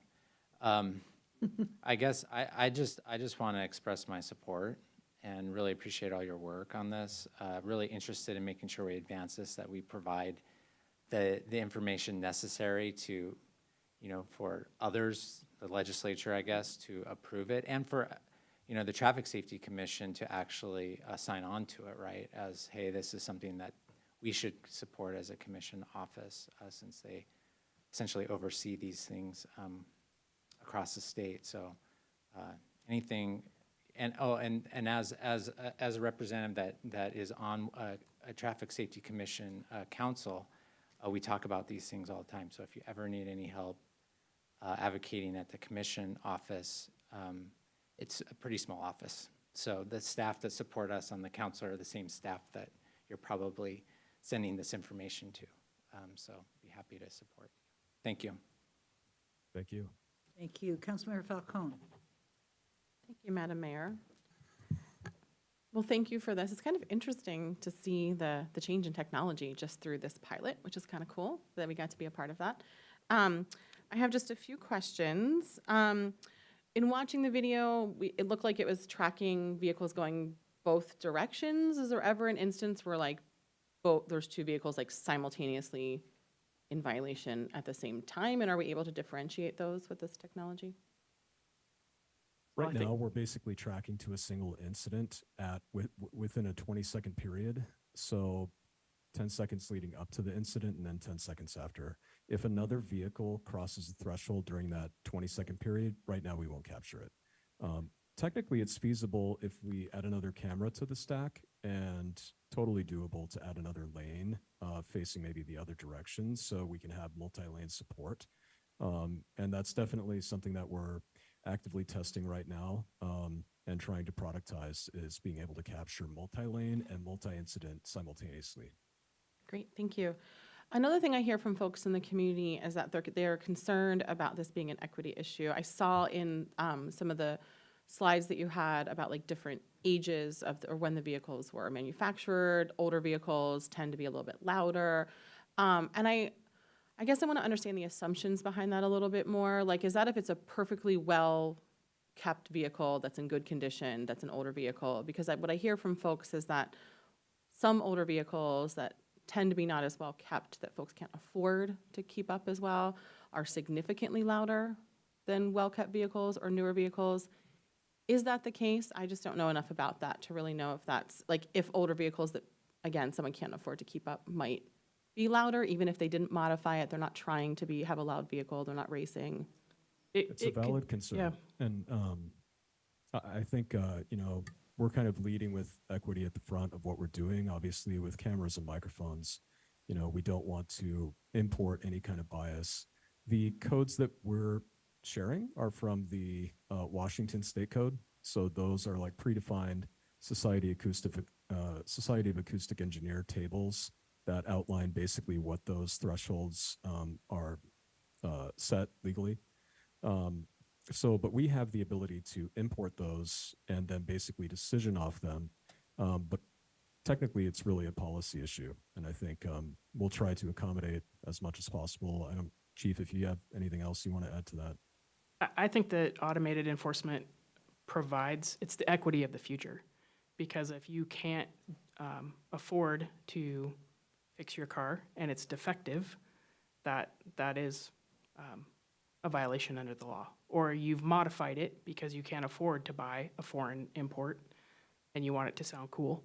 I guess I just want to express my support and really appreciate all your work on this. Really interested in making sure we advance this, that we provide the information necessary to, for others, the legislature, I guess, to approve it, and for the Traffic Safety Commission to actually sign on to it, right? As, hey, this is something that we should support as a commission office, since they essentially oversee these things across the state. So anything, and as a representative that is on a Traffic Safety Commission council, we talk about these things all the time. So if you ever need any help advocating at the commission office, it's a pretty small office. So the staff that support us on the council are the same staff that you're probably sending this information to. So be happy to support you. Thank you. Thank you. Thank you. Councilmember Falcone. Thank you, Madam Mayor. Well, thank you for this. It's kind of interesting to see the change in technology just through this pilot, which is kind of cool that we got to be a part of that. I have just a few questions. In watching the video, it looked like it was tracking vehicles going both directions. Is there ever an instance where there's two vehicles simultaneously in violation at the same time? And are we able to differentiate those with this technology? Right now, we're basically tracking to a single incident within a 20-second period. So 10 seconds leading up to the incident and then 10 seconds after. If another vehicle crosses the threshold during that 20-second period, right now we won't capture it. Technically, it's feasible if we add another camera to the stack, and totally doable to add another lane facing maybe the other direction so we can have multi-lane support. And that's definitely something that we're actively testing right now and trying to productize, is being able to capture multi-lane and multi-incident simultaneously. Great, thank you. Another thing I hear from folks in the community is that they're concerned about this being an equity issue. I saw in some of the slides that you had about different ages or when the vehicles were manufactured. Older vehicles tend to be a little bit louder. And I guess I want to understand the assumptions behind that a little bit more. Is that if it's a perfectly well-kept vehicle that's in good condition, that's an older vehicle? Because what I hear from folks is that some older vehicles that tend to be not as well kept, that folks can't afford to keep up as well, are significantly louder than well-kept vehicles or newer vehicles. Is that the case? I just don't know enough about that to really know if that's, if older vehicles that, again, someone can't afford to keep up might be louder, even if they didn't modify it. They're not trying to have a loud vehicle. They're not racing. It's a valid concern. Yeah. And I think, we're kind of leading with equity at the front of what we're doing. Obviously, with cameras and microphones, we don't want to import any kind of bias. The codes that we're sharing are from the Washington State Code. So those are predefined Society of Acoustic Engineer tables that outline basically what those thresholds are set legally. But we have the ability to import those and then basically decision off them. But technically, it's really a policy issue, and I think we'll try to accommodate as much as possible. Chief, if you have anything else you want to add to that. I think that automated enforcement provides, it's the equity of the future. Because if you can't afford to fix your car and it's defective, that is a violation under the law. Or you've modified it because you can't afford to buy a foreign import and you want it to sound cool,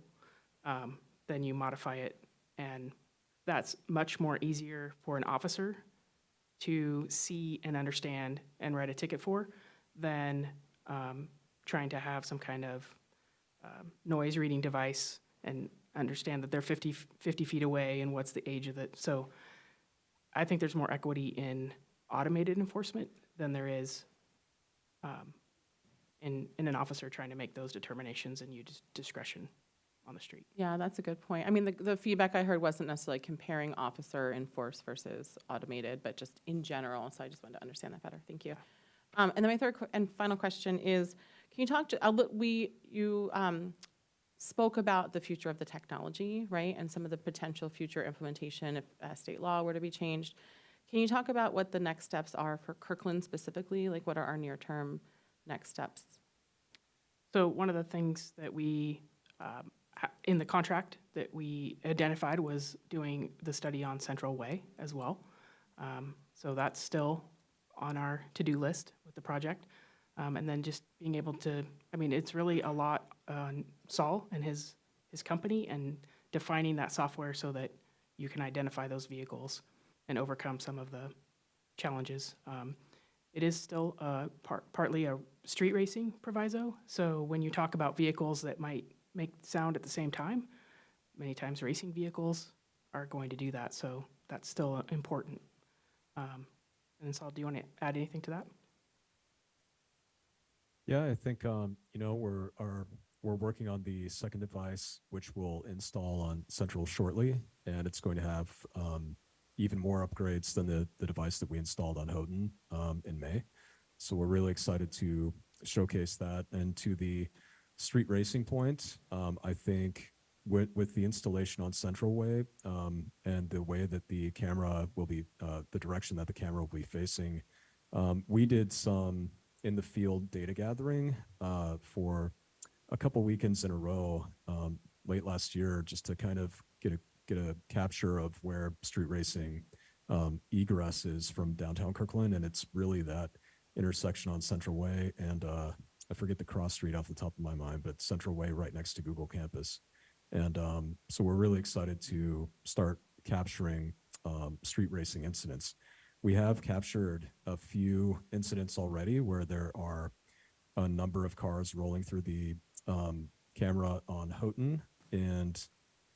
then you modify it. And that's much more easier for an officer to see and understand and write a ticket for than trying to have some kind of noise reading device and understand that they're 50 feet away and what's the age of it. So I think there's more equity in automated enforcement than there is in an officer trying to make those determinations and use discretion on the street. Yeah, that's a good point. I mean, the feedback I heard wasn't necessarily comparing officer enforced versus automated, but just in general. So I just wanted to understand that better. Thank you. And then my third and final question is, can you talk to, you spoke about the future of the technology, right? And some of the potential future implementation if state law were to be changed. Can you talk about what the next steps are for Kirkland specifically? Like what are our near-term next steps? So one of the things that we, in the contract that we identified was doing the study on Central Way as well. So that's still on our to-do list with the project. And then just being able to, I mean, it's really a lot on Saul and his company and defining that software so that you can identify those vehicles and overcome some of the challenges. It is still partly a street racing proviso. So when you talk about vehicles that might make sound at the same time, many times racing vehicles are going to do that. So that's still important. And Saul, do you want to add anything to that? Yeah, I think we're working on the second device, which we'll install on Central shortly, and it's going to have even more upgrades than the device that we installed on Houghton in May. So we're really excited to showcase that. And to the street racing point, I think with the installation on Central Way and the way that the camera will be, the direction that the camera will be facing, we did some in the field data gathering for a couple weekends in a row late last year, just to kind of get a capture of where street racing egress is from downtown Kirkland, and it's really that intersection on Central Way and I forget the cross street off the top of my mind, but Central Way right next to Google Campus. And so we're really excited to start capturing street racing incidents. We have captured a few incidents already where there are a number of cars rolling through the camera on Houghton and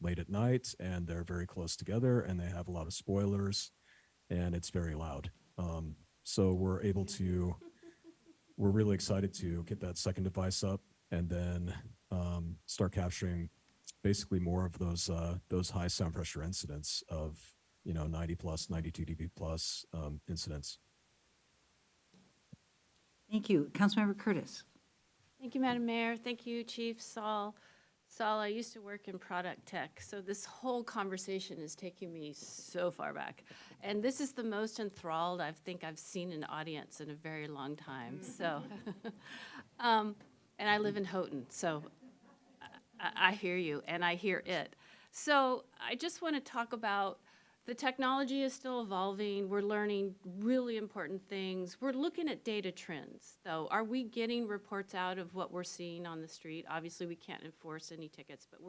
late at night, and they're very close together, and they have a lot of spoilers, and it's very loud. So we're really excited to get that second device up and then start capturing basically more of those high sound pressure incidents of 90 plus, 92 dB plus incidents. Thank you. Councilmember Curtis. Thank you, Madam Mayor. Thank you, Chief Saul. Saul, I used to work in product tech, so this whole conversation is taking me so far back. And this is the most enthralled I think I've seen an audience in a very long time. So, and I live in Houghton, so I hear you and I hear it. So I just want to talk about the technology is still evolving. We're learning really important things. We're looking at data trends, though. Are we getting reports out of what we're seeing on the street? Obviously, we can't enforce any tickets, but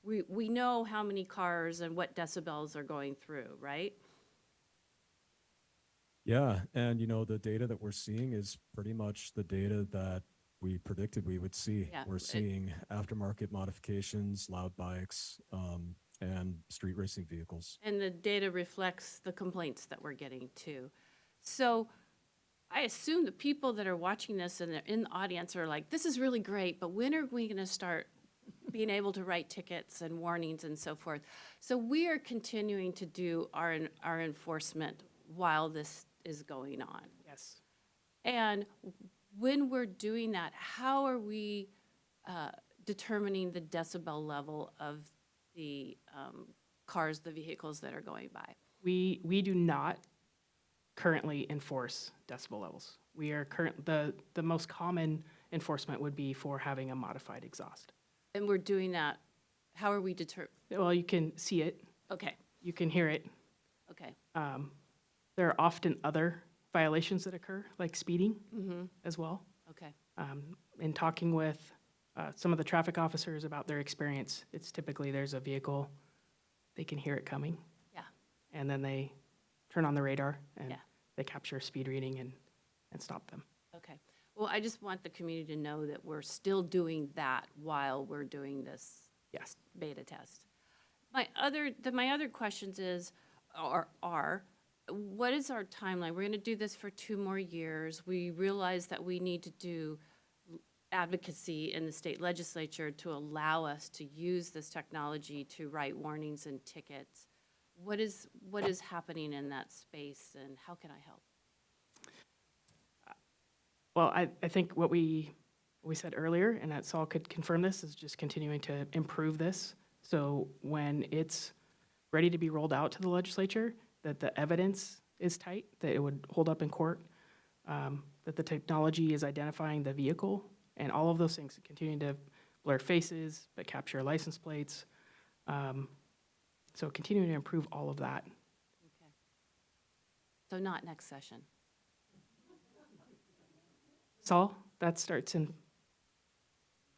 we know how many cars and what decibels are going through, right? Yeah, and the data that we're seeing is pretty much the data that we predicted we would see. Yeah, we're seeing aftermarket modifications, loud bikes, and street racing vehicles. And the data reflects the complaints that we're getting too. So I assume the people that are watching this and they're in the audience are like, this is really great, but when are we going to start being able to write tickets and warnings and so forth? So we are continuing to do our enforcement while this is going on. Yes. And when we're doing that, how are we determining the decibel level of the cars, the vehicles that are going by? We do not currently enforce decibel levels. We are the most common enforcement would be for having a modified exhaust. And we're doing that, how are we Well, you can see it, Okay, you can hear it. okay. There are often other violations that occur, like speeding Mm-hmm. as well. Okay. In talking with some of the traffic officers about their experience, it's typically there's a vehicle, they can hear it coming. Yeah. And then they turn on the radar and Yeah. they capture a speed reading and stop them. Okay. Well, I just want the community to know that we're still doing that while we're doing this Yes. beta test. My other questions are what is our timeline? We're going to do this for 2 more years. We realize that we need to do advocacy in the state legislature to allow us to use this technology to write warnings and tickets. What is happening in that space, and how can I help? Well, I think what we said earlier, and that Saul could confirm this, is just continuing to improve this. So when it's ready to be rolled out to the legislature, that the evidence is tight, that it would hold up in court, that the technology is identifying the vehicle, and all of those things, continuing to blur faces, but capture license plates. So continuing to improve all of that. Okay. So not next session. Saul, that starts in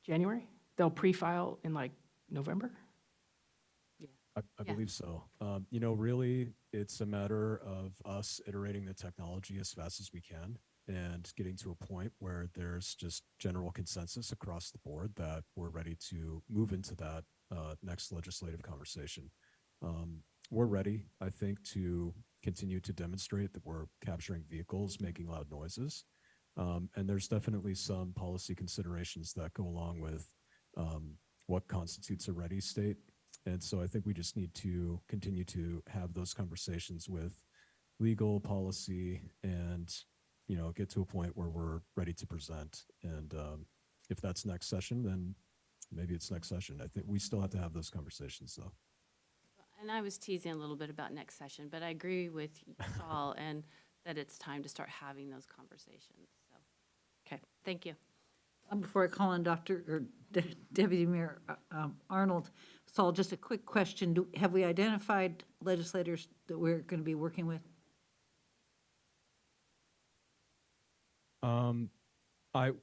January? They'll pre-file in like November? I Yeah. believe so. Really, it's a matter of us iterating the technology as fast as we can and getting to a point where there's just general consensus across the board that we're ready to move into that next legislative conversation. We're ready, I think, to continue to demonstrate that we're capturing vehicles making loud noises. And there's definitely some policy considerations that go along with what constitutes a ready state. And so I think we just need to continue to have those conversations with legal policy and, get to a point where we're ready to present. And if that's next session, then maybe it's next session. I think we still have to have those conversations, though. And I was teasing a little bit about next session, but I agree with Saul and that it's time to start having those conversations. So, okay, thank you. Before I call on Deputy Mayor Arnold, Saul, just a quick question. Have we identified legislators that we're going to be working with?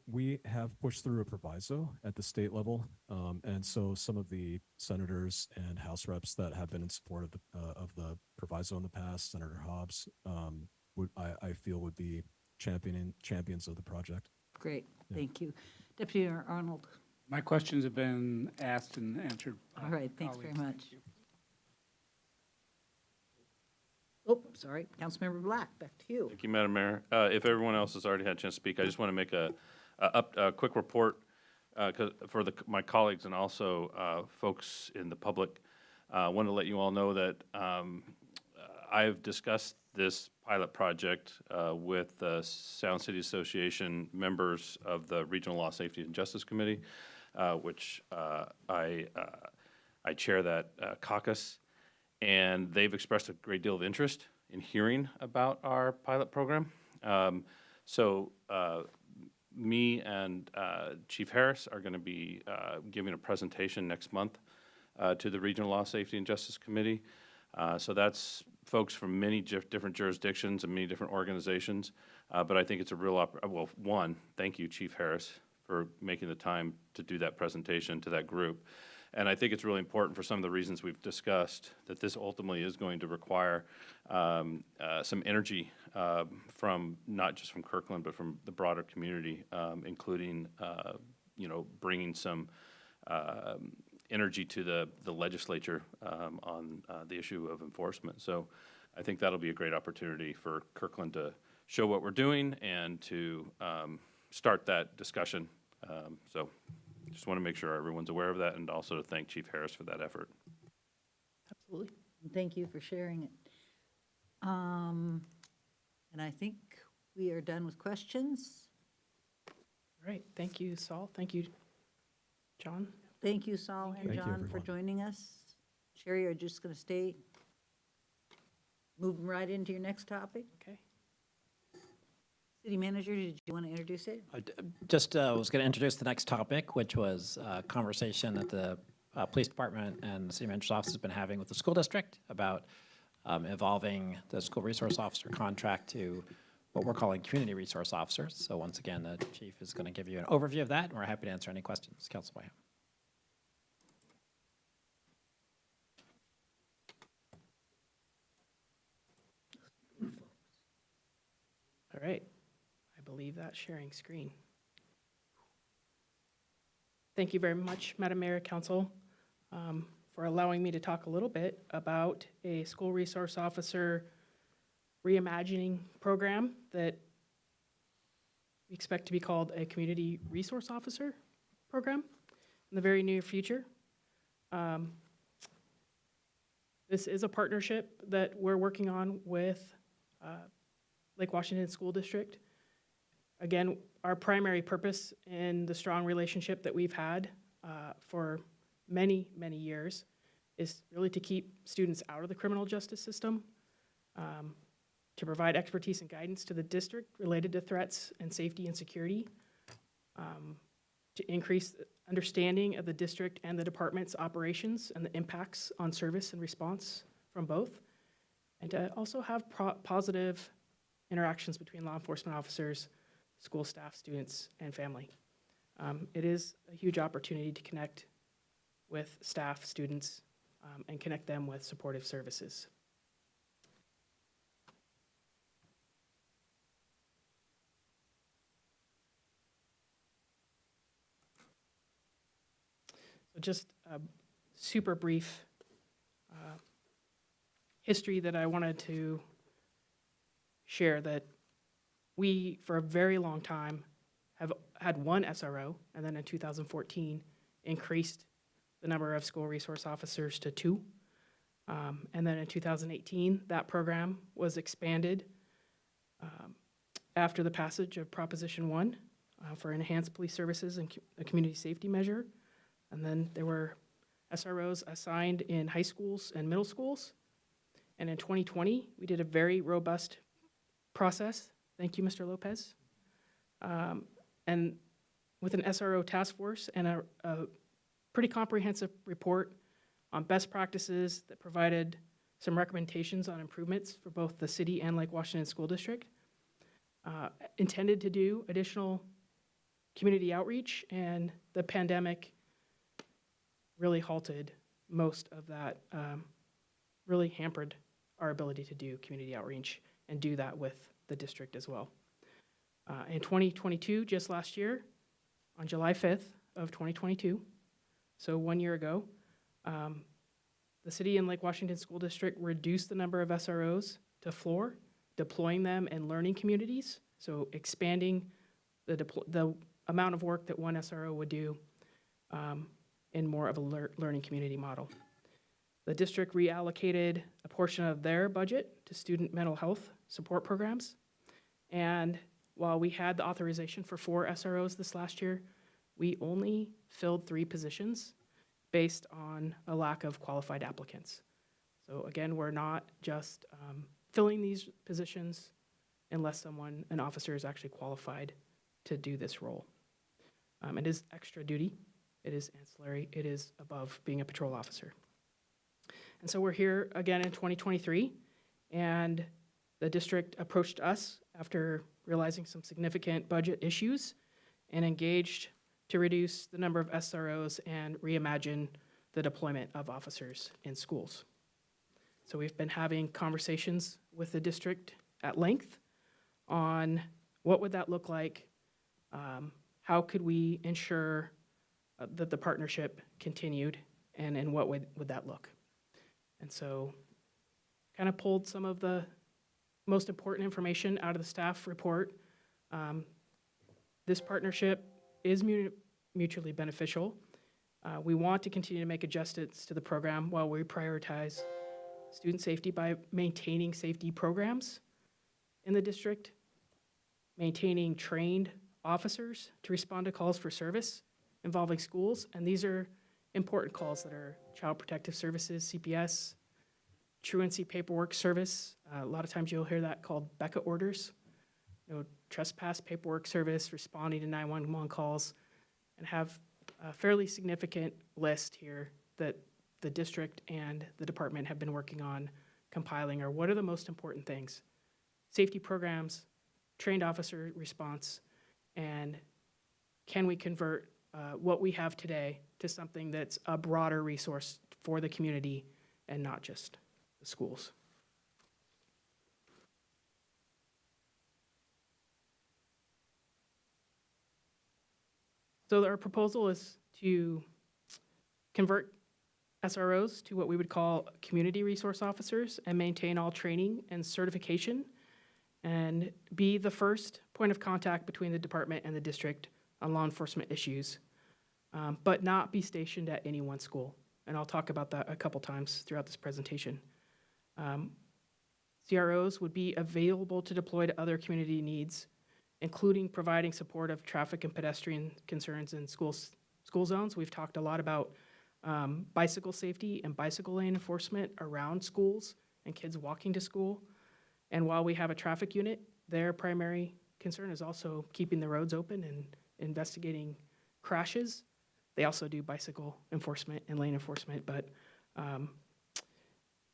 We have pushed through a proviso at the state level, and so some of the senators and House reps that have been in support of the proviso in the past, Senator Hobbs, I feel would be champions of the project. Great, thank you. Deputy Mayor Arnold. My questions have been asked and answered. All right, thanks very colleagues. much. Thank you. Oh, sorry, Councilmember Black, back to you. Thank you, Madam Mayor. If everyone else has already had a chance to speak, I just want to make a quick report for my colleagues and also folks in the public. I want to let you all know that I've discussed this pilot project with the Sound City Association members of the Regional Law, Safety, and Justice Committee, which I chair that caucus. And they've expressed a great deal of interest in hearing about our pilot program. Me and Chief Harris are going to be giving a presentation next month to the Regional Law, Safety, and Justice Committee. So that's folks from many different jurisdictions and many different organizations. But I think it's a real thank you, Chief Harris, for making the time to do that presentation to that group. And I think it's really important for some of the reasons we've discussed that this ultimately is going to require some energy from not just from Kirkland, but from the broader community, including, bringing some energy to the legislature on the issue of enforcement. So I think that'll be a great opportunity for Kirkland to show what we're doing and to start that discussion. So just want to make sure everyone's aware of that and also to thank Chief Harris for that effort. Absolutely. Thank you for sharing it. And I think we are done with questions. All right, thank you, Saul. Thank you, John. Thank you, Saul and Thank you, John, for everyone. joining us. Sherry, are you just going to stay? Moving right into your next topic? Okay. City Manager, did you want to introduce it? Just was going to introduce the next topic, which was a conversation that the police department and the city manager's office has been having with the school district about evolving the school resource officer contract to what we're calling community resource officers. So once again, the chief is going to give you an overview of that, and we're happy to answer any questions. Council Bayham. All right, I believe that's sharing screen. Thank you very much, Madam Mayor, Council, for allowing me to talk a little bit about a school resource officer reimagining program that we expect to be called a community resource officer program in the very near future. This is a partnership that we're working on with Lake Washington School District. Again, our primary purpose in the strong relationship that we've had for many, many years is really to keep students out of the criminal justice system, to provide expertise and guidance to the district related to threats and safety and security, to increase understanding of the district and the department's operations and the impacts on service and response from both, and to also have positive interactions between law enforcement officers, school staff, students, and family. It is a huge opportunity to connect with staff, students, and connect them with supportive services. So just a super brief history that I wanted to share, that we, for a very long time, have had one SRO, and then in 2014, increased the number of school resource officers to 2. And then in 2018, that program was expanded after the passage of Proposition 1 for enhanced police services and a community safety measure. And then there were SROs assigned in high schools and middle schools. And in 2020, we did a very robust process. Thank you, Mr. Lopez. And with an SRO task force and a pretty comprehensive report on best practices that provided some recommendations on improvements for both the city and Lake Washington School District, intended to do additional community outreach, and the pandemic really halted most of that, really hampered our ability to do community outreach and do that with the district as well. In 2022, just last year, on July 5th of 2022, so 1 year ago, the city and Lake Washington School District reduced the number of SROs to 4, deploying them in learning communities, so expanding the amount of work that one SRO would do in more of a learning community model. The district reallocated a portion of their budget to student mental health support programs. And while we had the authorization for 4 SROs this last year, we only filled 3 positions based on a lack of qualified applicants. So again, we're not just filling these positions unless an officer is actually qualified to do this role. It is extra duty, it is ancillary, it is above being a patrol officer. And so we're here again in 2023, and the district approached us after realizing some significant budget issues and engaged to reduce the number of SROs and reimagine the deployment of officers in schools. So we've been having conversations with the district at length on what would that look like, how could we ensure that the partnership continued, and in what would that look. And so kind of pulled some of the most important information out of the staff report. This partnership is mutually beneficial. We want to continue to make adjustments to the program while we prioritize student safety by maintaining safety programs in the district, maintaining trained officers to respond to calls for service involving schools, and these are important calls that are Child Protective Services, CPS, truancy paperwork service. A lot of times you'll hear that called BECA orders. Trespass paperwork service, responding to 911 calls, and have a fairly significant list here that the district and the department have been working on compiling, or what are the most important things? Safety programs, trained officer response, and can we convert what we have today to something that's a broader resource for the community and not just the schools. So our proposal is to convert SROs to what we would call community resource officers and maintain all training and certification and be the first point of contact between the department and the district on law enforcement issues, but not be stationed at any one school. And I'll talk about that a couple times throughout this presentation. CROs would be available to deploy to other community needs, including providing support of traffic and pedestrian concerns in school zones. We've talked a lot about bicycle safety and bicycle lane enforcement around schools and kids walking to school. And while we have a traffic unit, their primary concern is also keeping the roads open and investigating crashes. They also do bicycle enforcement and lane enforcement, but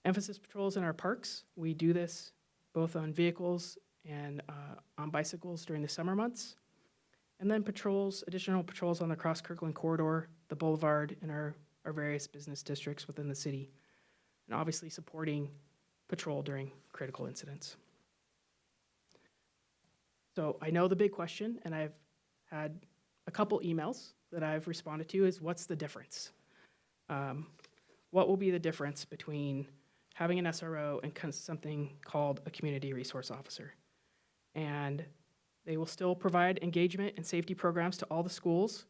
emphasis patrols in our parks. We do this both on vehicles and on bicycles during the summer months. And then patrols, additional patrols on the Cross Kirkland corridor, the boulevard, and our various business districts within the city. And obviously supporting patrol during critical incidents. So I know the big question, and I've had a couple emails that I've responded to, is what's the difference? What will be the difference between having an SRO and something called a community resource officer? And they will still provide engagement and safety programs to all the schools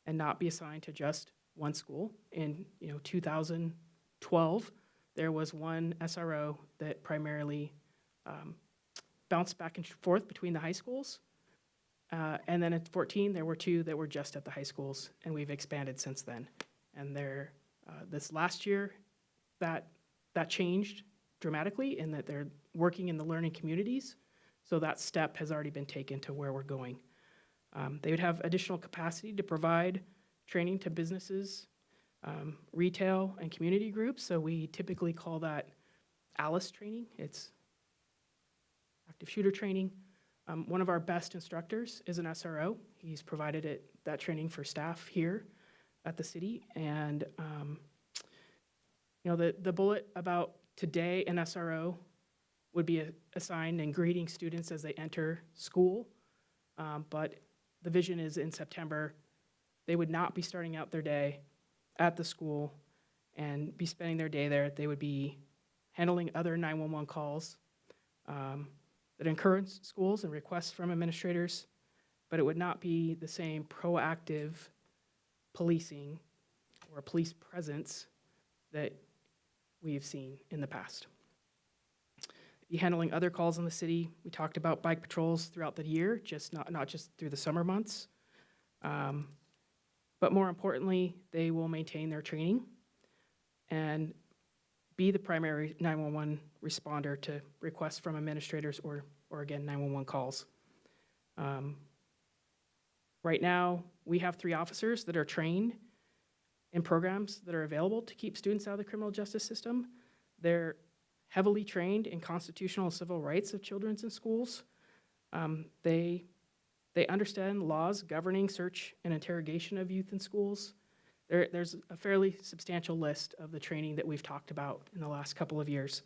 and not be assigned to just one school. In 2012, there was one SRO that primarily bounced back and forth between the high schools. And then at 14, there were two that were just at the high schools, and we've expanded since then. And this last year, that changed dramatically in that they're working in the learning communities. So that step has already been taken to where we're going. They would have additional capacity to provide training to businesses, retail, and community groups. So we typically call that ALICE training. It's active shooter training. One of our best instructors is an SRO. He's provided that training for staff here at the city. And the bullet about today, an SRO would be assigned and greeting students as they enter school. But the vision is in September, they would not be starting out their day at the school and be spending their day there. They would be handling other 911 calls that encourage schools and requests from administrators, but it would not be the same proactive policing or police presence that we've seen in the past. Be handling other calls in the city. We talked about bike patrols throughout the year, just not just through the summer months. But more importantly, they will maintain their training and be the primary 911 responder to requests from administrators or again, 911 calls. Right now, we have 3 officers that are trained in programs that are available to keep students out of the criminal justice system. They're heavily trained in constitutional and civil rights of children in schools. They understand laws governing search and interrogation of youth in schools. There's a fairly substantial list of the training that we've talked about in the last couple of years.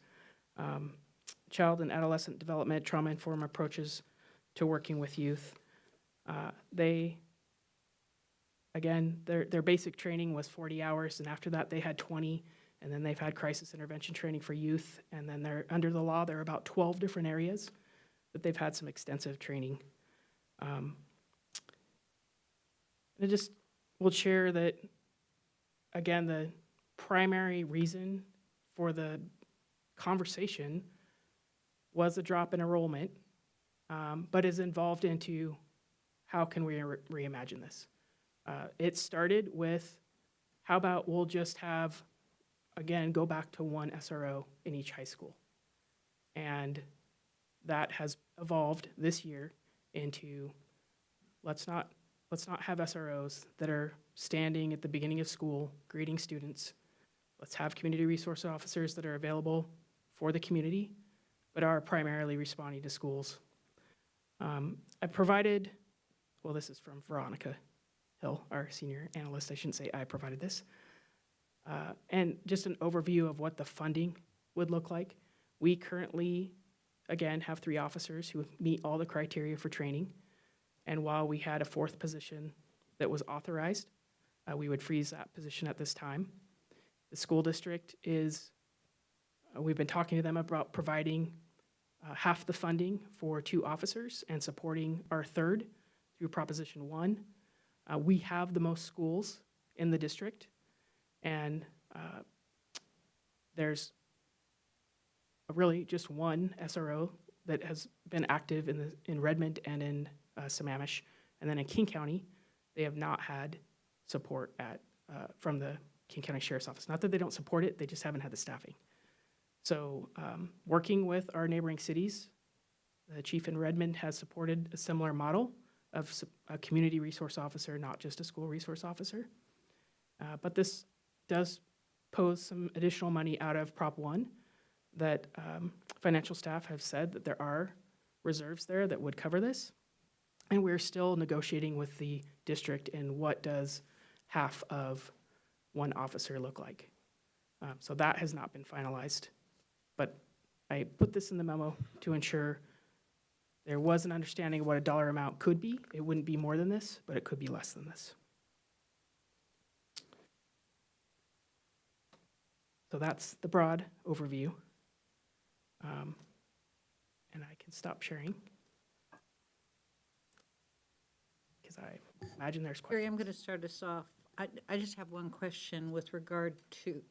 Child and adolescent development, trauma-informed approaches to working with youth. Again, their basic training was 40 hours, and after that they had 20, and then they've had crisis intervention training for youth, and then under the law, there are about 12 different areas that they've had some extensive training. I just will share that, again, the primary reason for the conversation was a drop in enrollment but is involved into how can we reimagine this. It started with, how about we'll just have, again, go back to one SRO in each high school. And that has evolved this year into, let's not have SROs that are standing at the beginning of school greeting students. Let's have community resource officers that are available for the community, but are primarily responding to schools. I provided, well, this is from Veronica Hill, our senior analyst. I shouldn't say I provided this. And just an overview of what the funding would look like. We currently, again, have 3 officers who meet all the criteria for training. And while we had a 4th position that was authorized, we would freeze that position at this time. The school district is, we've been talking to them about providing half the funding for 2 officers and supporting our 3rd through Proposition 1. We have the most schools in the district, and there's really just one SRO that has been active in Redmond and in Sammamish. And then in King County, they have not had support from the King County Sheriff's Office. Not that they don't support it, they just haven't had the staffing. So working with our neighboring cities, the chief in Redmond has supported a similar model of a community resource officer, not just a school resource officer. But this does pose some additional money out of Prop 1 that financial staff have said that there are reserves there that would cover this. And we're still negotiating with the district in what does half of one officer look like. So that has not been finalized. But I put this in the memo to ensure there was an understanding of what a dollar amount could be. It wouldn't be more than this, but it could be less than this. So that's the broad overview. And I can stop sharing, because I imagine there's questions. Carrie, I'm going to start us off. I just have one question with regard to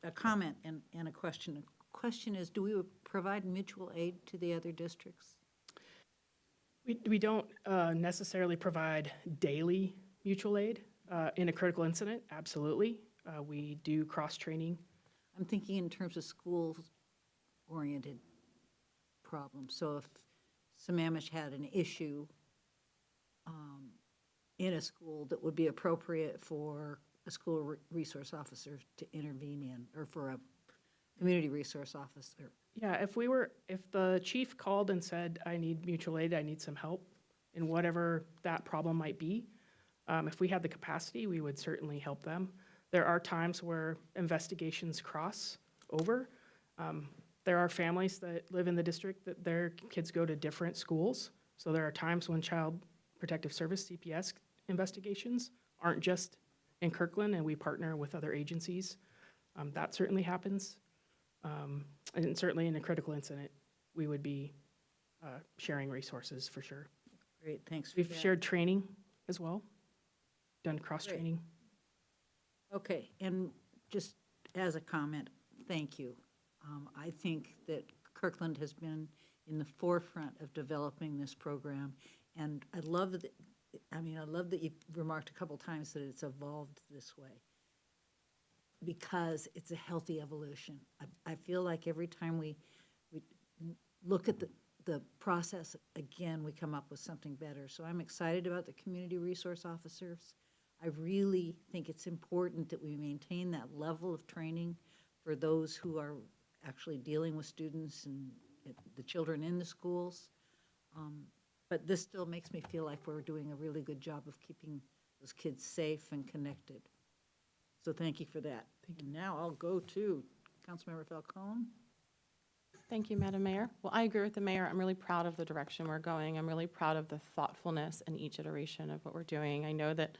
a comment and a question. The question is, do we provide mutual aid to the other districts? We don't necessarily provide daily mutual aid. In a critical incident, absolutely. We do cross-training. I'm thinking in terms of schools-oriented problems. So if Sammamish had an issue in a school that would be appropriate for a school resource officer to intervene in, or for a community resource officer. Yeah, if the chief called and said, I need mutual aid, I need some help in whatever that problem might be, if we had the capacity, we would certainly help them. There are times where investigations cross over. There are families that live in the district that their kids go to different schools. So there are times when Child Protective Service, CPS investigations aren't just in Kirkland, and we partner with other agencies. That certainly happens. And certainly in a critical incident, we would be sharing resources for sure. Great, thanks for We've that. shared training as well, done cross-training. Okay, and just as a comment, thank you. I think that Kirkland has been in the forefront of developing this program, and I love that you remarked a couple times that it's evolved this way, because it's a healthy evolution. I feel like every time we look at the process again, we come up with something better. So I'm excited about the community resource officers. I really think it's important that we maintain that level of training for those who are actually dealing with students and the children in the schools. But this still makes me feel like we're doing a really good job of keeping those kids safe and connected. So thank you for that. And now I'll go to Councilmember Falcone. Thank you, Madam Mayor. Well, I agree with the mayor. I'm really proud of the direction we're going. I'm really proud of the thoughtfulness in each iteration of what we're doing. I know that,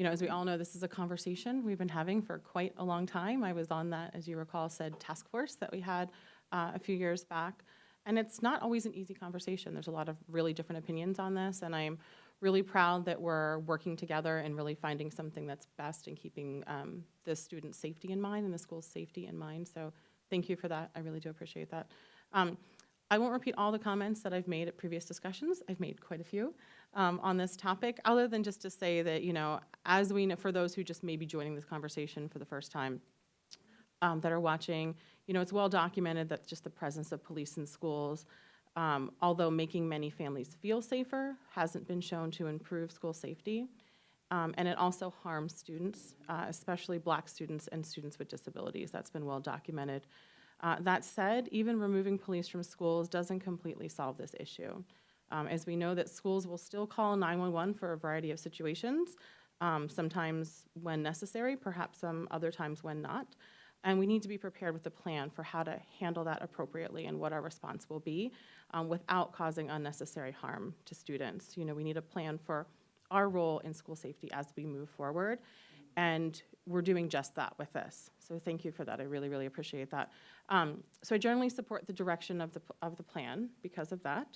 as we all know, this is a conversation we've been having for quite a long time. I was on that, as you recall, said task force that we had a few years back. And it's not always an easy conversation. There's a lot of really different opinions on this, and I'm really proud that we're working together and really finding something that's best in keeping the student safety in mind and the school's safety in mind. So thank you for that. I really do appreciate that. I won't repeat all the comments that I've made at previous discussions. I've made quite a few on this topic, other than just to say that, you know, as we know, for those who just may be joining this conversation for the first time, that are watching, you know, it's well documented that just the presence of police in schools, although making many families feel safer, hasn't been shown to improve school safety. And it also harms students, especially Black students and students with disabilities. That's been well documented. That said, even removing police from schools doesn't completely solve this issue. As we know that schools will still call 911 for a variety of situations, sometimes when necessary, perhaps some other times when not. And we need to be prepared with a plan for how to handle that appropriately and what our response will be without causing unnecessary harm to students. You know, we need a plan for our role in school safety as we move forward. And we're doing just that with this. So thank you for that. I really, really appreciate that. So I generally support the direction of the plan because of that.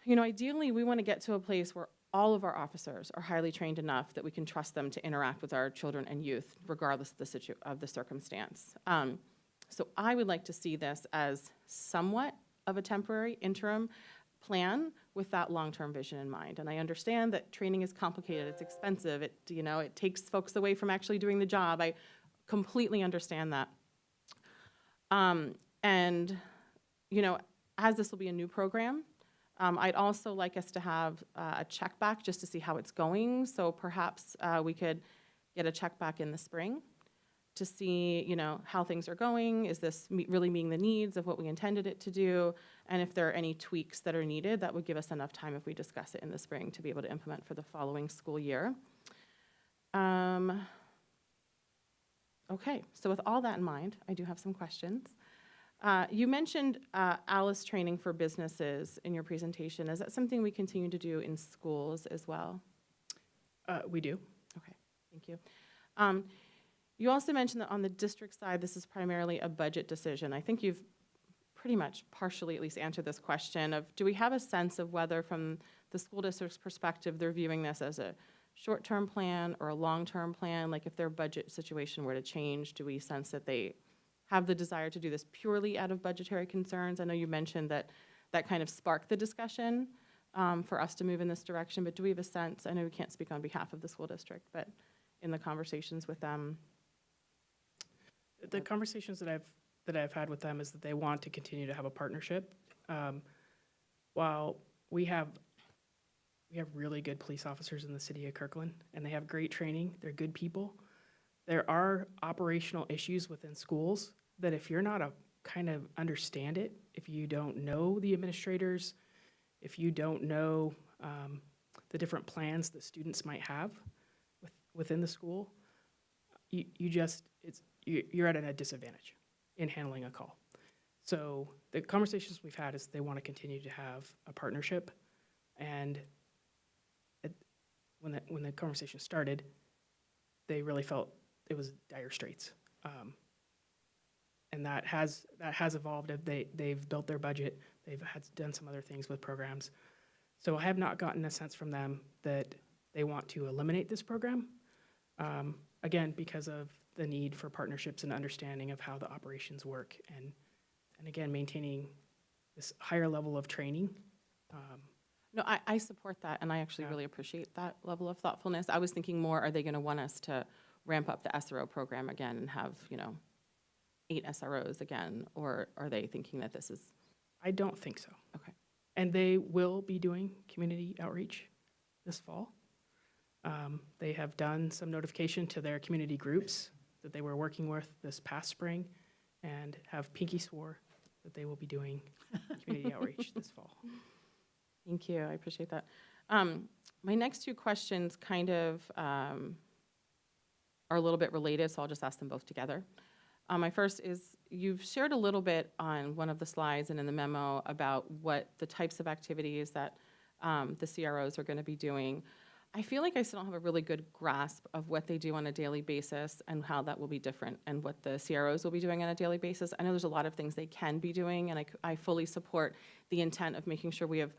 You know, ideally, we want to get to a place where all of our officers are highly trained enough that we can trust them to interact with our children and youth, regardless of the circumstance. So I would like to see this as somewhat of a temporary interim plan with that long-term vision in mind. And I understand that training is complicated, it's expensive, it takes folks away from actually doing the job. I completely understand that. And, you know, as this will be a new program, I'd also like us to have a check back just to see how it's going. So perhaps we could get a check back in the spring to see, you know, how things are going. Is this really meeting the needs of what we intended it to do? And if there are any tweaks that are needed, that would give us enough time if we discuss it in the spring to be able to implement for the following school year. Okay, so with all that in mind, I do have some questions. You mentioned ALICE training for businesses in your presentation. Is that something we continue to do in schools as well? We do. Okay, thank you. You also mentioned that on the district side, this is primarily a budget decision. I think you've pretty much partially at least answered this question of, do we have a sense of whether from the school district's perspective, they're viewing this as a short-term plan or a long-term plan? Like if their budget situation were to change, do we sense that they have the desire to do this purely out of budgetary concerns? I know you mentioned that that kind of sparked the discussion for us to move in this direction, but do we have a sense? I know we can't speak on behalf of the school district, but in the conversations with them. The conversations that I've had with them is that they want to continue to have a partnership. While we have really good police officers in the city of Kirkland, and they have great training, they're good people, there are operational issues within schools that if you're not kind of understand it, if you don't know the administrators, if you don't know the different plans that students might have within the school, you're at a disadvantage in handling a call. So the conversations we've had is they want to continue to have a partnership, and when the conversation started, they really felt it was dire straits, and that has evolved. They've built their budget. They've done some other things with programs. So I have not gotten a sense from them that they want to eliminate this program. Again, because of the need for partnerships and understanding of how the operations work, and again, maintaining this higher level of training. No, I support that, and I actually really appreciate that level of thoughtfulness. I was thinking more, are they going to want us to ramp up the SRO program again and have, 8 SROs again, or are they thinking that this is? I don't think so. Okay. And they will be doing community outreach this fall. They have done some notification to their community groups that they were working with this past spring, and have pinky swore that they will be doing community outreach this fall. Thank you, I appreciate that. My next 2 questions kind of are a little bit related, so I'll just ask them both together. My first is, you've shared a little bit on one of the slides and in the memo about what the types of activities that the CROs are going to be doing. I feel like I still don't have a really good grasp of what they do on a daily basis and how that will be different, and what the CROs will be doing on a daily basis. I know there's a lot of things they can be doing, and I fully support the intent of making sure we have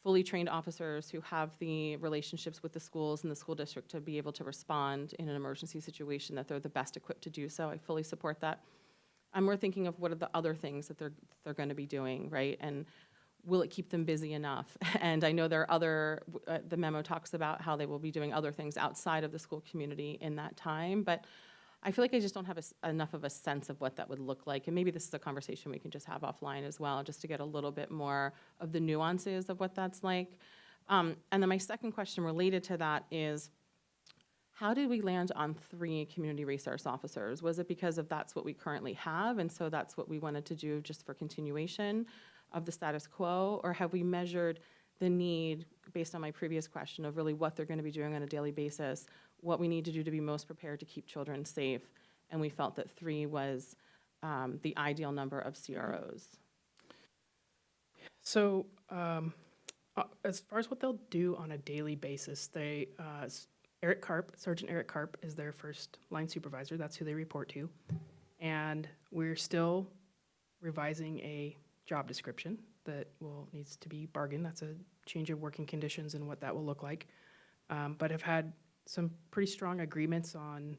fully trained officers who have the relationships with the schools and the school district to be able to respond in an emergency situation, that they're the best equipped to do so. I fully support that. we're thinking of what are the other things that they're going to be doing, right? And will it keep them busy enough? And I know there are other, the memo talks about how they will be doing other things outside of the school community in that time, but I feel like I just don't have enough of a sense of what that would look like. And maybe this is a conversation we can just have offline as well, just to get a little bit more of the nuances of what that's like. And then my second question related to that is, how did we land on 3 community resource officers? Was it because of that's what we currently have, and so that's what we wanted to do just for continuation of the status quo? Or have we measured the need, based on my previous question, of really what they're going to be doing on a daily basis, what we need to do to be most prepared to keep children safe? And we felt that 3 was the ideal number of CROs. So as far as what they'll do on a daily basis, Sergeant Eric Karp is their first line supervisor. That's who they report to. And we're still revising a job description that needs to be bargained. That's a change of working conditions and what that will look like. But have had some pretty strong agreements on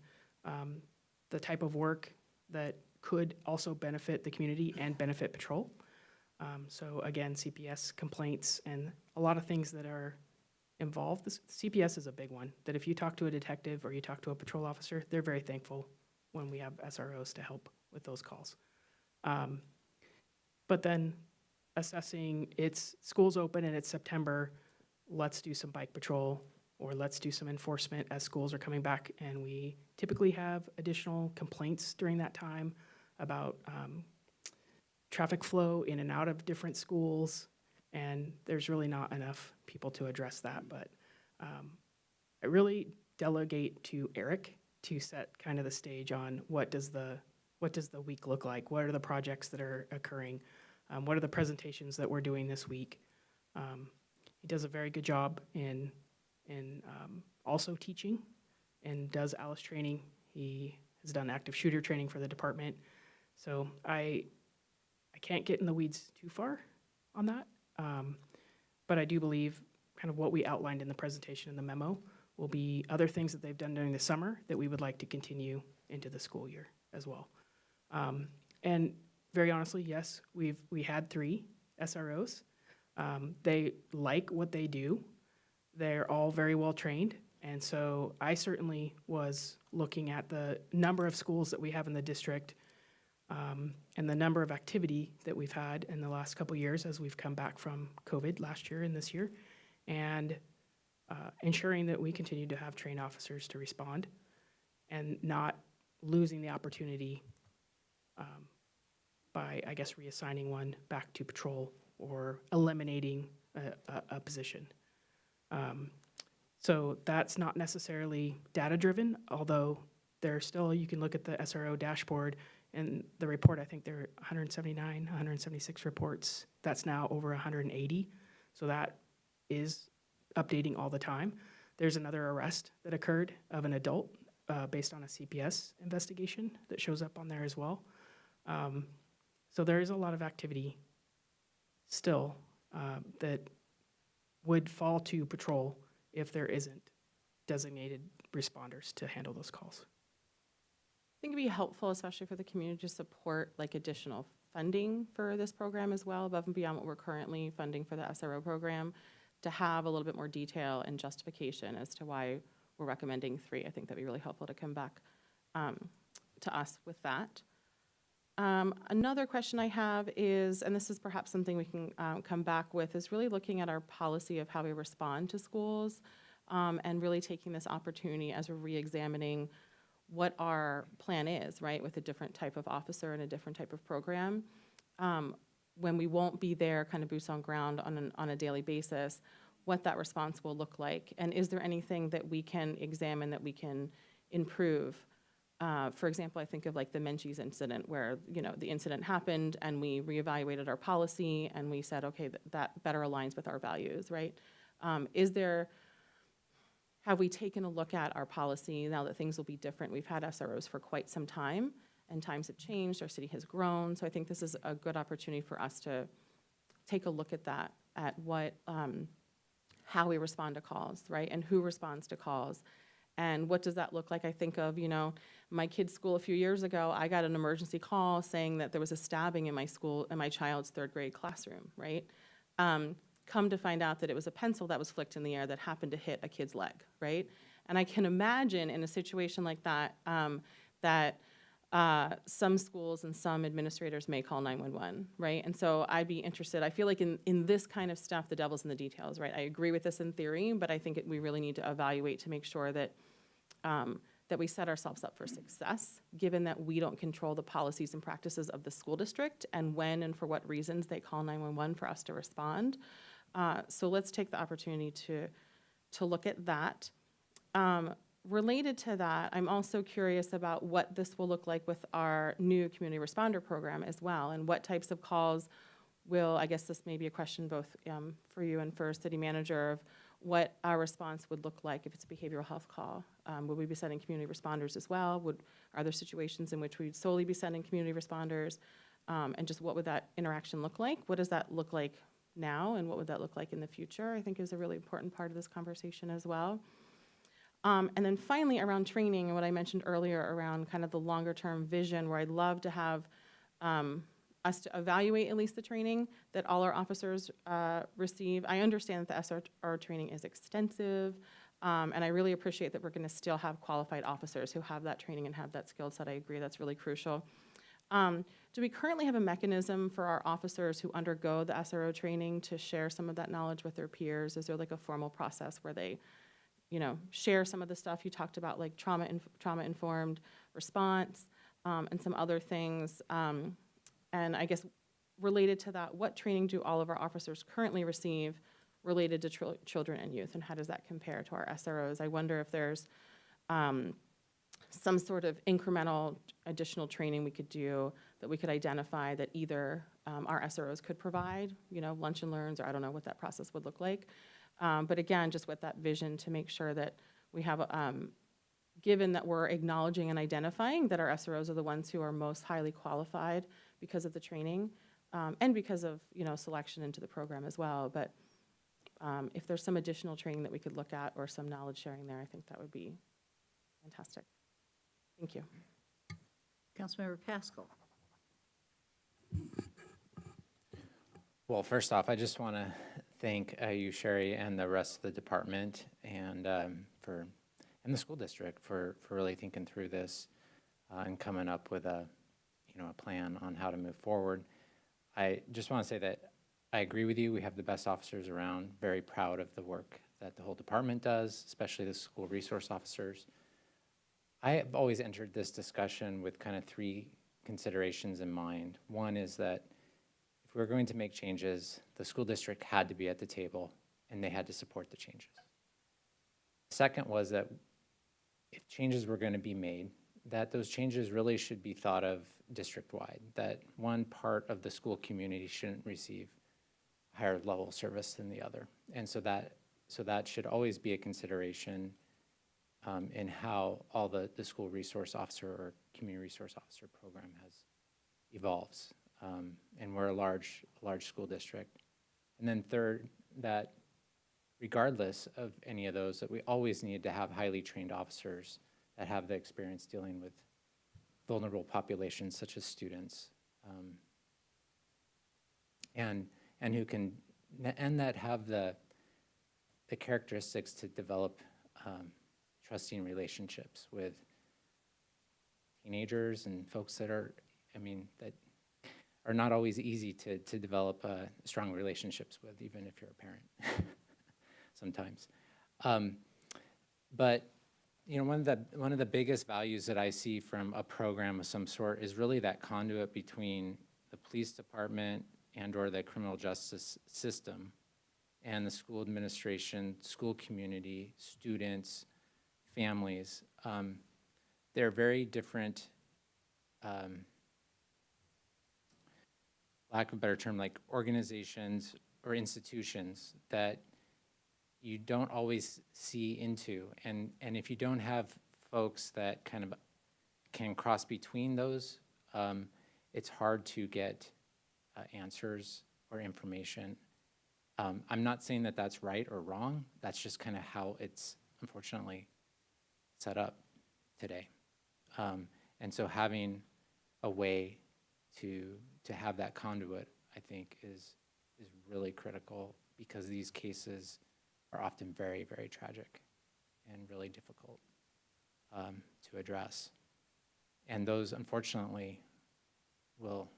the type of work that could also benefit the community and benefit patrol. So again, CPS complaints and a lot of things that are involved. CPS is a big one, that if you talk to a detective or you talk to a patrol officer, they're very thankful when we have SROs to help with those calls. But then assessing, it's school's open and it's September, let's do some bike patrol or let's do some enforcement as schools are coming back. And we typically have additional complaints during that time about traffic flow in and out of different schools. And there's really not enough people to address that. But I really delegate to Eric to set kind of the stage on what does the week look like? What are the projects that are occurring? What are the presentations that we're doing this week? He does a very good job in also teaching and does ALICE training. He has done active shooter training for the department. So I can't get in the weeds too far on that. But I do believe kind of what we outlined in the presentation in the memo will be other things that they've done during the summer that we would like to continue into the school year as well. And very honestly, yes, we had 3 SROs. They like what they do. They're all very well trained. And so I certainly was looking at the number of schools that we have in the district and the number of activity that we've had in the last couple of years as we've come back from COVID last year and this year, and ensuring that we continue to have trained officers to respond and not losing the opportunity by, I guess, reassigning one back to patrol or eliminating a position. So that's not necessarily data-driven, although there's still, you can look at the SRO dashboard and the report, I think there are 179, 176 reports. That's now over 180. So that is updating all the time. There's another arrest that occurred of an adult based on a CPS investigation that shows up on there as well. So there is a lot of activity still that would fall to patrol if there isn't designated responders to handle those calls. I think it'd be helpful, especially for the community, to support like additional funding for this program as well, above and beyond what we're currently funding for the SRO program, to have a little bit more detail and justification as to why we're recommending 3. I think that'd be really helpful to come back to us with that. Another question I have is, and this is perhaps something we can come back with, is really looking at our policy of how we respond to schools and really taking this opportunity as we're re-examining what our plan is, right, with a different type of officer and a different type of program. When we won't be there, kind of boots on ground on a daily basis, what that response will look like. And is there anything that we can examine that we can improve? For example, I think of like the Menchie's incident where, you know, the incident happened and we reevaluated our policy and we said, okay, that better aligns with our values, right? Have we taken a look at our policy now that things will be different? We've had SROs for quite some time and times have changed, our city has grown. So I think this is a good opportunity for us to take a look at that, at what, how we respond to calls, right? And who responds to calls. And what does that look like? I think of, my kid's school a few years ago, I got an emergency call saying that there was a stabbing in my school, in my child's third grade classroom, right? Come to find out that it was a pencil that was flicked in the air that happened to hit a kid's leg, right? And I can imagine in a situation like that, some schools and some administrators may call 911, right? And so I'd be interested. I feel like in this kind of stuff, the devil's in the details, right? I agree with this in theory, but I think we really need to evaluate to make sure that that we set ourselves up for success, given that we don't control the policies and practices of the school district and when and for what reasons they call 911 for us to respond. So let's take the opportunity to look at that. Related to that, I'm also curious about what this will look like with our new community responder program as well, and what types of calls will, I guess this may be a question both for you and for city manager, of what our response would look like if it's a behavioral health call. Would we be sending community responders as well? Are there situations in which we'd solely be sending community responders? And just what would that interaction look like? What does that look like now, and what would that look like in the future? I think is a really important part of this conversation as well. And then finally, around training, and what I mentioned earlier around kind of the longer term vision, where I'd love to have us to evaluate at least the training that all our officers receive. I understand that the SRO training is extensive, and I really appreciate that we're going to still have qualified officers who have that training and have that skill set. I agree that's really crucial. Do we currently have a mechanism for our officers who undergo the SRO training to share some of that knowledge with their peers? Is there like a formal process where they share some of the stuff you talked about, like trauma-informed response, and some other things? And I guess related to that, what training do all of our officers currently receive related to children and youth, and how does that compare to our SROs? I wonder if there's some sort of incremental additional training we could do that we could identify that either our SROs could provide, lunch and learns, or I don't know what that process would look like. But again, just with that vision to make sure that we have, given that we're acknowledging and identifying that our SROs are the ones who are most highly qualified because of the training, and because of, selection into the program as well. But if there's some additional training that we could look at or some knowledge sharing there, I think that would be fantastic. Thank you. Councilmember Pascal. Well, first off, I just want to thank you, Sherry, and the rest of the department and the school district for really thinking through this and coming up with a plan on how to move forward. I just want to say that I agree with you. We have the best officers around. Very proud of the work that the whole department does, especially the school resource officers. I have always entered this discussion with kind of three considerations in mind. One is that if we were going to make changes, the school district had to be at the table and they had to support the changes. Second was that if changes were going to be made, that those changes really should be thought of district-wide, that one part of the school community shouldn't receive higher level service than the other. And so that should always be a consideration in how all the school resource officer or community resource officer program evolves. And we're a large school district. And then third, that regardless of any of those, that we always need to have highly trained officers that have the experience dealing with vulnerable populations such as students, and who can, and that have the characteristics to develop trusting relationships with teenagers and folks that are, that are not always easy to develop strong relationships with, even if you're a parent sometimes. But one of the biggest values that I see from a program of some sort is really that conduit between the police department and or the criminal justice system and the school administration, school community, students, families. They're very different, lack of a better term, like organizations or institutions that you don't always see into. And if you don't have folks that kind of can cross between those, it's hard to get answers or information. I'm not saying that that's right or wrong. That's just kind of how it's unfortunately set up today. And so having a way to have that conduit, I think, is really critical, because these cases are often very, very tragic and really difficult to address. And those, unfortunately, will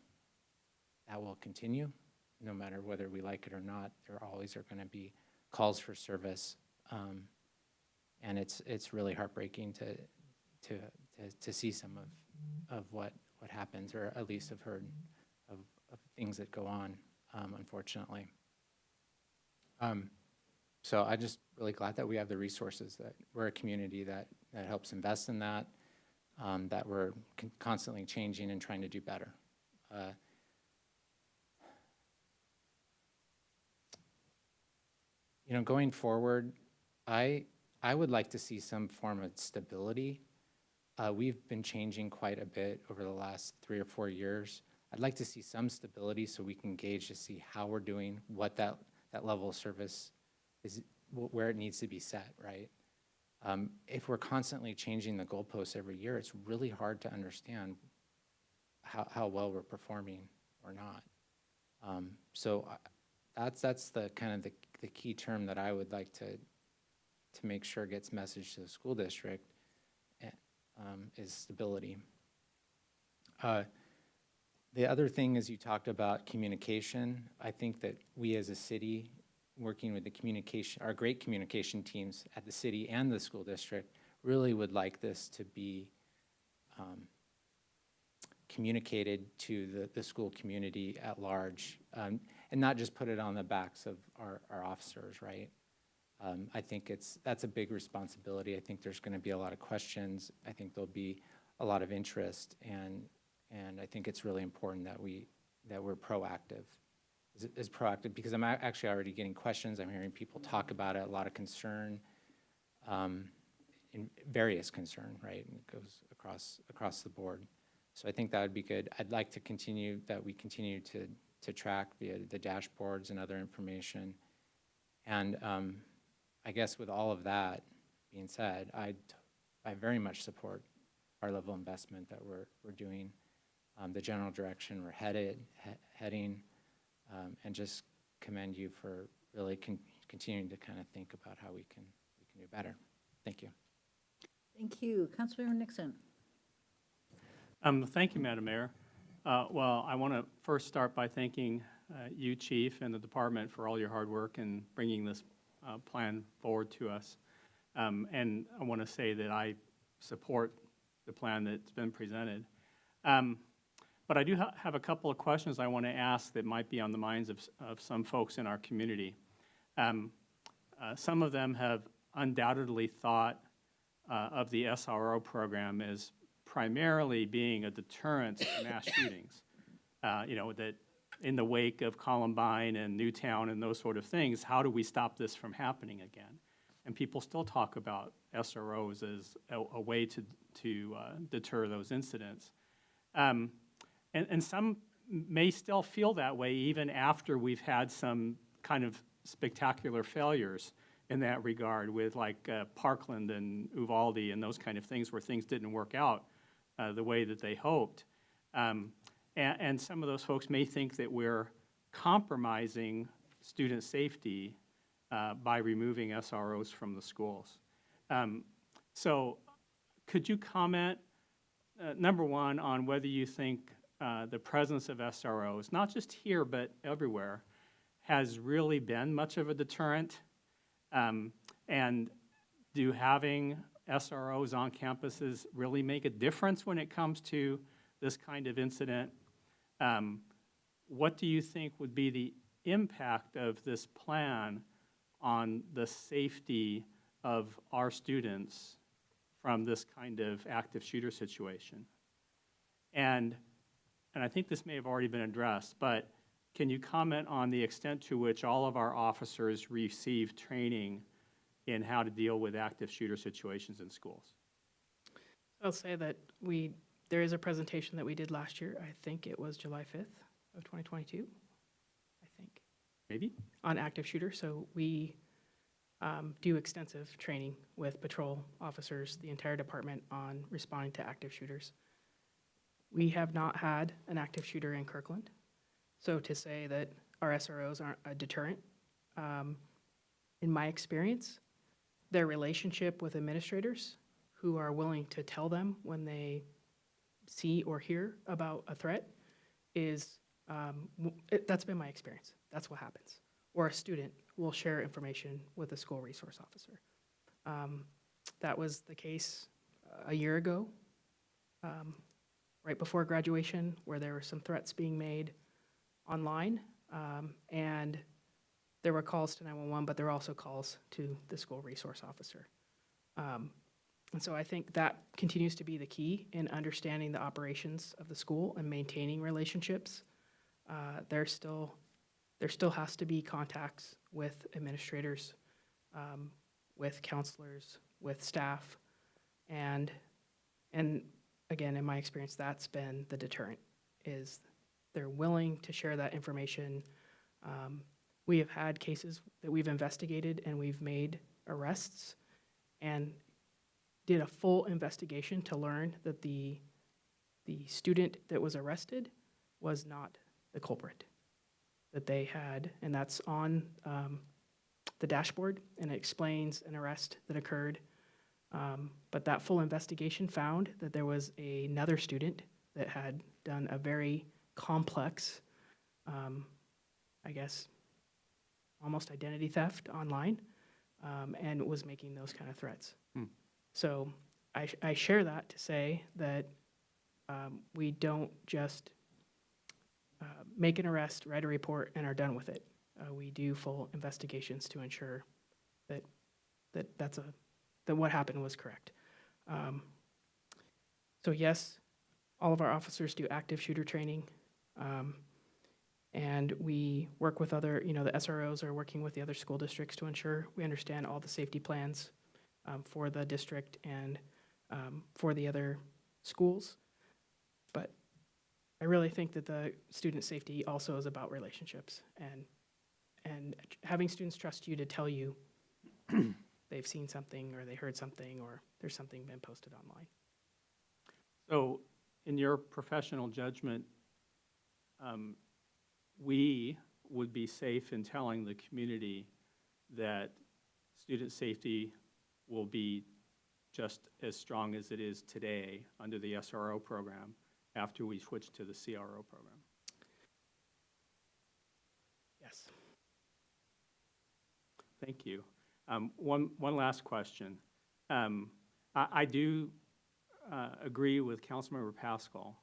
continue, no matter whether we like it or not. There always are going to be calls for service, and it's really heartbreaking to see some of what happens, or at least have heard of things that go on, unfortunately. So I'm just really glad that we have the resources, that we're a community that helps invest in that, that we're constantly changing and trying to do better. You know, going forward, I would like to see some form of stability. We've been changing quite a bit over the last 3 or 4 years. I'd like to see some stability so we can gauge to see how we're doing, what that level of service is, where it needs to be set, right? If we're constantly changing the goalposts every year, it's really hard to understand how well we're performing or not. So that's the kind of the key term that I would like to make sure gets messaged to the school district, is stability. The other thing is, you talked about communication. I think that we as a city, working with our great communication teams at the city and the school district, really would like this to be communicated to the school community at large, and not just put it on the backs of our officers, right? I think that's a big responsibility. I think there's going to be a lot of questions. I think there'll be a lot of interest, and I think it's really important that we're proactive. Is proactive, because I'm actually already getting questions. I'm hearing people talk about it, a lot of concern, in various concern, right? And it goes across the board. So I think that would be good. I'd like to continue to track via the dashboards and other information. And I guess with all of that being said, I very much support our level of investment that we're doing, the general direction we're heading, and just commend you for really continuing to kind of think about how we can do better. Thank you. Thank you. Councilor Nixon. Thank you, Madam Mayor. Well, I want to first start by thanking you, Chief, and the department for all your hard work in bringing this plan forward to us. And I want to say that I support the plan that's been presented. But I do have a couple of questions I want to ask that might be on the minds of some folks in our community. Some of them have undoubtedly thought of the SRO program as primarily being a deterrent to mass shootings. You know, that in the wake of Columbine and Newtown and those sort of things, how do we stop this from happening again? And people still talk about SROs as a way to deter those incidents. And some may still feel that way even after we've had some kind of spectacular failures in that regard, with like Parkland and Uvalde and those kind of things, where things didn't work out the way that they hoped. And some of those folks may think that we're compromising student safety by removing SROs from the schools. So could you comment, number one, on whether you think the presence of SROs, not just here but everywhere, has really been much of a deterrent? And do having SROs on campuses really make a difference when it comes to this kind of incident? What do you think would be the impact of this plan on the safety of our students from this kind of active shooter situation? And I think this may have already been addressed, but can you comment on the extent to which all of our officers receive training in how to deal with active shooter situations in schools? I'll say that there is a presentation that we did last year. I think it was July 5th of 2022, I think. Maybe. On active shooter. So we do extensive training with patrol officers, the entire department, on responding to active shooters. We have not had an active shooter in Kirkland, so to say that our SROs aren't a deterrent, in my experience, their relationship with administrators who are willing to tell them when they see or hear about a threat is, that's been my experience. That's what happens. Or a student will share information with a school resource officer. That was the case a year ago, right before graduation, where there were some threats being made online, and there were calls to 911, but there were also calls to the school resource officer. And so I think that continues to be the key in understanding the operations of the school and maintaining relationships. There still has to be contacts with administrators, with counselors, with staff, and again, in my experience, that's been the deterrent, is they're willing to share that information. We have had cases that we've investigated and we've made arrests and did a full investigation to learn that the student that was arrested was not the culprit that they had, and that's on the dashboard, and it explains an arrest that occurred. But that full investigation found that there was another student that had done a very complex, I guess, almost identity theft online, and was making those kind of threats. So I share that to say that we don't just make an arrest, write a report, and are done with it. We do full investigations to ensure that that what happened was correct. So yes, all of our officers do active shooter training, and we work with other, the SROs are working with the other school districts to ensure we understand all the safety plans for the district and for the other schools. But I really think that the student safety also is about relationships and having students trust you to tell you they've seen something or they heard something or there's something been posted online. So in your professional judgment, we would be safe in telling the community that student safety will be just as strong as it is today under the SRO program after we switch to the CRO program. Yes. Thank you. One last question. I do agree with Councilmember Pascal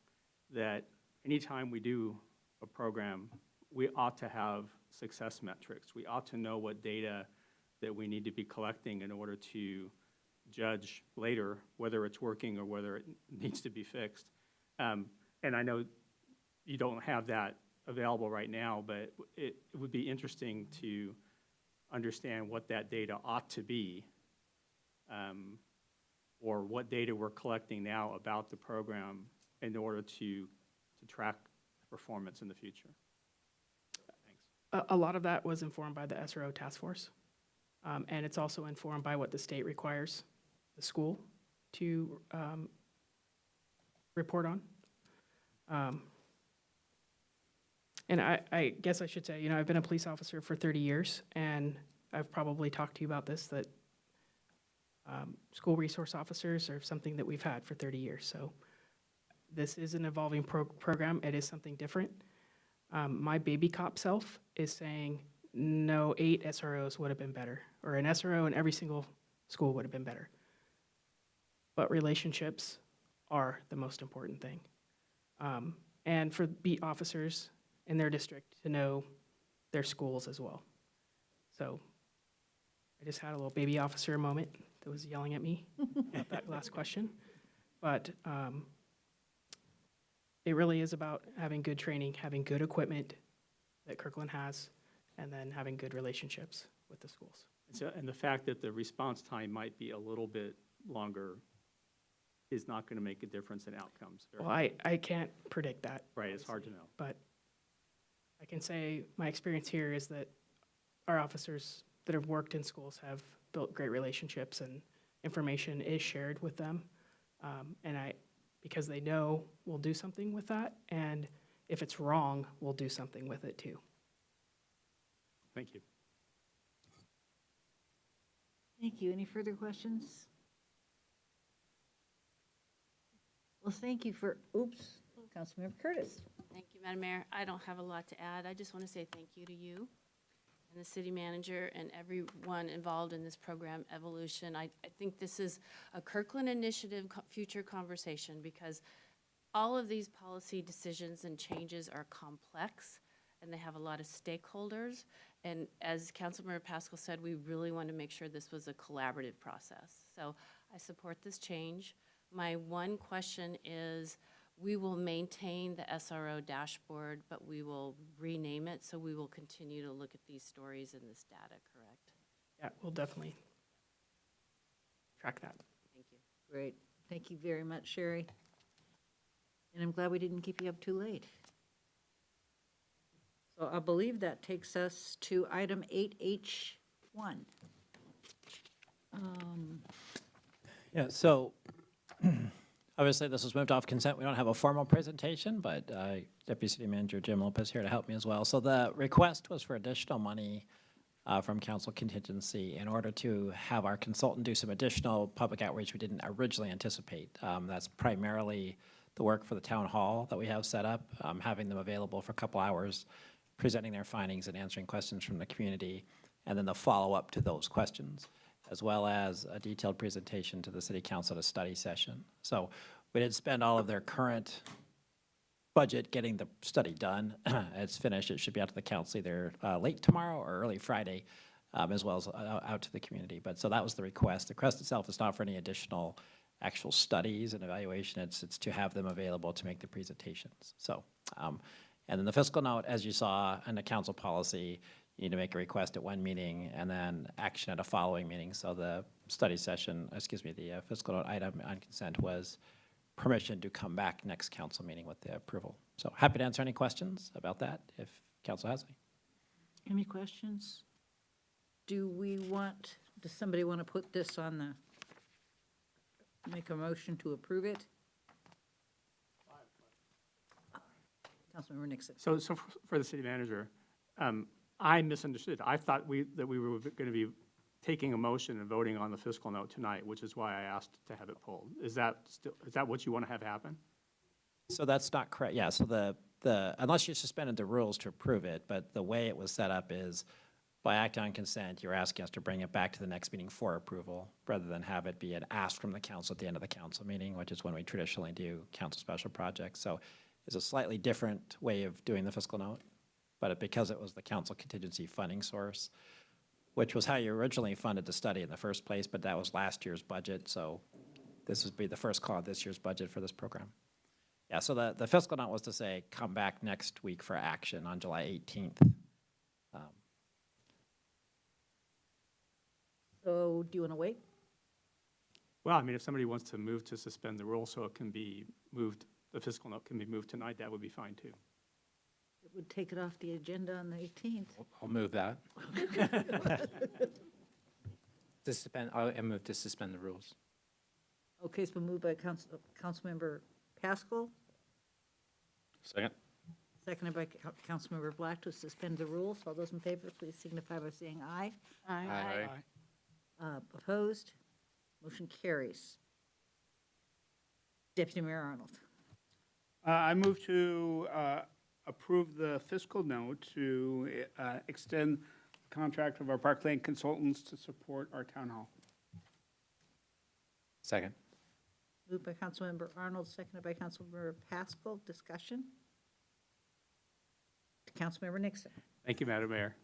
that anytime we do a program, we ought to have success metrics. We ought to know what data that we need to be collecting in order to judge later whether it's working or whether it needs to be fixed. And I know you don't have that available right now, but it would be interesting to understand what that data ought to be, or what data we're collecting now about the program in order to track performance in the future. Thanks. A lot of that was informed by the SRO task force, and it's also informed by what the state requires the school to report on. And I guess I should say, I've been a police officer for 30 years, and I've probably talked to you about this, that school resource officers are something that we've had for 30 years. So this is an evolving program. It is something different. My baby cop self is saying, no, 8 SROs would have been better, or an SRO in every single school would have been better. But relationships are the most important thing. And for beat officers in their district to know their schools as well. So I just had a little baby officer moment that was yelling at me about that last question. But it really is about having good training, having good equipment that Kirkland has, and then having good relationships with the schools. And the fact that the response time might be a little bit longer is not going to make a difference in outcomes. Well, I can't predict that. Right, it's hard to know. But I can say my experience here is that our officers, that have worked in schools have built great relationships, and information is shared with them. Because they know we'll do something with that, and if it's wrong, we'll do something with it too. Thank you. Thank you. Any further questions? Well, thank you for, Councilmember Curtis. Thank you, Madam Mayor. I don't have a lot to add. I just want to say thank you to you and the city manager and everyone involved in this program evolution. I think this is a Kirkland initiative future conversation, because all of these policy decisions and changes are complex and they have a lot of stakeholders. And as Councilmember Pascal said, we really want to make sure this was a collaborative process. So I support this change. My one question is, we will maintain the SRO dashboard, but we will rename it, so we will continue to look at these stories and this data, correct? Yeah, we'll definitely track that. Thank you. Great. Thank you very much, Sherry. And I'm glad we didn't keep you up too late. So I believe that takes us to item 8H1. Yeah, so obviously this was moved off consent. We don't have a formal presentation, but Deputy City Manager Jim Lopez here to help me as well. So the request was for additional money from council contingency in order to have our consultant do some additional public outreach we didn't originally anticipate. That's primarily the work for the town hall that we have set up, having them available for a couple hours, presenting their findings and answering questions from the community, and then the follow-up to those questions, as well as a detailed presentation to the city council at a study session. So we did spend all of their current budget getting the study done. It's finished. It should be out to the council either late tomorrow or early Friday, as well as out to the community. But so that was the request. The request itself is not for any additional actual studies and evaluation. It's to have them available to make the presentations. So, and then the fiscal note, as you saw in the council policy, you need to make a request at one meeting and then action at a following meeting. So the study session, the fiscal note item on consent was permission to come back next council meeting with the approval. So happy to answer any questions about that if council has any. Any questions? Does somebody want to put this on make a motion to approve it? Councilmember Nixon. So for the city manager, I misunderstood. I thought that we were going to be taking a motion and voting on the fiscal note tonight, which is why I asked to have it pulled. Is that what you want to have happen? So that's not correct. Yeah, so the unless you suspended the rules to approve it, but the way it was set up is by acting on consent, you're asking us to bring it back to the next meeting for approval, rather than have it be an ask from the council at the end of the council meeting, which is when we traditionally do council special projects. So it's a slightly different way of doing the fiscal note, but because it was the council contingency funding source, which was how you originally funded the study in the first place, but that was last year's budget, so this would be the first call of this year's budget for this program. Yeah, so the fiscal note was to say, come back next week for action on July 18th. So do you want to wait? Well, I mean, if somebody wants to move to suspend the rule so it can be moved, the fiscal note can be moved tonight, that would be fine too. It would take it off the agenda on the 18th. I'll move that. I move to suspend the rules. Okay, it's been moved by Councilmember Pascal, Second? seconded by Councilmember Black to suspend the rules. All those in favor, please signify by saying aye. Aye. Opposed? Motion carries. Deputy Mayor Arnold. I move to approve the fiscal note to extend the contract of our Park Lane consultants to support our town hall. Second. Moved by Councilmember Arnold, seconded by Councilmember Pascal. Discussion? To Councilmember Nixon. Thank you, Madam Mayor.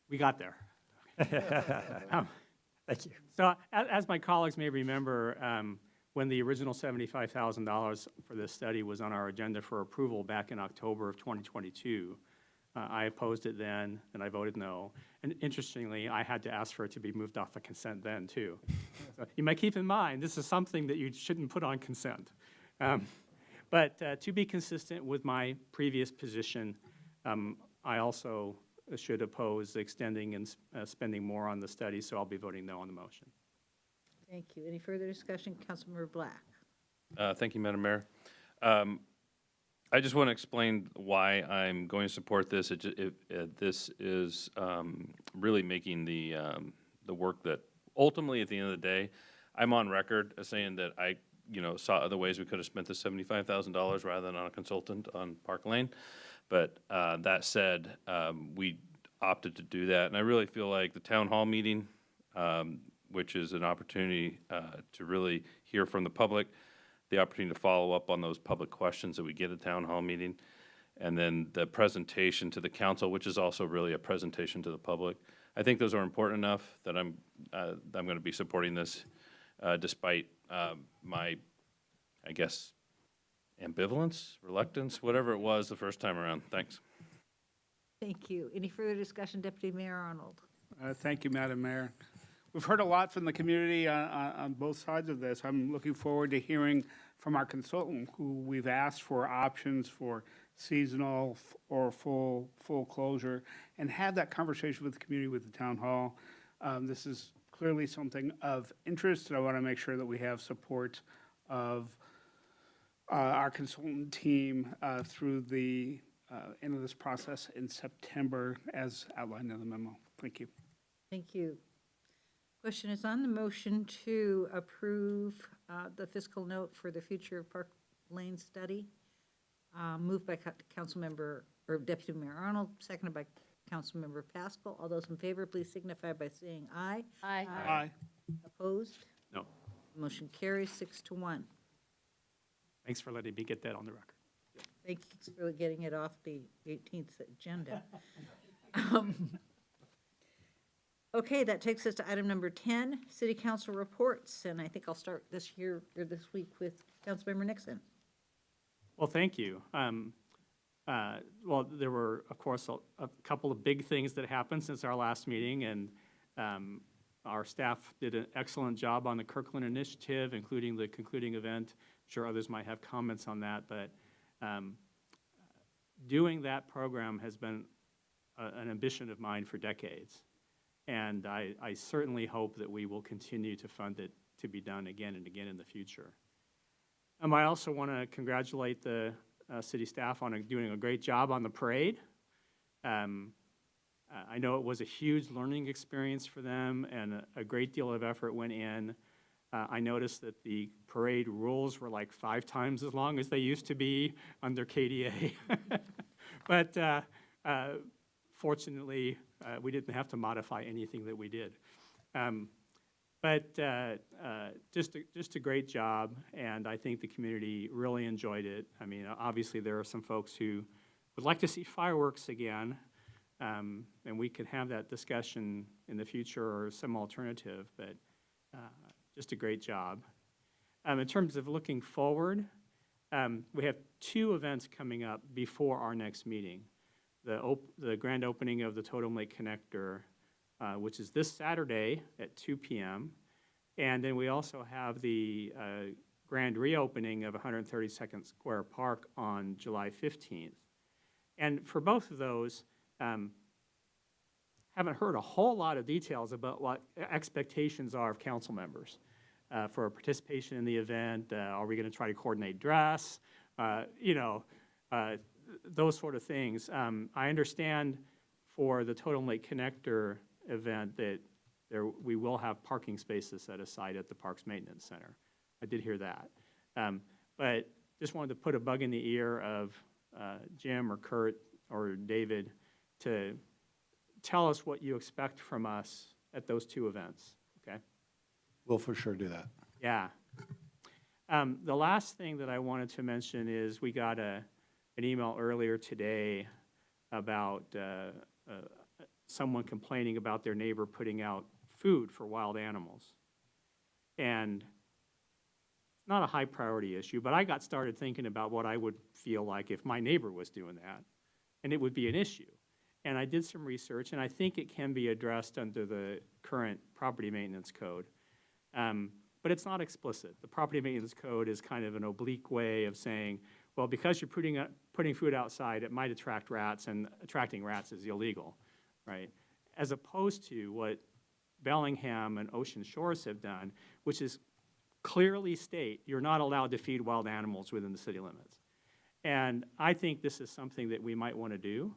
We got there. Thank you. So as my colleagues may remember, when the original $75,000 for this study was on our agenda for approval back in October of 2022, I opposed it then, and I voted no. And interestingly, I had to ask for it to be moved off the consent then, too. So you might keep in mind, this is something that you shouldn't put on consent. But to be consistent with my previous position, I also should oppose extending and spending more on the study, so I'll be voting no on the motion. Thank you. Any further discussion? Councilmember Black. Thank you, Madam Mayor. I just want to explain why I'm going to support this. This is really making the work that ultimately, at the end of the day, I'm on record as saying that I, saw other ways we could have spent the $75,000 rather than on a consultant on Park Lane. But that said, we opted to do that, and I really feel like the town hall meeting, which is an opportunity to really hear from the public, the opportunity to follow up on those public questions that we get at town hall meeting, and then the presentation to the council, which is also really a presentation to the public. I think those are important enough that I'm going to be supporting this, despite my, I guess, ambivalence, reluctance, whatever it was the first time around. Thanks. Thank you. Any further discussion, Deputy Mayor Arnold? Thank you, Madam Mayor. We've heard a lot from the community on both sides of this. I'm looking forward to hearing from our consultant, who we've asked for options for seasonal or full closure, and have that conversation with the community, with the town hall. This is clearly something of interest, and I want to make sure that we have support of our consultant team through the end of this process in September, as outlined in the memo. Thank you. Thank you. Question is on the motion to approve the fiscal note for the future of Park Lane study. Moved by Councilmember, or Deputy Mayor Arnold, seconded by Councilmember Pascal. All those in favor, please signify by saying aye. Aye. Aye. Opposed? No. Motion carries 6-1. Thanks for letting me get that on the record. Thanks for getting it off the 18th agenda. Okay, that takes us to item number 10, City Council reports, and I think I'll start this week with Councilmember Nixon. Well, thank you. Well, there were, of course, a couple of big things that happened since our last meeting, and our staff did an excellent job on the Kirkland initiative, including the concluding event. I'm sure others might have comments on that, but doing that program has been an ambition of mine for decades. And I certainly hope that we will continue to fund it to be done again and again in the future. I also want to congratulate the city staff on doing a great job on the parade. I know it was a huge learning experience for them, and a great deal of effort went in. I noticed that the parade rules were like 5 times as long as they used to be under KDA. But fortunately, we didn't have to modify anything that we did. But just a great job, and I think the community really enjoyed it. I mean, obviously there are some folks who would like to see fireworks again, and we could have that discussion in the future or some alternative, but just a great job. In terms of looking forward, we have 2 events coming up before our next meeting. The grand opening of the Totem Lake Connector, which is this Saturday at 2 p.m. And then we also have the grand reopening of 132nd Square Park on July 15th. And for both of those, haven't heard a whole lot of details about what expectations are of council members for participation in the event. Are we going to try to coordinate dress? Those sort of things. I understand for the Totem Lake Connector event that we will have parking spaces set aside at the Parks Maintenance Center. I did hear that. But just wanted to put a bug in the ear of Jim or Kurt or David to tell us what you expect from us at those 2 events, okay? We'll for sure do that. Yeah. The last thing that I wanted to mention is we got an email earlier today about someone complaining about their neighbor putting out food for wild animals. And it's not a high priority issue, but I got started thinking about what I would feel like if my neighbor was doing that, and it would be an issue. And I did some research, and I think it can be addressed under the current property maintenance code. But it's not explicit. The property maintenance code is kind of an oblique way of saying, well, because you're putting food outside, it might attract rats, and attracting rats is illegal. right? As opposed to what Bellingham and Ocean Shores have done, which is clearly state you're not allowed to feed wild animals within the city limits. And I think this is something that we might want to do.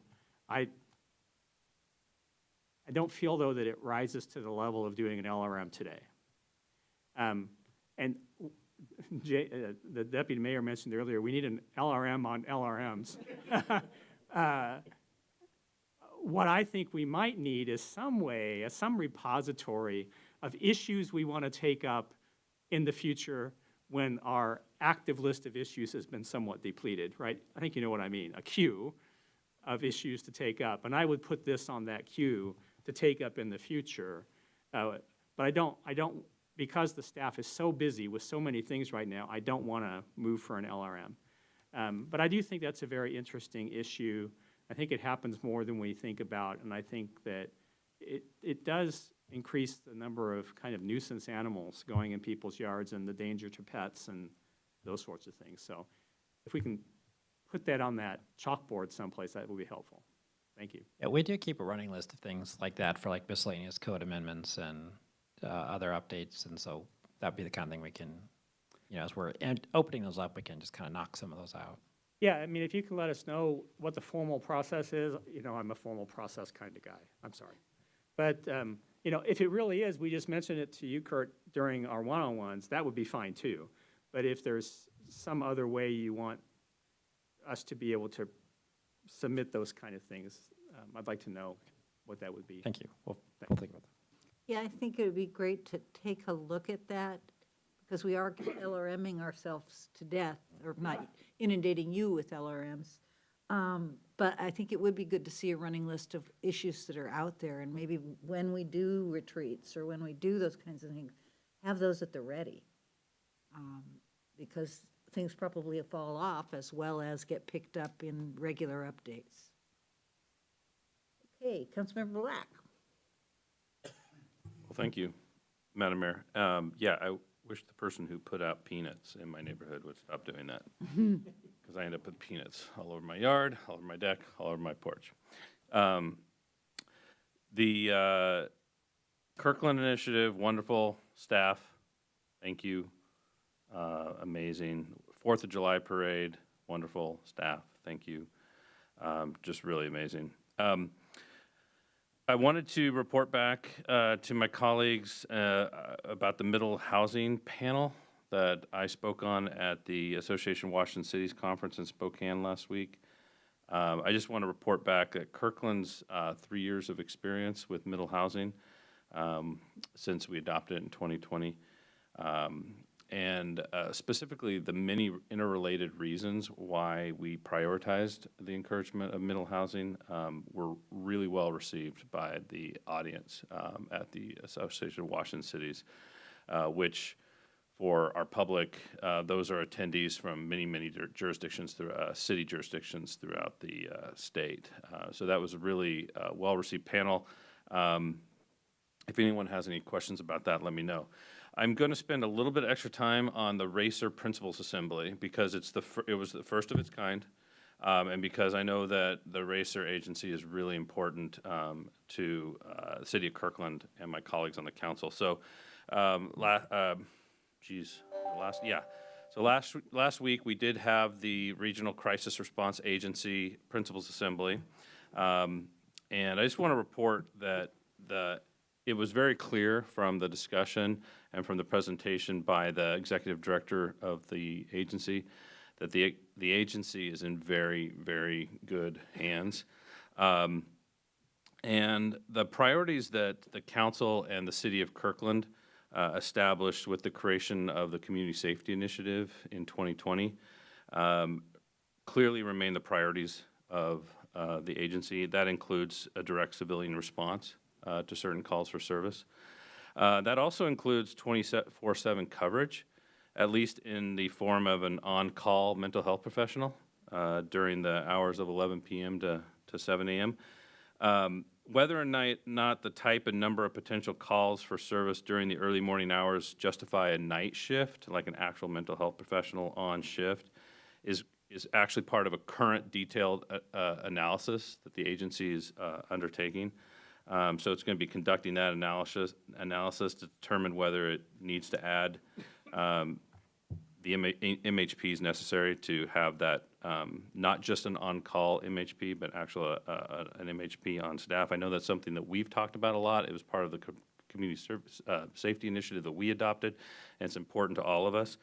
I don't feel, though, that it rises to the level of doing an LRM today. And the deputy mayor mentioned earlier, we need an LRM on LRMs. What I think we might need is some way, some repository of issues we want to take up in the future when our active list of issues has been somewhat depleted, right? I think you know what I mean, a queue of issues to take up. And I would put this on that queue to take up in the future. But I don't, because the staff is so busy with so many things right now, I don't want to move for an LRM. But I do think that's a very interesting issue. I think it happens more than we think about, and I think that it does increase the number of kind of nuisance animals going in people's yards and the danger to pets and those sorts of things. So if we can put that on that chalkboard someplace, that would be helpful. Thank you. Yeah, we do keep a running list of things like that for like miscellaneous code amendments and other updates, and so that'd be the kind of thing we can, as we're opening those up, we can just kind of knock some of those out. Yeah, I mean, if you can let us know what the formal process is, I'm a formal process kind of guy. I'm sorry. But, if it really is, we just mentioned it to you, Kurt, during our one-on-ones, that would be fine too. But if there's some other way you want us to be able to submit those kind of things, I'd like to know what that would be. Thank you. We'll think about that. Yeah, I think it would be great to take a look at that, because we are LRMing ourselves to death, or not inundating you with LRMs. But I think it would be good to see a running list of issues that are out there, and maybe when we do retreats or when we do those kinds of things, have those at the ready. Because things probably fall off as well as get picked up in regular updates. Okay, Councilmember Black. Well, thank you, Madam Mayor. Yeah, I wish the person who put out peanuts in my neighborhood would stop doing that. Because I end up with peanuts all over my yard, all over my deck, all over my porch. The Kirkland initiative, wonderful staff. Thank you. Amazing. 4th of July parade, wonderful staff. Thank you. Just really amazing. I wanted to report back to my colleagues about the middle housing panel that I spoke on at the Association of Washington Cities Conference in Spokane last week. I just want to report back that Kirkland's 3 years of experience with middle housing since we adopted it in 2020. And specifically the many interrelated reasons why we prioritized the encouragement of middle housing were really well received by the audience at the Association of Washington Cities, which for our public, those are attendees from many jurisdictions, through city jurisdictions throughout the state. So that was a really well-received panel. If anyone has any questions about that, let me know. I'm going to spend a little bit of extra time on the Racer Principals Assembly because it was the first of its kind, and because I know that the Racer agency is really important to the city of Kirkland and my colleagues on the council. So, last week we did have the Regional Crisis Response Agency Principals Assembly, and I just want to report that it was very clear from the discussion and from the presentation by the executive director of the agency that the agency is in very, very good hands. And the priorities that the council and the city of Kirkland established with the creation of the Community Safety Initiative in 2020 clearly remain the priorities of the agency. That includes a direct civilian response to certain calls for service. That also includes 24/7 coverage, at least in the form of an on-call mental health professional during the hours of 11 p.m. to 7 a.m. Whether or not the type and number of potential calls for service during the early morning hours justify a night shift, like an actual mental health professional on shift, is actually part of a current detailed analysis that the agency is undertaking. So it's going to be conducting that analysis to determine whether it needs to add the MHPs necessary to have that, not just an on-call MHP, but actual an MHP on staff. I know that's something that we've talked about a lot. It was part of the community service safety initiative that we adopted, and it's important to all of us.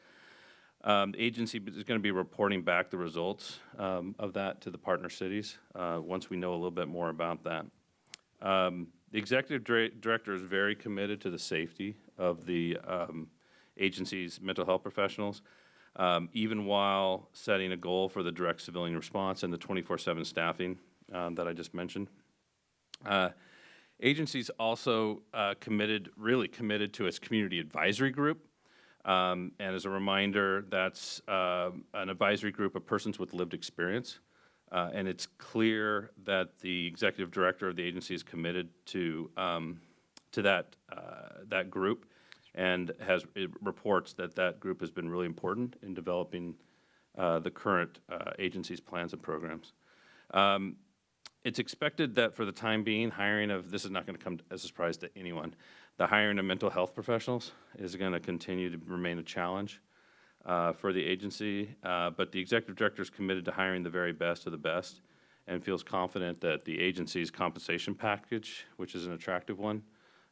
The agency is going to be reporting back the results of that to the partner cities once we know a little bit more about that. The executive director is very committed to the safety of the agency's mental health professionals, even while setting a goal for the direct civilian response and the 24/7 staffing that I just mentioned. Agency's also really committed to its community advisory group. And as a reminder, that's an advisory group of persons with lived experience. And it's clear that the executive director of the agency is committed to that group, and it reports that group has been really important in developing the current agency's plans and programs. It's expected that for the time being, this is not going to come as a surprise to anyone, the hiring of mental health professionals is going to continue to remain a challenge for the agency, but the executive director is committed to hiring the very best of the best and feels confident that the agency's compensation package, which is an attractive one,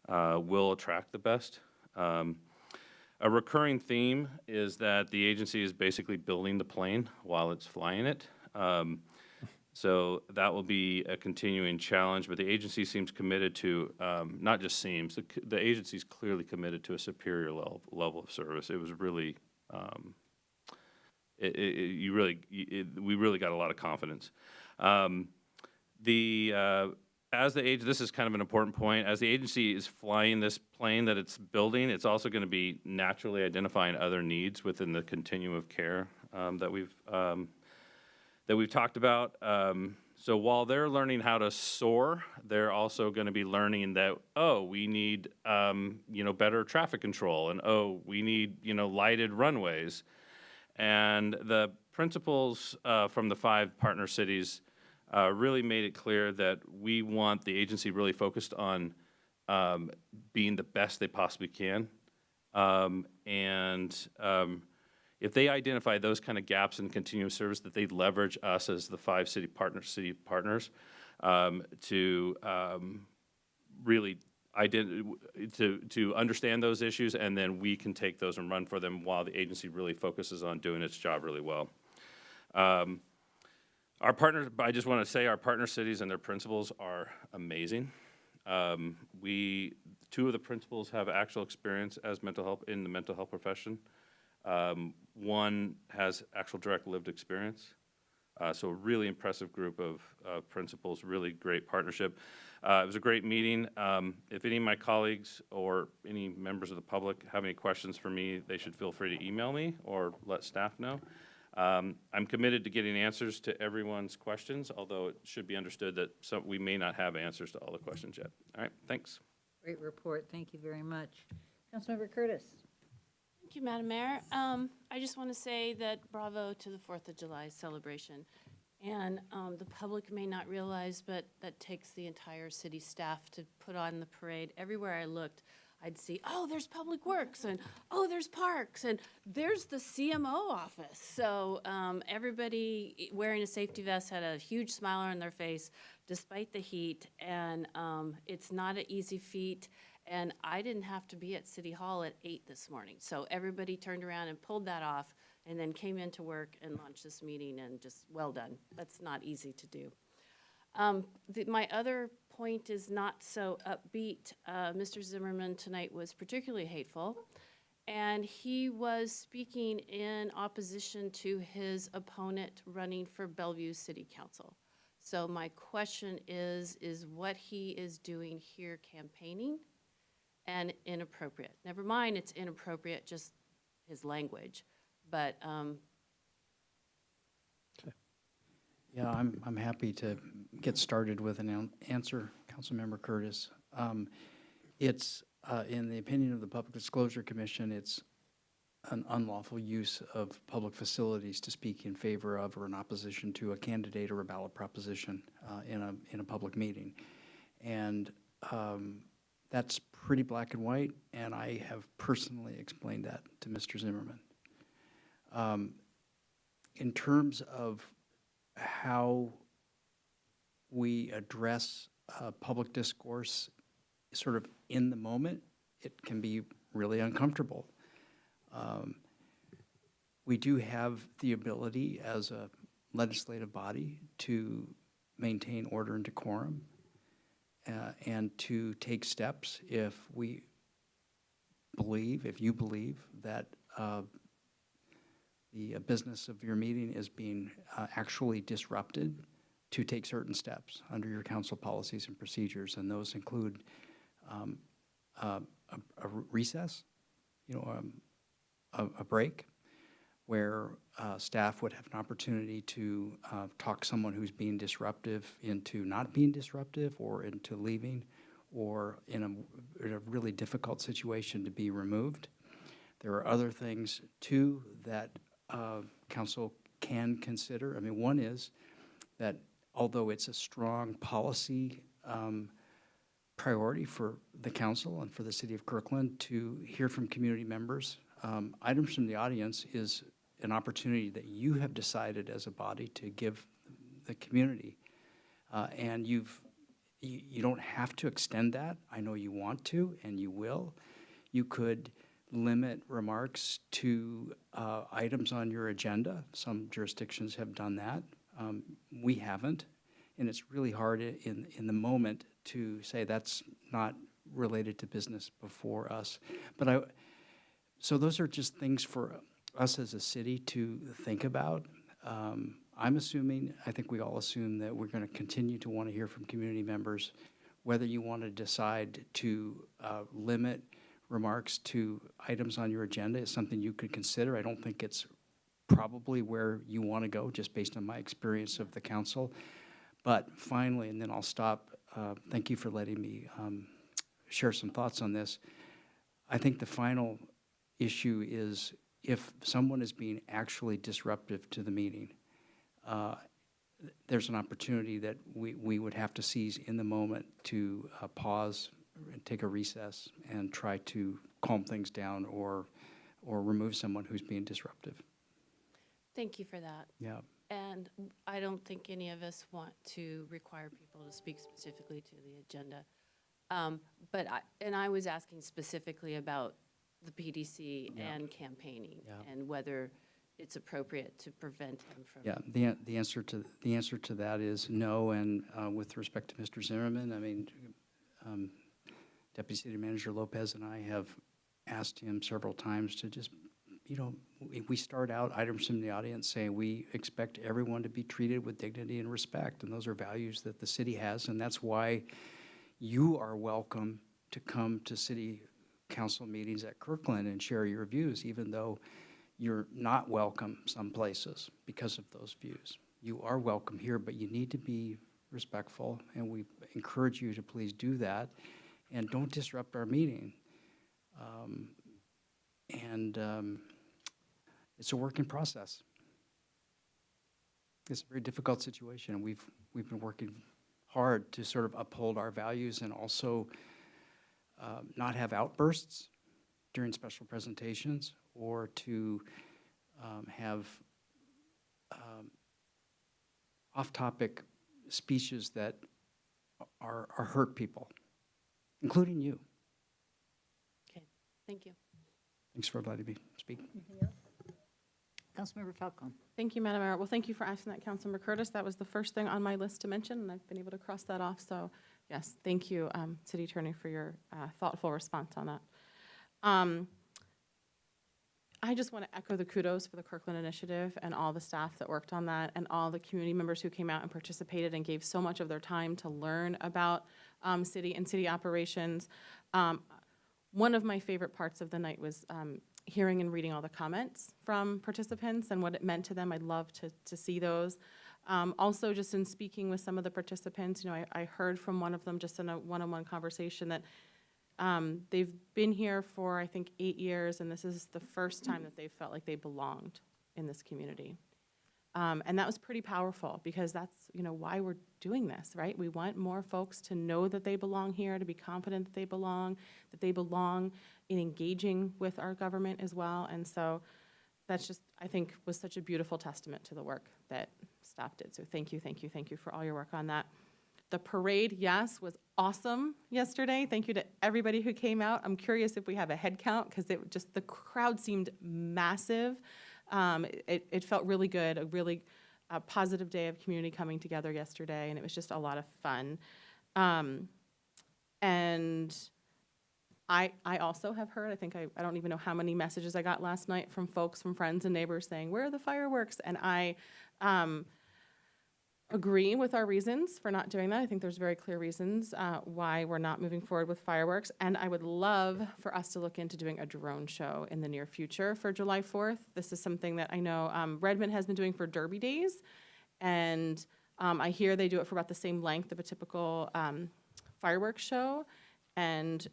will attract the best. A recurring theme is that the agency is basically building the plane while it's flying it. So that will be a continuing challenge, but the agency seems committed to, not just seems, the agency is clearly committed to a superior level of service. It was really, we really got a lot of confidence. This is kind of an important point, as the agency is flying this plane that it's building, it's also going to be naturally identifying other needs within the continuum of care that we've talked about. So while they're learning how to soar, they're also going to be learning that, we need, better traffic control, and we need, lighted runways. And the principals from the 5 partner cities really made it clear that we want the agency really focused on being the best they possibly can. If they identify those kind of gaps in continuous service, that they leverage us as the 5 city partners to really to understand those issues, and then we can take those and run for them while the agency really focuses on doing its job really well. Our partners, I just want to say, our partner cities and their principals are amazing. 2 of the principals have actual experience as in the mental health profession. One has actual direct lived experience. So a really impressive group of principals, really great partnership. It was a great meeting. If any of my colleagues or any members of the public have any questions for me, they should feel free to email me or let staff know. I'm committed to getting answers to everyone's questions, although it should be understood that we may not have answers to all the questions yet. All right, thanks. Great report. Thank you very much. Councilmember Curtis. Thank you, Madam Mayor. I just want to say that bravo to the 4th of July celebration. And the public may not realize, but that takes the entire city staff to put on the parade. Everywhere I looked, I'd see, there's Public Works, and there's Parks, and there's the CMO office. So everybody wearing a safety vest had a huge smile on their face despite the heat, and it's not an easy feat. And I didn't have to be at City Hall at 8 this morning. So everybody turned around and pulled that off and then came into work and launched this meeting, and just well done. That's not easy to do. My other point is not so upbeat. Mr. Zimmerman tonight was particularly hateful, and he was speaking in opposition to his opponent running for Bellevue City Council. So my question is what he is doing here campaigning and inappropriate? Never mind, it's inappropriate, just his language. But yeah, I'm happy to get started with an answer, Councilmember Curtis. It's in the opinion of the Public Disclosure Commission, it's an unlawful use of public facilities to speak in favor of or in opposition to a candidate or a ballot proposition in a public meeting. And that's pretty black and white, and I have personally explained that to Mr. Zimmerman. In terms of how we address public discourse sort of in the moment, it can be really uncomfortable. We do have the ability as a legislative body to maintain order and decorum and to take steps if we believe, if you believe that the business of your meeting is being actually disrupted, to take certain steps under your council policies and procedures, and those include a recess, a break, where staff would have an opportunity to talk someone who's being disruptive into not being disruptive or into leaving, or in a really difficult situation to be removed. There are other things too that council can consider. I mean, one is that although it's a strong policy priority for the council and for the city of Kirkland to hear from community members, items from the audience is an opportunity that you have decided as a body to give the community. And you don't have to extend that. I know you want to, and you will. You could limit remarks to items on your agenda. Some jurisdictions have done that. We haven't, and it's really hard in the moment to say that's not related to business before us. But so those are just things for us as a city to think about. I'm assuming, I think we all assume that we're going to continue to want to hear from community members. Whether you want to decide to limit remarks to items on your agenda is something you could consider. I don't think it's probably where you want to go, just based on my experience of the council. But finally, and then I'll stop, thank you for letting me share some thoughts on this. I think the final issue is if someone is being actually disruptive to the meeting, there's an opportunity that we would have to seize in the moment to pause and take a recess and try to calm things down or remove someone who's being disruptive. Thank you for that. Yeah. And I don't think any of us want to require people to speak specifically to the agenda. But I was asking specifically about the PDC and campaigning and whether it's appropriate to prevent him from. Yeah, the answer to that is no. And with respect to Mr. Zimmerman, I mean, Deputy City Manager Lopez and I have asked him several times to just, we start out items from the audience saying we expect everyone to be treated with dignity and respect, and those are values that the city has, and that's why you are welcome to come to city council meetings at Kirkland and share your views, even though you're not welcome some places because of those views. You are welcome here, but you need to be respectful, and we encourage you to please do that, and don't disrupt our meeting. It's a working process. It's a very difficult situation, and we've been working hard to sort of uphold our values and also not have outbursts during special presentations or to have off-topic speeches that are hurt people, including you. Okay, thank you. Thanks for letting me speak. Anything else? Councilmember Falcone. Thank you, Madam Mayor. Well, thank you for asking that, Councilmember Curtis. That was the first thing on my list to mention, and I've been able to cross that off. So, yes, thank you, City Attorney, for your thoughtful response on that. I just want to echo the kudos for the Kirkland Initiative and all the staff that worked on that and all the community members who came out and participated and gave so much of their time to learn about city and city operations. One of my favorite parts of the night was hearing and reading all the comments from participants and what it meant to them. I'd love to see those. Also, just in speaking with some of the participants, I heard from one of them just in a one-on-one conversation that they've been here for, I think, 8 years, and this is the first time that they've felt like they belonged in this community. And that was pretty powerful because that's, why we're doing this, right? We want more folks to know that they belong here, to be confident that they belong in engaging with our government as well. And so that's just, I think, was such a beautiful testament to the work that staff did. So thank you for all your work on that. The parade, yes, was awesome yesterday. Thank you to everybody who came out. I'm curious if we have a head count because the crowd seemed massive. It felt really good, a really positive day of community coming together yesterday, and it was just a lot of fun. And I also have heard, I don't even know how many messages I got last night from folks, from friends and neighbors saying, where are the fireworks? And I agree with our reasons for not doing that. I think there's very clear reasons why we're not moving forward with fireworks. And I would love for us to look into doing a drone show in the near future for July 4th. This is something that I know Redmond has been doing for Derby Days. And I hear they do it for about the same length of a typical fireworks show. And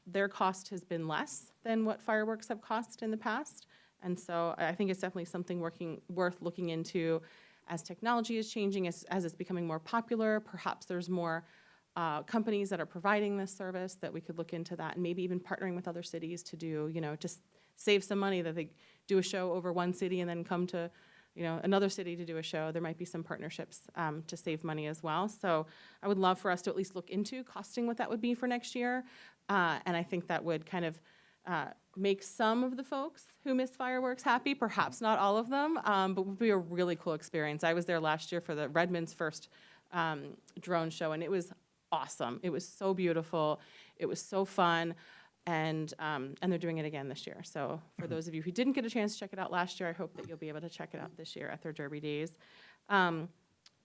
their cost has been less than what fireworks have cost in the past. And so I think it's definitely something worth looking into as technology is changing, as it's becoming more popular. Perhaps there's more companies that are providing this service that we could look into that, and maybe even partnering with other cities to do, just save some money, that they do a show over one city and then come to, another city to do a show. There might be some partnerships to save money as well. So I would love for us to at least look into costing what that would be for next year. And I think that would kind of make some of the folks who miss fireworks happy, perhaps not all of them, but would be a really cool experience. I was there last year for the Redmond's first drone show, and it was awesome. It was so beautiful. It was so fun, and they're doing it again this year. So for those of you who didn't get a chance to check it out last year, I hope that you'll be able to check it out this year at their Derby Days.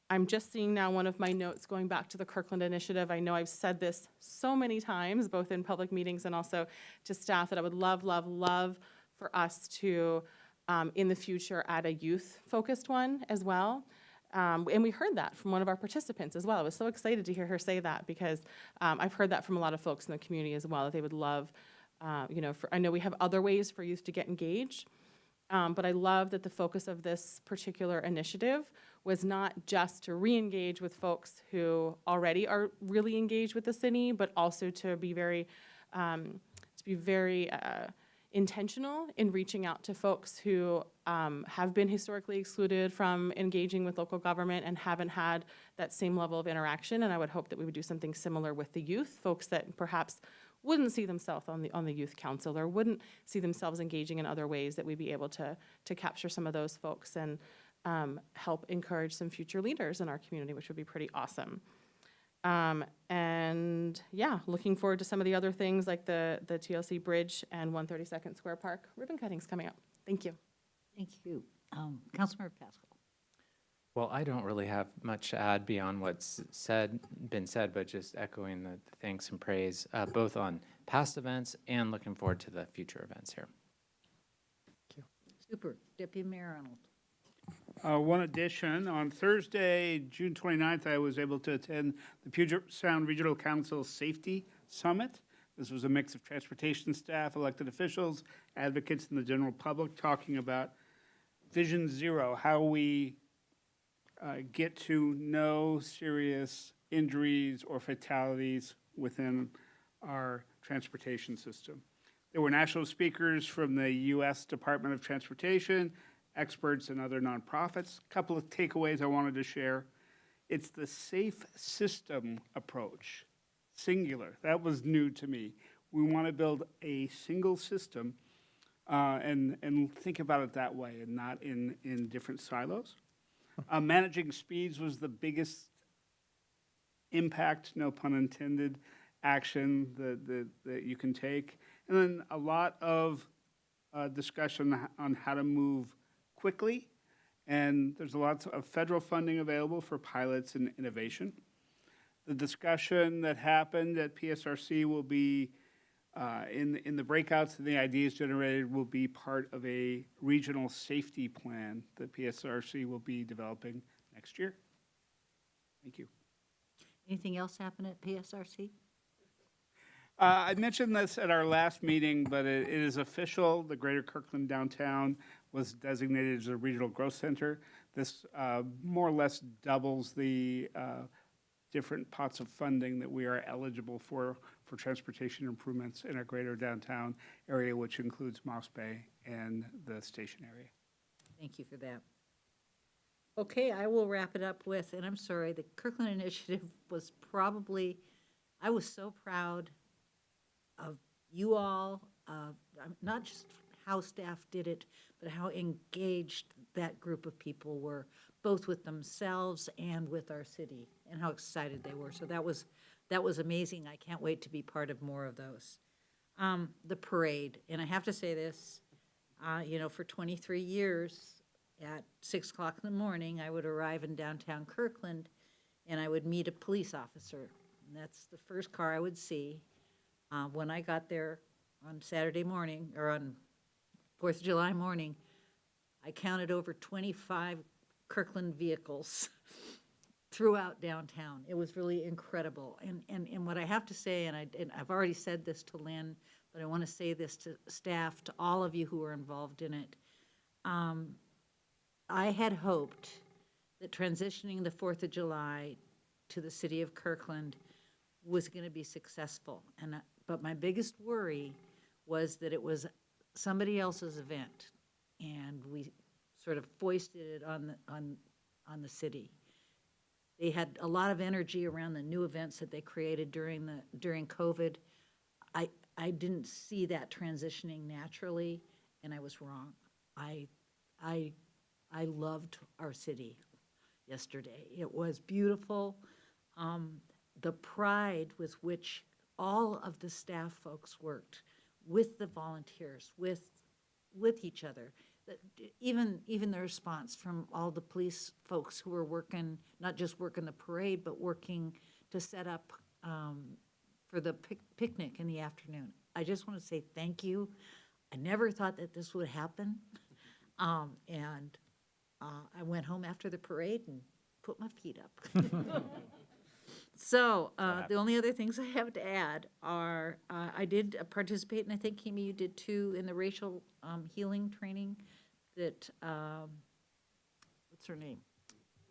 I'm just seeing now one of my notes going back to the Kirkland initiative. I know I've said this so many times, both in public meetings and also to staff, that I would love, love, love for us to, in the future, add a youth-focused one as well. And we heard that from one of our participants as well. I was so excited to hear her say that because I've heard that from a lot of folks in the community as well, that they would love, I know we have other ways for youth to get engaged, but I love that the focus of this particular initiative was not just to re-engage with folks who already are really engaged with the city, but also to be very intentional in reaching out to folks who have been historically excluded from engaging with local government and haven't had that same level of interaction. And I would hope that we would do something similar with the youth, folks that perhaps wouldn't see themselves on the youth council or wouldn't see themselves engaging in other ways, that we'd be able to capture some of those folks and help encourage some future leaders in our community, which would be pretty awesome. And yeah, looking forward to some of the other things like the TLC Bridge and 132nd Square Park ribbon cuttings coming up. Thank you. Thank you. Councilmember Pascal. Well, I don't really have much to add beyond what's been said, but just echoing the thanks and praise, both on past events and looking forward to the future events here. Thank you. Super. Deputy Mayor Arnold. One addition, on Thursday, June 29th, I was able to attend the Puget Sound Regional Council Safety Summit. This was a mix of transportation staff, elected officials, advocates, and the general public talking about Vision Zero, how we get to no serious injuries or fatalities within our transportation system. There were national speakers from the U.S. Department of Transportation, experts, and other nonprofits. A couple of takeaways I wanted to share. It's the safe system approach, singular. That was new to me. We want to build a single system and think about it that way and not in different silos. Managing speeds was the biggest impact, no pun intended, action that you can take. And then a lot of discussion on how to move quickly, and there's a lot of federal funding available for pilots and innovation. The discussion that happened at PSRC will be in the breakouts, and the ideas generated will be part of a regional safety plan that PSRC will be developing next year. Thank you. Anything else happen at PSRC? I mentioned this at our last meeting, but it is official. The Greater Kirkland Downtown was designated as a regional growth center. This more or less doubles the different pots of funding that we are eligible for transportation improvements in our greater downtown area, which includes Moss Bay and the station area. Thank you for that. Okay, I will wrap it up with, and I'm sorry, the Kirkland Initiative was probably, I was so proud of you all, not just how staff did it, but how engaged that group of people were, both with themselves and with our city, and how excited they were. So that was amazing. I can't wait to be part of more of those. The parade, and I have to say this, for 23 years, at 6 o'clock in the morning, I would arrive in downtown Kirkland, and I would meet a police officer. And that's the first car I would see. When I got there on Saturday morning, or on 4th of July morning, I counted over 25 Kirkland vehicles throughout downtown. It was really incredible. And what I have to say, and I've already said this to Lynn, but I want to say this to staff, to all of you who are involved in it. I had hoped that transitioning the 4th of July to the city of Kirkland was going to be successful. But my biggest worry was that it was somebody else's event, and we sort of foisted it on the city. They had a lot of energy around the new events that they created during COVID. I didn't see that transitioning naturally, and I was wrong. I loved our city yesterday. It was beautiful. The pride with which all of the staff folks worked with the volunteers, with each other. Even the response from all the police folks who were working, not just working the parade, but working to set up for the picnic in the afternoon. I just want to say thank you. I never thought that this would happen. I went home after the parade and put my feet up. So the only other things I have to add are I did participate, and I think, Kimi, you did too, in the racial healing training that, what's her name?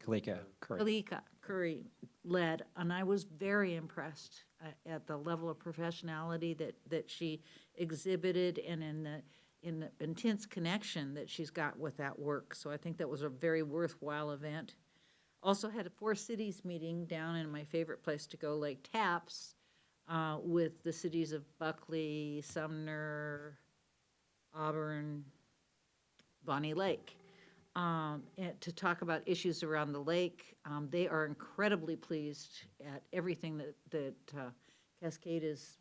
Kalika Curry led, and I was very impressed at the level of professionality that she exhibited, and in the intense connection that she's got with that work. So I think that was a very worthwhile event. Also had a 4 cities meeting down in my favorite place to go, Lake Tapps, with the cities of Buckley, Sumner, Auburn, Bonnie Lake, and to talk about issues around the lake. They are incredibly pleased at everything that Cascade has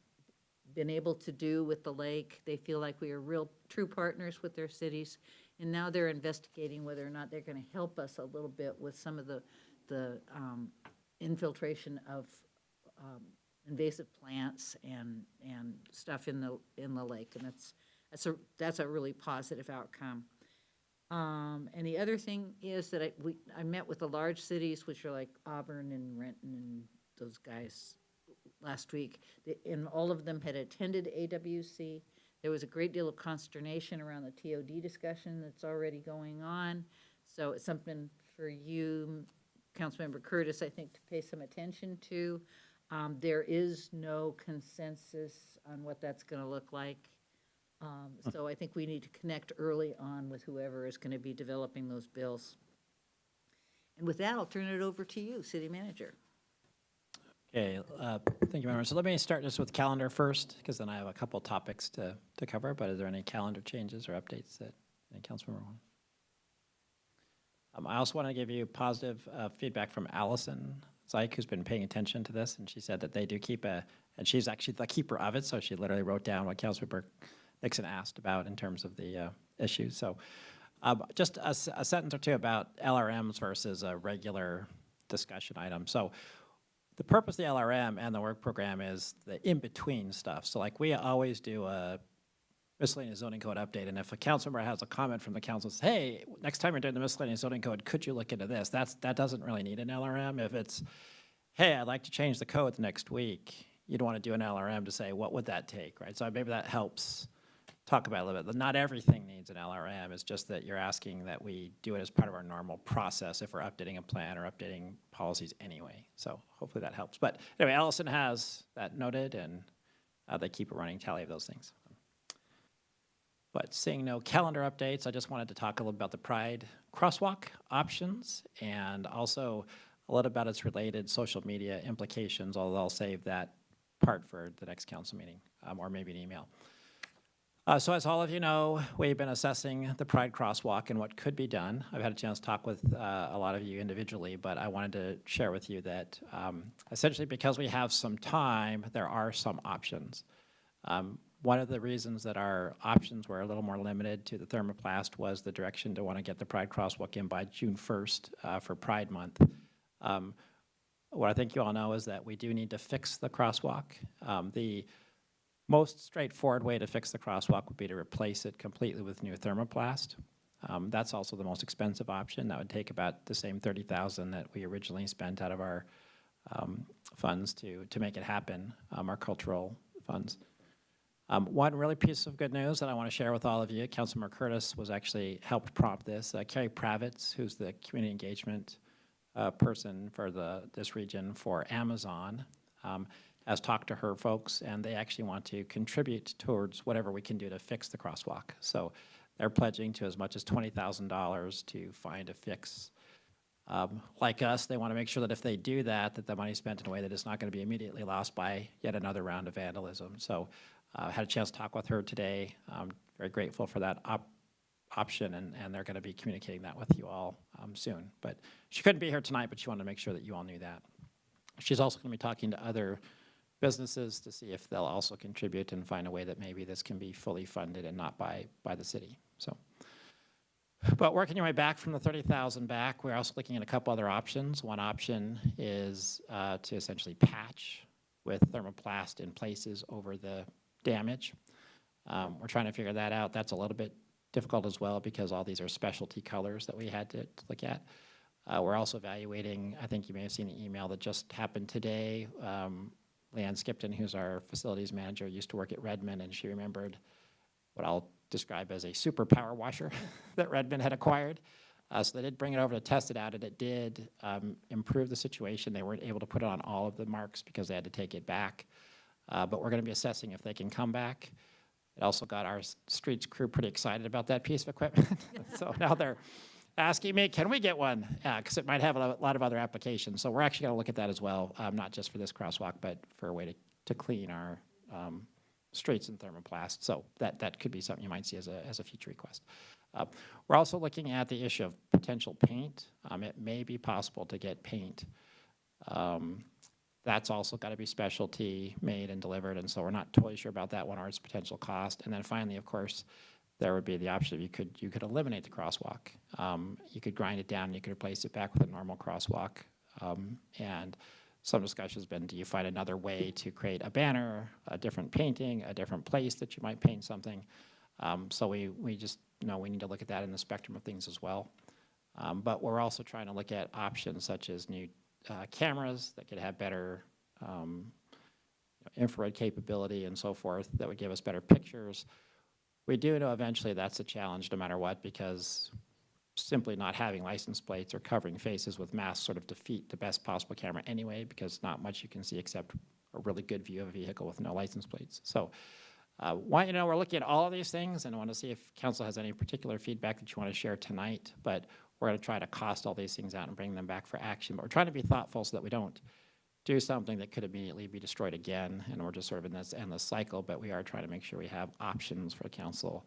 been able to do with the lake. They feel like we are real true partners with their cities, and now they're investigating whether or not they're going to help us a little bit with some of the infiltration of invasive plants and stuff in the lake, and that's a really positive outcome. And the other thing is that I met with the large cities, which are like Auburn and Renton and those guys, last week, and all of them had attended AWC. There was a great deal of consternation around the TOD discussion that's already going on. So it's something for you, Councilmember Curtis, I think, to pay some attention to. There is no consensus on what that's going to look like. So I think we need to connect early on with whoever is going to be developing those bills. And with that, I'll turn it over to you, City Manager. Okay, thank you, members. So let me start just with calendar first, because then I have a couple topics to cover, but is there any calendar changes or updates that any council member want? I also want to give you positive feedback from Allison Zyke, who's been paying attention to this, and she said that they do keep and she's actually the keeper of it, so she literally wrote down what Councilmember Nixon asked about in terms of the issues. So just a sentence or two about LRMs versus a regular discussion item. So the purpose of the LRM and the work program is the in-between stuff. So like we always do a miscellaneous zoning code update, and if a council member has a comment from the council, says, hey, next time you're doing the miscellaneous zoning code, could you look into this? That doesn't really need an LRM. If it's, hey, I'd like to change the code next week, you'd want to do an LRM to say, what would that take, right? So maybe that helps talk about it a little bit. Not everything needs an LRM. It's just that you're asking that we do it as part of our normal process if we're updating a plan or updating policies anyway. So hopefully that helps. But anyway, Allison has that noted, and they keep a running tally of those things. But seeing no calendar updates, I just wanted to talk a little about the Pride crosswalk options and also a little about its related social media implications, although I'll save that part for the next council meeting or maybe an email. So as all of you know, we've been assessing the Pride crosswalk and what could be done. I've had a chance to talk with a lot of you individually, but I wanted to share with you that essentially because we have some time, there are some options. One of the reasons that our options were a little more limited to the thermoplast was the direction to want to get the Pride crosswalk in by June 1st for Pride Month. What I think you all know is that we do need to fix the crosswalk. The most straightforward way to fix the crosswalk would be to replace it completely with new thermoplast. That's also the most expensive option. That would take about the same $30,000 that we originally spent out of our funds to make it happen, our cultural funds. One really piece of good news that I want to share with all of you, Councilmember Curtis was actually helped prompt this. Carrie Pravitz, who's the community engagement person for this region for Amazon, has talked to her folks, and they actually want to contribute towards whatever we can do to fix the crosswalk. So they're pledging to as much as $20,000 to find a fix. Like us, they want to make sure that if they do that, that the money's spent in a way that is not going to be immediately lost by yet another round of vandalism. So I had a chance to talk with her today. I'm very grateful for that option, and they're going to be communicating that with you all soon. But she couldn't be here tonight, but she wanted to make sure that you all knew that. She's also going to be talking to other businesses to see if they'll also contribute and find a way that maybe this can be fully funded and not by the city. So, but working your way back from the $30,000 back, we're also looking at a couple other options. One option is to essentially patch with thermoplast in places over the damage. We're trying to figure that out. That's a little bit difficult as well because all these are specialty colors that we had to look at. We're also evaluating, I think you may have seen an email that just happened today. Leanne Skipton, who's our facilities manager, used to work at Redmond, and she remembered what I'll describe as a super power washer that Redmond had acquired. So they did bring it over to test it out, and it did improve the situation. They weren't able to put it on all of the marks because they had to take it back. But we're going to be assessing if they can come back. It also got our streets crew pretty excited about that piece of equipment. So now they're asking me, can we get one? Because it might have a lot of other applications. So we're actually going to look at that as well, not just for this crosswalk, but for a way to clean our streets in thermoplast. So that could be something you might see as a future request. We're also looking at the issue of potential paint. It may be possible to get paint. That's also got to be specialty made and delivered, and so we're not totally sure about that one or its potential cost. And then finally, of course, there would be the option of you could eliminate the crosswalk. You could grind it down and you could replace it back with a normal crosswalk. And some discussion has been, do you find another way to create a banner, a different painting, a different place that you might paint something? So we just know we need to look at that in the spectrum of things as well. But we're also trying to look at options such as new cameras that could have better infrared capability and so forth that would give us better pictures. We do know eventually that's a challenge no matter what, because simply not having license plates or covering faces with masks sort of defeat the best possible camera anyway, because not much you can see except a really good view of a vehicle with no license plates. So we're looking at all of these things, and I want to see if council has any particular feedback that you want to share tonight, but we're going to try to cost all these things out and bring them back for action. But we're trying to be thoughtful so that we don't do something that could immediately be destroyed again, and we're just sort of in this endless cycle, but we are trying to make sure we have options for council,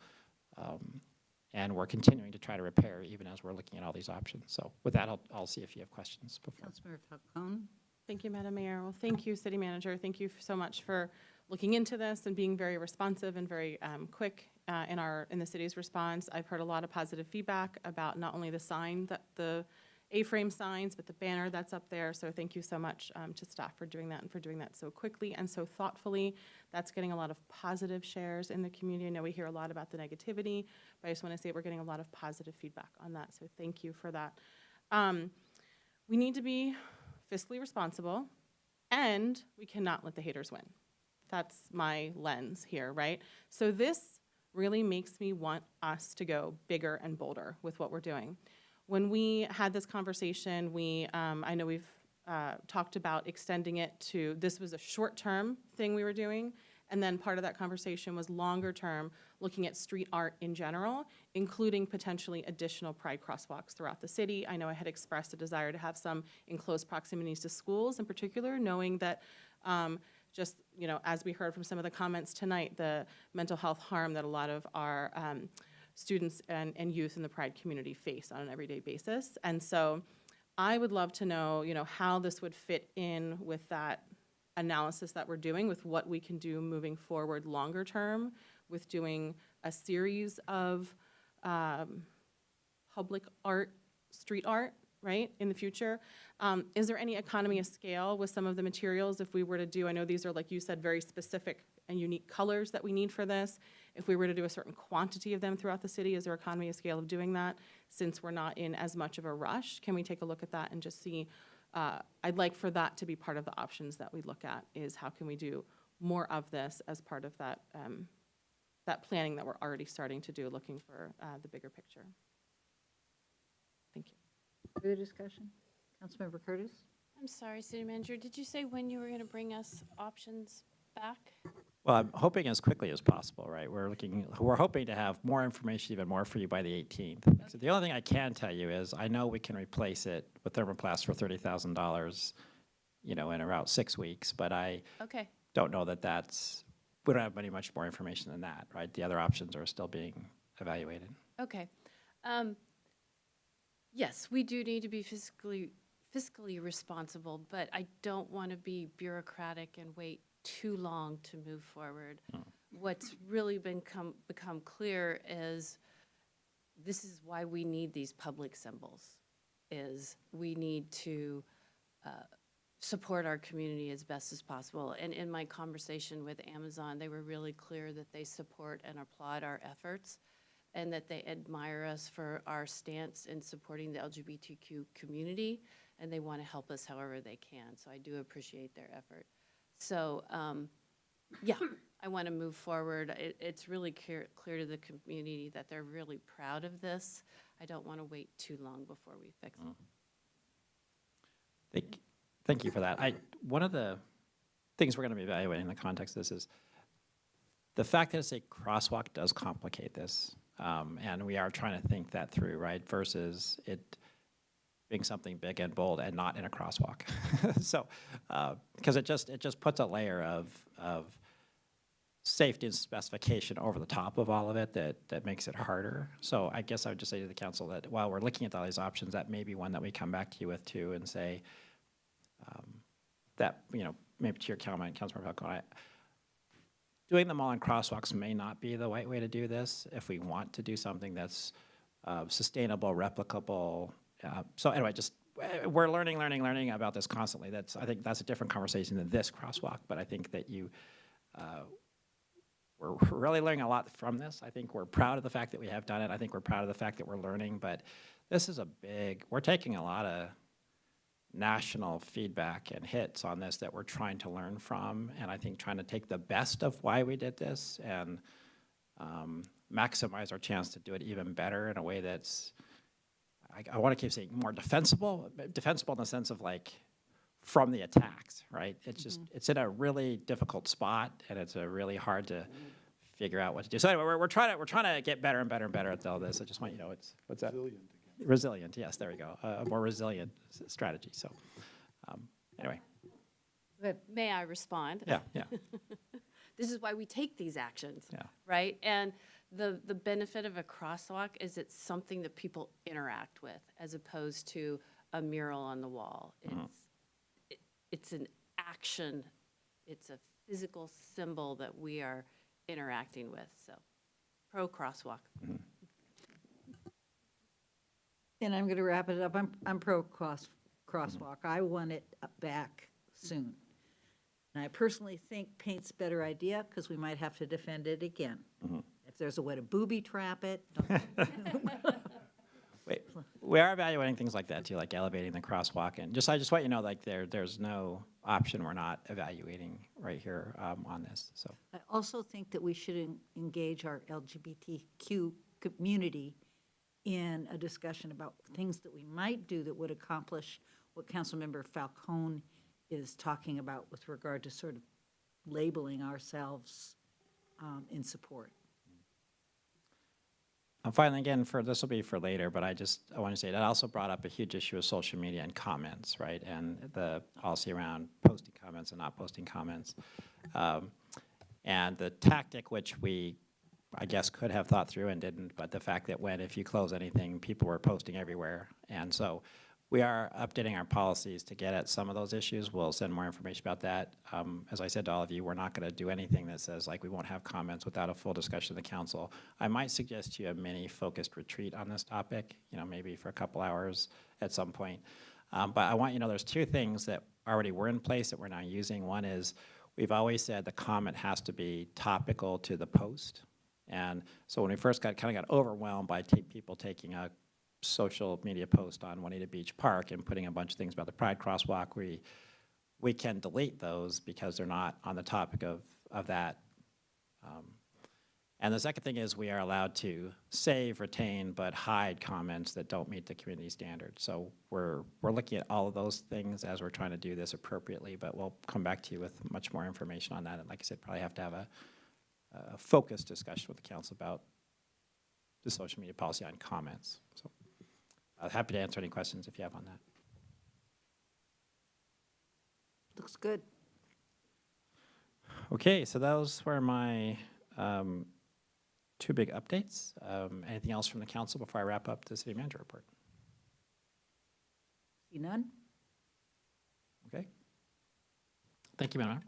and we're continuing to try to repair even as we're looking at all these options. So with that, I'll see if you have questions before. Councilmember Falcone. Thank you, Madam Mayor. Well, thank you, City Manager. Thank you so much for looking into this and being very responsive and very quick in the city's response. I've heard a lot of positive feedback about not only the sign, the A-frame signs, but the banner that's up there. So thank you so much to staff for doing that and for doing that so quickly and so thoughtfully. That's getting a lot of positive shares in the community. I know we hear a lot about the negativity, but I just want to say we're getting a lot of positive feedback on that. So thank you for that. We need to be fiscally responsible, and we cannot let the haters win. That's my lens here, right? So this really makes me want us to go bigger and bolder with what we're doing. When we had this conversation, I know we've talked about extending it to, this was a short-term thing we were doing, and then part of that conversation was longer-term, looking at street art in general, including potentially additional pride crosswalks throughout the city. I know I had expressed a desire to have some in close proximities to schools in particular, knowing that just, as we heard from some of the comments tonight, the mental health harm that a lot of our students and youth in the Pride community face on an everyday basis. And so I would love to know, how this would fit in with that analysis that we're doing, with what we can do moving forward longer term, with doing a series of public art, street art, right, in the future. Is there any economy of scale with some of the materials if we were to do, I know these are, like you said, very specific and unique colors that we need for this. If we were to do a certain quantity of them throughout the city, is there economy of scale of doing that? Since we're not in as much of a rush, can we take a look at that and just see, I'd like for that to be part of the options that we look at, is how can we do more of this as part of that, that planning that we're already starting to do, looking for the bigger picture. Thank you. Further discussion? Councilmember Curtis? I'm sorry, City Manager, did you say when you were going to bring us options back? Well, I'm hoping as quickly as possible, right? We're hoping to have more information, even more for you by the 18th. So the only thing I can tell you is I know we can replace it with thermoplast for $30,000, in about 6 weeks, but I don't know that we don't have much more information than that, right? The other options are still being evaluated. Okay. Yes, we do need to be fiscally responsible, but I don't want to be bureaucratic and wait too long to move forward. What's really become clear is this is why we need these public symbols, is we need to support our community as best as possible. And in my conversation with Amazon, they were really clear that they support and applaud our efforts, and that they admire us for our stance in supporting the LGBTQ community, and they want to help us however they can. So I do appreciate their effort. So, yeah, I want to move forward. It's really clear to the community that they're really proud of this. I don't want to wait too long before we fix it. Thank you for that. One of the things we're going to be evaluating in the context of this is the fact that it's a crosswalk does complicate this. And we are trying to think that through, right? Versus it being something big and bold and not in a crosswalk. So, because it just puts a layer of safety and specification over the top of all of it that makes it harder. So I guess I would just say to the council that while we're looking at all these options, that may be one that we come back to you with too and say that, maybe to your comment, Councilmember Falcone, doing them all in crosswalks may not be the right way to do this if we want to do something that's sustainable, replicable. So anyway, we're learning about this constantly. I think that's a different conversation than this crosswalk, but I think that we're really learning a lot from this. I think we're proud of the fact that we have done it. I think we're proud of the fact that we're learning, but this is we're taking a lot of national feedback and hits on this that we're trying to learn from, and I think trying to take the best of why we did this and maximize our chance to do it even better in a way that's, I want to keep saying more defensible in the sense of like from the attacks, right? It's just, it's in a really difficult spot, and it's really hard to figure out what to do. So anyway, we're trying to get better and better and better at all this. I just want you to know what's that? Resilient, yes, there we go. A more resilient strategy. So anyway. May I respond? Yeah. This is why we take these actions, right? And the benefit of a crosswalk is it's something that people interact with as opposed to a mural on the wall. It's an action. It's a physical symbol that we are interacting with. So pro crosswalk. And I'm going to wrap it up. I'm pro crosswalk. I want it back soon. And I personally think paint's a better idea because we might have to defend it again. If there's a way to booby trap it. Wait, We are evaluating things like that too, like elevating the crosswalk, and I just want you to know, like there's no option we're not evaluating right here on this. So I also think that we should engage our LGBTQ community in a discussion about things that we might do that would accomplish what Councilmember Falcone is talking about with regard to sort of labeling ourselves in support. finally, again, this will be for later, but I want to say that also brought up a huge issue of social media and comments, right? And the policy around posting comments and not posting comments. And the tactic which we, I guess, could have thought through and didn't, but the fact that if you close anything, people were posting everywhere. And so we are updating our policies to get at some of those issues. We'll send more information about that. As I said to all of you, we're not going to do anything that says, like, we won't have comments without a full discussion of the council. I might suggest to you a mini focused retreat on this topic, maybe for a couple hours at some point. But I want you to know there's two things that already were in place that we're now using. One is we've always said the comment has to be topical to the post. And so when we first kind of got overwhelmed by people taking a social media post on Juanita Beach Park and putting a bunch of things about the Pride Crosswalk, we can delete those because they're not on the topic of that. And the second thing is we are allowed to save, retain, but hide comments that don't meet the community standards. So we're looking at all of those things as we're trying to do this appropriately, but we'll come back to you with much more information on that. And like I said, probably have to have a focused discussion with the council about the social media policy on comments. So I'm happy to answer any questions if you have on that. Looks good. Okay, so those were my two big updates. Anything else from the council before I wrap up the city manager report? See none? Okay. Thank you, Madam Mayor.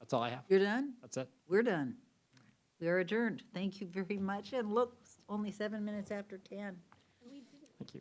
That's all I have. You're done? That's it. We're done. We are adjourned. Thank you very much. And look, only 7 minutes after 10. Thank you.